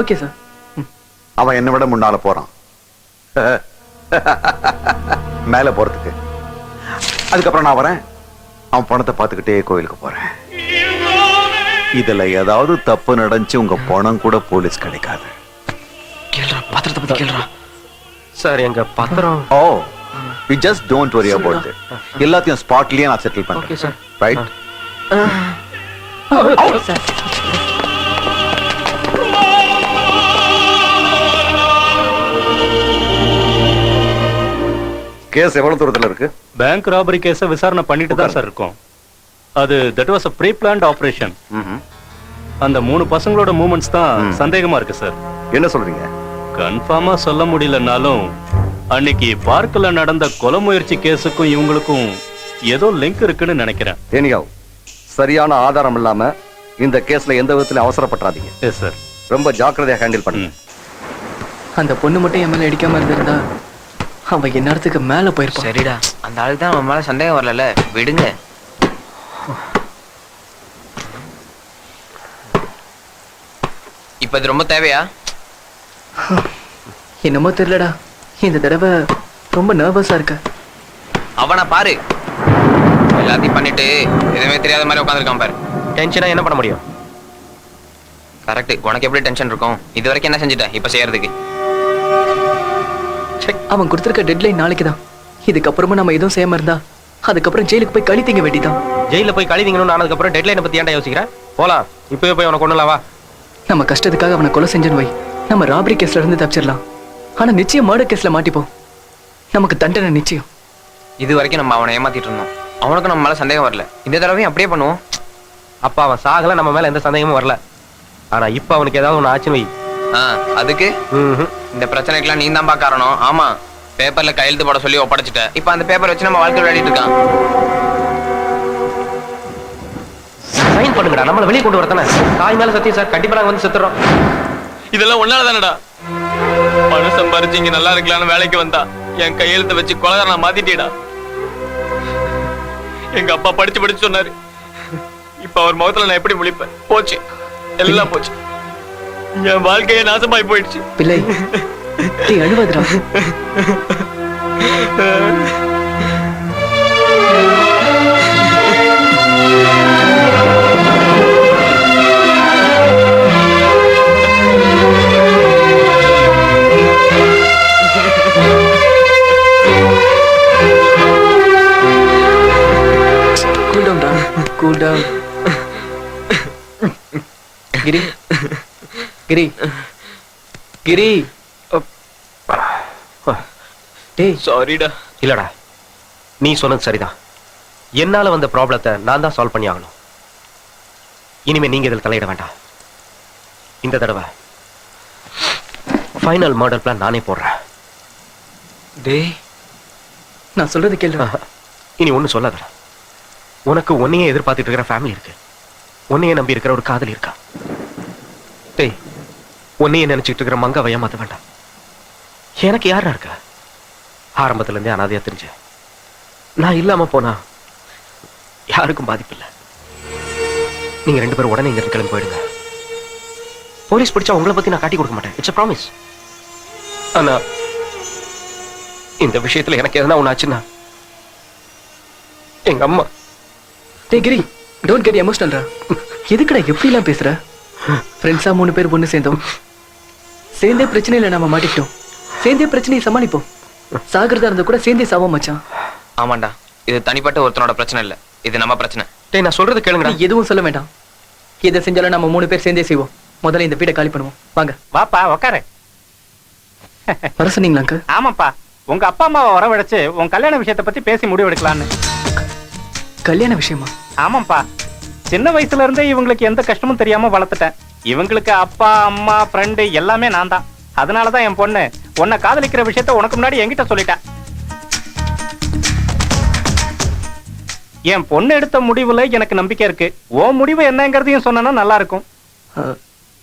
Okay sir. அவன் என்னை விட முன்னால போறான் மேல போறதுக்கு. அதுக்கப்புறம் நான் வரேன், அவன் பணத்தை பார்த்துக்கிட்டே கோயிலுக்கு போறேன். இதுல ஏதாவது தப்பு நடந்துச்சு உங்க பணம் கூட போலீஸ் கிடைக்காது. கேளுடா, பத்திரத்தை பத்தி கேளுடா. சார், எங்க பத்திரம். ஓ, you just don't worry about it. எல்லாத்தையும் ஸ்பாட்லயே நான் செட்டில் பண்றேன். Okay sir. Right? Sir, case எவ்வளவு தூரத்துல இருக்கு? பேங்க் ராபரி கேஸ விசாரணை பண்ணிட்டு தான் சார் இருக்கோம். அது that was a pre-planned operation. அந்த 3 பசங்களோட மூவ்மெண்ட்ஸ் தான் சந்தேகமா இருக்கு சார். என்ன சொல்றீங்க? கன்ஃபார்மா சொல்ல முடியலனாலும் அன்னைக்கு பார்க்ல நடந்த கொலை முயற்சி கேஸுக்கும் இவங்களுக்கும் ஏதோ லிங்க் இருக்குன்னு நினைக்கிறேன். ஏனியாவ், சரியான ஆதாரம் இல்லாம இந்த கேஸ்ல எந்த விதத்துல அவசரப்படாதீங்க. Yes sir. ரொம்ப ஜாக்கிரதையா ஹேண்டில் பண்ணுங்க. அந்த பொண்ணு மட்டும் என் மேல அடிக்காம இருந்திருந்தா அவன் என்னத்துக்கு மேல போயிருப்பான். சரிடா, அந்த ஆளுக்கு தான் அவன் மேல சந்தேகம் வரல, விடுங்க. இப்ப இது ரொம்ப தேவையா? என்னமோ தெரியலடா, இந்த தடவை ரொம்ப நர்வஸா இருக்க. அவனை பாரு, எல்லாத்தையும் பண்ணிட்டு எதுவுமே தெரியாத மாதிரி உட்காந்துருக்கான் பாரு. டென்ஷனா என்ன பண்ண முடியும்? கரெக்ட். உனக்கு எப்படி டென்ஷன் இருக்கும்? இது வரைக்கும் என்ன செஞ்சுட்டேன் இப்ப செய்யறதுக்கு? அவன் கொடுத்திருக்க டெட்லைன் நாளைக்கு தான். இதுக்கப்புறமா நம்ம எதுவும் செய்யாம இருந்தா அதுக்கப்புறம் ஜெயிலுக்கு போய் களி திங்க வேண்டிதான். ஜெயில போய் களி திங்கணும்னு ஆனதுக்கு அப்புறம் டெட்லைனை பத்தி ஏன்டா யோசிக்கிறேன்? போலாம், இப்பவே போய் உனக்கு கொண்டுலாம் வா. நம்ம கஷ்டத்துக்காக அவனை கொலை செஞ்சன் வை, நம்ம ராபரி கேஸ்ல இருந்து தப்பிச்சிடலாம். ஆனா நிச்சயம் மர்டர் கேஸ்ல மாட்டிப்போம். நமக்கு தண்டனை நிச்சயம். இது வரைக்கும் நம்ம அவனை ஏமாத்திட்டு இருந்தோம். அவனுக்கு நம்ம மேல சந்தேகம் வரல. இந்த தடவையும் அப்படியே பண்ணுவோம். அப்ப அவன் சாகல, நம்ம மேல எந்த சந்தேகமும் வரல. ஆனா இப்ப அவனுக்கு ஏதாவது ஒண்ணு ஆச்சுன்னு வை. அதுக்கு இந்த பிரச்சனைக்கெல்லாம் நீ தான் காரணம். ஆமா, பேப்பர்ல கையெழுத்து போட சொல்லி ஒப்படைச்சிட்ட. இப்ப அந்த பேப்பர் வச்சு நம்ம வாழ்க்கை விளையாடிட்டு இருக்கான். சைன் பண்ணுங்கடா, நம்மள வெளியே கொண்டு வரத்தானே. தாய் மேல சத்தியம் சார், கண்டிப்பா நாங்க வந்து செத்துறோம். இதெல்லாம் ஒன்னால தானடா. பணம் சம்பாரிச்சு இங்க நல்லா இருக்கலாம்னு வேலைக்கு வந்தா என் கையெழுத்தை வச்சு கொலைகாரனா மாத்திட்டேடா. எங்க அப்பா படிச்சு சொன்னாரு. இப்ப அவர் முகத்துல நான் எப்படி முழிப்பேன்? போச்சு, எல்லாம் போச்சு. என் வாழ்க்கையே நாசமாய் போயிடுச்சு. பிள்ளை நீ அழுவதுடா. Cool down. கிரி கிரி கிரி. டேய் சாரிடா. இல்லடா, நீ சொன்னது சரிதான். என்னால வந்த ப்ராப்ளத்தை நான் தான் சால்வ் பண்ணி ஆகணும். இனிமே நீங்க இதில் தலையிட வேண்டாம். இந்த தடவை ஃபைனல் மர்டர் பிளான் நானே போடுறேன். டேய் நான் சொல்றது கேளு. இனி ஒண்ணு சொல்லாதடா. உனக்கு உன்னையே எதிர்பார்த்துட்டு இருக்கிற ஃபேமிலி இருக்கு, உன்னையே நம்பி இருக்கிற ஒரு காதலி இருக்கா. டேய், உன்னையே நினைச்சிட்டு இருக்கிற மங்காவை ஏமாத்த வேண்டாம். எனக்கு யாரா இருக்கா? ஆரம்பத்துல இருந்தே அனாதையா தெரிஞ்சேன். நான் இல்லாம போனா யாருக்கும் பாதிப்பு இல்லை. நீங்க 2 பேரும் உடனே இங்க கிளம்பி போயிடுங்க. போலீஸ் பிடிச்சா உங்களை பத்தி நான் காட்டி கொடுக்க மாட்டேன். It's a promise. ஆனா இந்த விஷயத்துல எனக்கு எதனா ஒண்ணு ஆச்சுன்னா எங்க அம்மா. டேய் கிரி, டோன்ட் கெட் எமோஷனல் ரா. எதுக்குடா எப்படிலாம் பேசுற? ஃப்ரெண்ட்ஸா 3 பேர் ஒண்ணு சேர்ந்தோம். சேர்ந்தே பிரச்சனையில நாம மாட்டிக்கிட்டோம். சேர்ந்தே பிரச்சனையை சமாளிப்போம். சாகிறதா இருந்தா கூட சேர்ந்தே சாவோம் மச்சான். ஆமாண்டா, இது தனிப்பட்ட ஒருத்தனோட பிரச்சனை இல்ல, இது நம்ம பிரச்சனை. டேய் நான் சொல்றது கேளுங்கடா. எதுவும் சொல்ல வேண்டாம். எதை செஞ்சாலும் நம்ம 3 பேர் சேர்ந்தே செய்வோம். முதல்ல இந்த வீட்டை காலி பண்ணுவோம். வாங்க. வாப்பா உக்காரு. வர சொன்னீங்களா அங்கிள்? ஆமாப்பா, உங்க அப்பா அம்மாவை வரவழைச்சு உன் கல்யாண விஷயத்தை பத்தி பேசி முடிவெடுக்கலான்னு. கல்யாண விஷயமா? ஆமாப்பா, சின்ன வயசுல இருந்தே இவங்களுக்கு எந்த கஷ்டமும் தெரியாம வளர்த்துட்டேன். இவங்களுக்கு அப்பா அம்மா ஃப்ரெண்டு எல்லாமே நான் தான். அதனாலதான் என் பொண்ணு உன்னை காதலிக்கிற விஷயத்த உனக்கு முன்னாடி என்கிட்ட சொல்லிட்டா. என் பொண்ணு எடுத்த முடிவுல எனக்கு நம்பிக்கை இருக்கு. உன் முடிவு என்னங்கிறதையும் சொன்னா நல்லா இருக்கும்.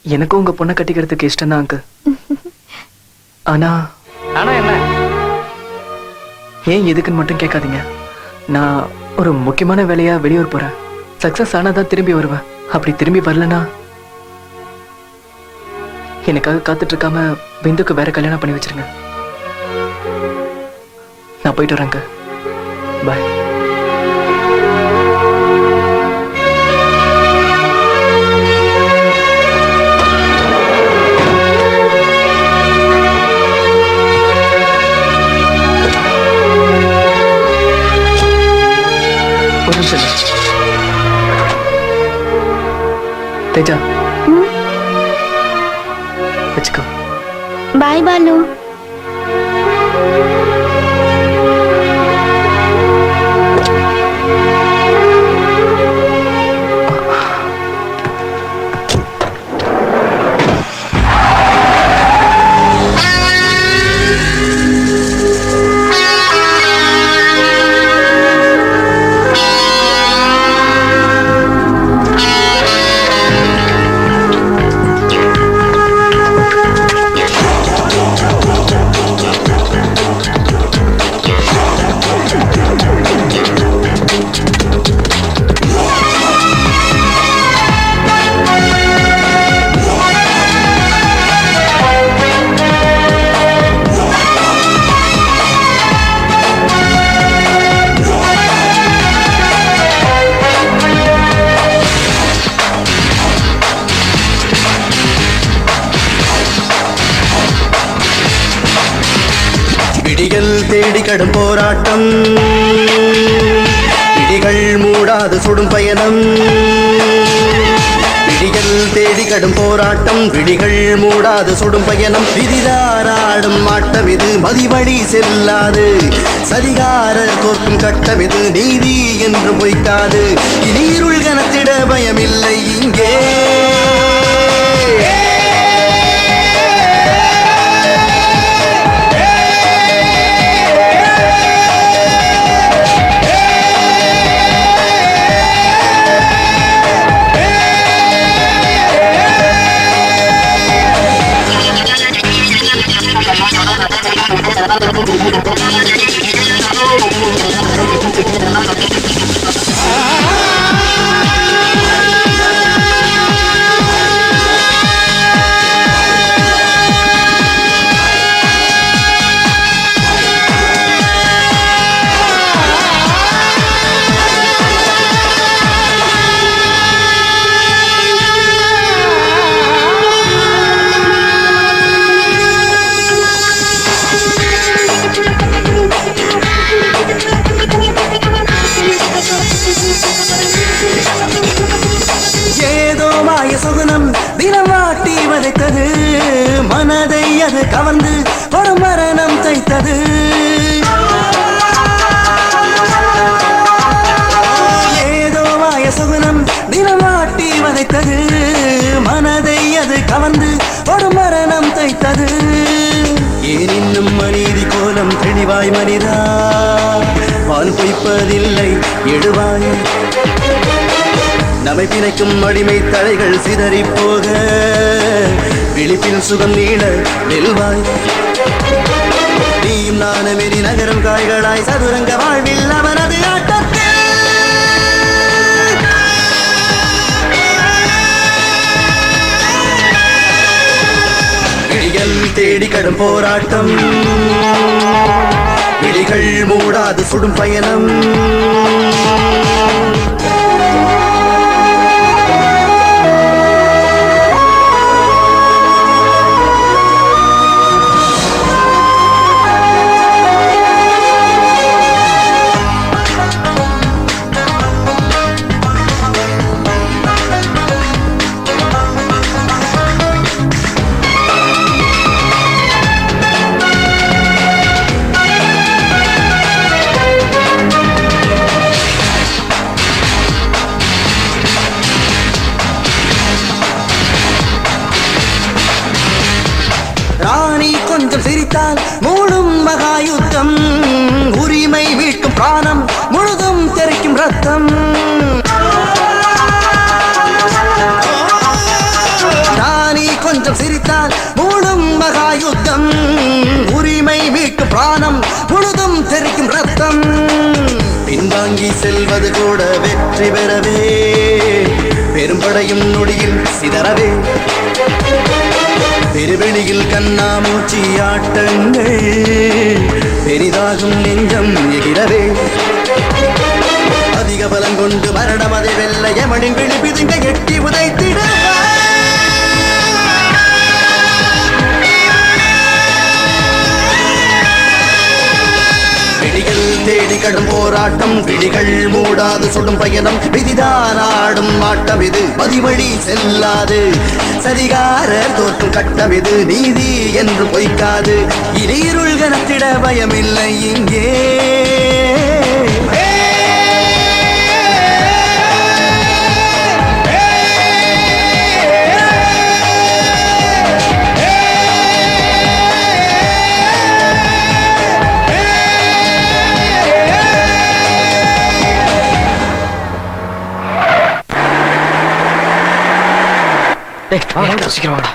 எனக்கும் உங்க பொண்ணை கட்டிக்கிறதுக்கு இஷ்டம் தான் அங்கிள். ஆனா ஆனா என்ன? ஏன் எதுக்குன்னு மட்டும் கேட்காதீங்க. நான் ஒரு முக்கியமான வேலையா வெளியூர் போறேன். சக்சஸ் ஆனாதான் திரும்பி வருவேன். அப்படி திரும்பி வரலனா எனக்காக காத்துட்டு இருக்காம பிந்துக்கு வேற கல்யாணம் பண்ணி வச்சிருங்க. நான் போயிட்டு வரேங்க. பாய். ஒரு நிமிஷம் தேஜா, வச்சுக்கோ. பாய் பாலு. விடிகள் தேடி கடும் போராட்டம், விடிகள் மூடாது சுடும் பயணம். விடிகள் தேடி கடும் போராட்டம், விடிகள் மூடாது சுடும் பயணம். விதிதாராடும் ஆட்டம் இது, மதிவழி செல்லாது. சரிகாரர் தோற்கும் கட்டம் இது, நீதி என்று பொய்க்காது. இனி இருள் கனத்திட பயமில்லை இங்கே. வைத்தது, மனதை அது கவர்ந்து ஒரு மரணம் தைத்தது. ஏதோ வாய சுகுணம் தினமாட்டி வதைத்தது, மனதை அது கவர்ந்து ஒரு மரணம் தைத்தது. ஏன் இன்னும் மனிதி கோலம் தெளிவாய் மனிதா, பால் பொய்ப்பதில்லை எழுவாய். நம்மை பிணைக்கும் அடிமை தலைகள் சிதறி போக, விழிப்பின் சுகம் நீள வெல்வாய். நீயும் நானும் எரி நகரும் காய்களாய் சதுரங்க வாழ்வில் அவனது ஆட்டத்தில் விழிகள் தேடி கடும் போராட்டம், விழிகள் மூடாது சுடும் பயணம். ராணி கொஞ்சம் சிரித்தால் மூடும் மகாயுத்தம், உரிமை மீட்கும் பிராணம் முழுதும் தெரிக்கும் ரத்தம். ராணி கொஞ்சம் சிரித்தால் மூடும் மகாயுத்தம், உரிமை மீட்கும் பிராணம் முழுதும் தெரிக்கும் ரத்தம். பின்வாங்கி செல்வது கூட வெற்றி பெறவே, பெரும்படையும் நொடியில் சிதறவே. பெருவெளியில் கண்ணாமூச்சி ஆட்டங்கள், பெரிதாகும் நெஞ்சம் எகிரவே. அதிக பலம் கொண்டு மரணம் அதை வெல்ல எமனின் விழிப்பிதுங்க எட்டி உதைத்திட. விழிகள் தேடி கடும் போராட்டம், விழிகள் மூடாது சுடும் பயணம். விதிதான் ஆடும் ஆட்டம் இது, மதிவழி செல்லாது. சரிகாரர் தோற்றும் கட்டம் இது, நீதி என்று பொய்க்காது. இருள் கனத்திட பயமில்லை இங்கே. சீக்கிரம் வாடா.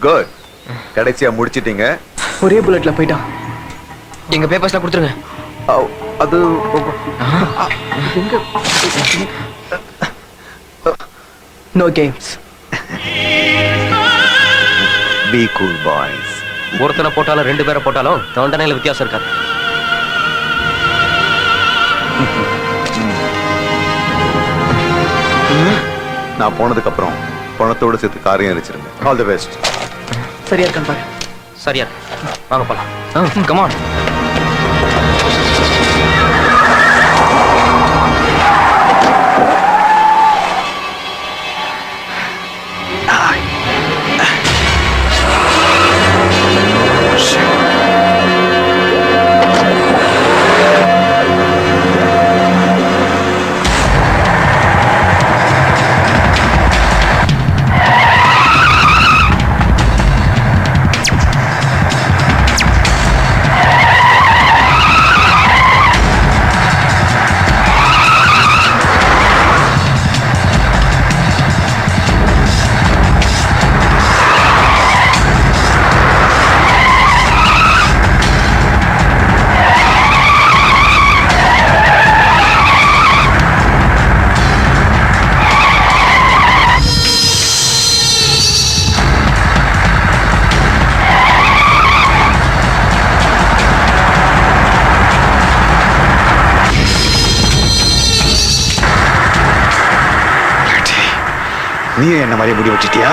குட், கடைசியா முடிச்சிட்டீங்க. ஒரே புல்லட்ல போயிட்டான். எங்க பேப்பர்ஸ்லாம் கொடுத்துருங்க. அது no games. Be cool boys. ஒருத்தனை போட்டாலும் ரெண்டு பேரை போட்டாலும் தண்டனையில வித்தியாசம் இருக்காது. நான் போனதுக்கு அப்புறம் பணத்தோடு சேர்த்து காரியம் அடிச்சிருங்க. All the best. சரியா இருக்கான் பாரு. சரியா, வாங்க போலாம். Come on. நீ என்ன மாதிரி முடி வச்சிட்டியா?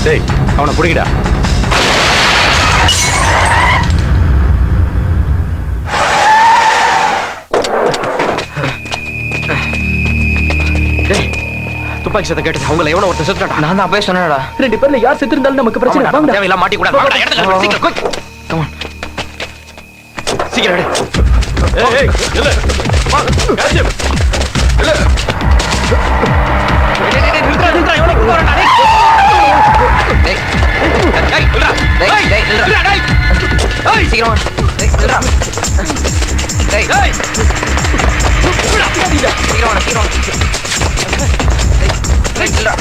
டேய் அவனை பிடிக்கடா. துப்பாக்கி சத்தம் கேட்டது. அவங்கள எவனோ ஒருத்தர் செத்துட்டான். நான் தான் அப்பவே சொன்னேன்டா. 2 பேர்ல யார் செத்து இருந்தாலும் நமக்கு பிரச்சனை. வாங்க. தேவையில்ல மாட்டி கூட. வாங்கடா இடத்துல சீக்கிரம் quick. Come on. சீக்கிரம் எடு. ஏய் இல்ல. வா கேட்ச். இல்ல. நில்றா இவனை கூப்பிட்டு வரடா டேய். டேய். டேய் நில்றா. டேய் டேய் நில்றா டேய். டேய் சீக்கிரம் வா. டேய் நில்றா. டேய் டேய். சீக்கிரம் வா சீக்கிரம் வா. டேய் நில்றா.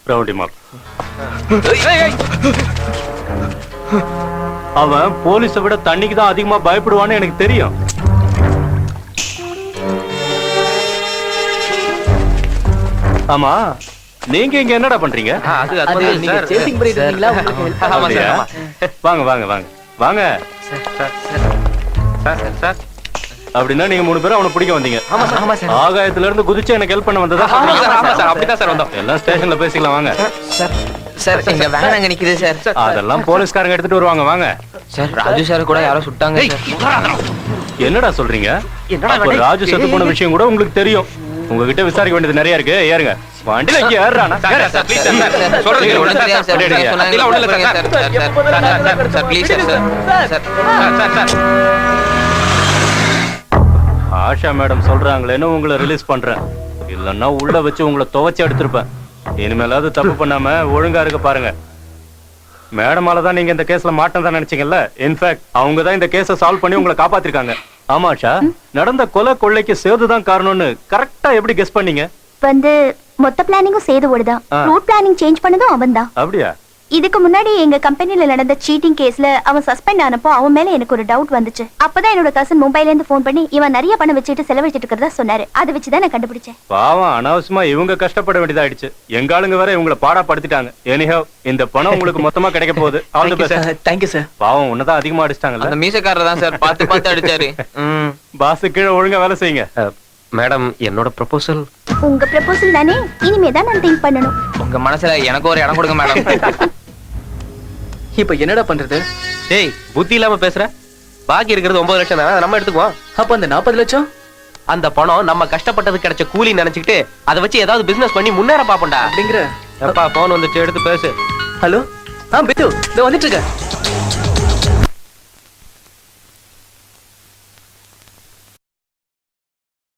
Rowdy mall. அவன் போலீஸை விட தண்ணிக்கு தான் அதிகமா பயப்படுவான்னு எனக்கு தெரியும். ஆமா நீங்க இங்க என்னடா பண்றீங்க? நீங்க சேசிங் பண்ணிட்டு இருக்கீங்களா? உங்களுக்கு help அப்படியா? வாங்க வாங்க வாங்க வாங்க. சார் அப்படின்னா நீங்க 3 பேரும் அவனை பிடிக்க வந்தீங்க. ஆமா சார் ஆமா சார். ஆகாயத்துல இருந்து குதிச்சு எனக்கு ஹெல்ப் பண்ண வந்ததா? ஆமா சார் அப்படிதான் சார் வந்தோம். எல்லாம் ஸ்டேஷன்ல பேசிக்கலாம் வாங்க. சார் சார் இங்க வேன் அங்க நிக்குது சார். அதெல்லாம் போலீஸ்காரங்க எடுத்துட்டு வருவாங்க வாங்க. சார் ராஜு சார் கூட யாரோ சுட்டாங்க சார். என்னடா சொல்றீங்க? என்னடா அப்ப வேலை? ராஜு செத்து போன விஷயம் கூட உங்களுக்கு தெரியும். உங்ககிட்ட விசாரிக்க வேண்டியது நிறைய இருக்கு. ஏறுங்க வண்டியில ஏறானா? சார் ப்ளீஸ் சார் சொல்றது ஒண்ணும் தெரியாது சார். அதெல்லாம் ஒண்ணு இல்ல sir. Sir please sir. Sir Asha madam சொல்றாங்களேன்னு உங்களை ரிலீஸ் பண்றேன். இல்லன்னா உள்ள வச்சு உங்களை துவைச்சு எடுத்திருப்பேன். இனிமேலாவது தப்பு பண்ணாம ஒழுங்கா இருக்க பாருங்க. மேடமால தான் நீங்க இந்த கேஸ்ல மாட்டதான் நினைச்சீங்கல்ல. இன்ஃபேக்ட் அவங்க தான் இந்த கேஸை சால்வ் பண்ணி உங்களை காப்பாத்திருக்காங்க. ஆமா ஆஷா, நடந்த கொலை கொள்ளைக்கு சேதுதான் காரணம்னு கரெக்டா எப்படி கெஸ் பண்ணீங்க? வந்து மொத்த பிளானிங்கும் சேதுவோடுதான். ரூட் பிளானிங் சேஞ்ச் பண்ணதும் அவன்தான். அப்படியா? இதுக்கு முன்னாடி எங்க கம்பெனில நடந்த சீட்டிங் கேஸ்ல அவன் சஸ்பெண்ட் ஆனப்போ அவன் மேல எனக்கு ஒரு டவுட் வந்துச்சு. அப்பதான் என்னோட கசன் மும்பைல இருந்து போன் பண்ணி இவன் நிறைய பணம் வச்சுட்டு செலவழிச்சிட்டு இருக்கிறதா சொன்னாரு. அதை வச்சுதான் நான் கண்டுபிடிச்சேன். பாவம் அனாவசியமா இவங்க கஷ்டப்பட வேண்டியதாயிடுச்சு. எங்க ஆளுங்க வேற இவங்களை பாடாப்படுத்திட்டாங்க. எனிஹவ் இந்த பணம் உங்களுக்கு மொத்தமா கிடைக்க போகுது. All the best. Thank you sir. பாவம் உன்னதான் அதிகமா அடிச்சிட்டாங்கல்ல. அந்த மீசக்காரர் தான் சார் பார்த்து பார்த்து அடிச்சாரு. பாஸ் கீழே ஒழுங்கா வேலை செய்யுங்க. மேடம் என்னோட ப்ரொபோசல். உங்க ப்ரொபோசல் தானே, இனிமே தான் நான் திங்க் பண்ணணும். உங்க மனசுல எனக்கு ஒரு இடம் கொடுங்க மேடம். இப்ப என்னடா பண்றது? டேய் புத்தி இல்லாம பேசுற. பாக்கி இருக்கிறது 9 லட்சம் தானே, நம்ம எடுத்துக்குவோம். அப்ப அந்த 40 லட்சம் அந்த பணம் நம்ம கஷ்டப்பட்டது கிடைச்ச கூலி நினைச்சுக்கிட்டு அதை வச்சு ஏதாவது பிசினஸ் பண்ணி முன்னேற பாப்போம்டா. அப்படிங்கிற. அப்பா போன் வந்துச்சு, எடுத்து பேசு. ஹலோ. பித்து இதோ வந்துட்டு இருக்க.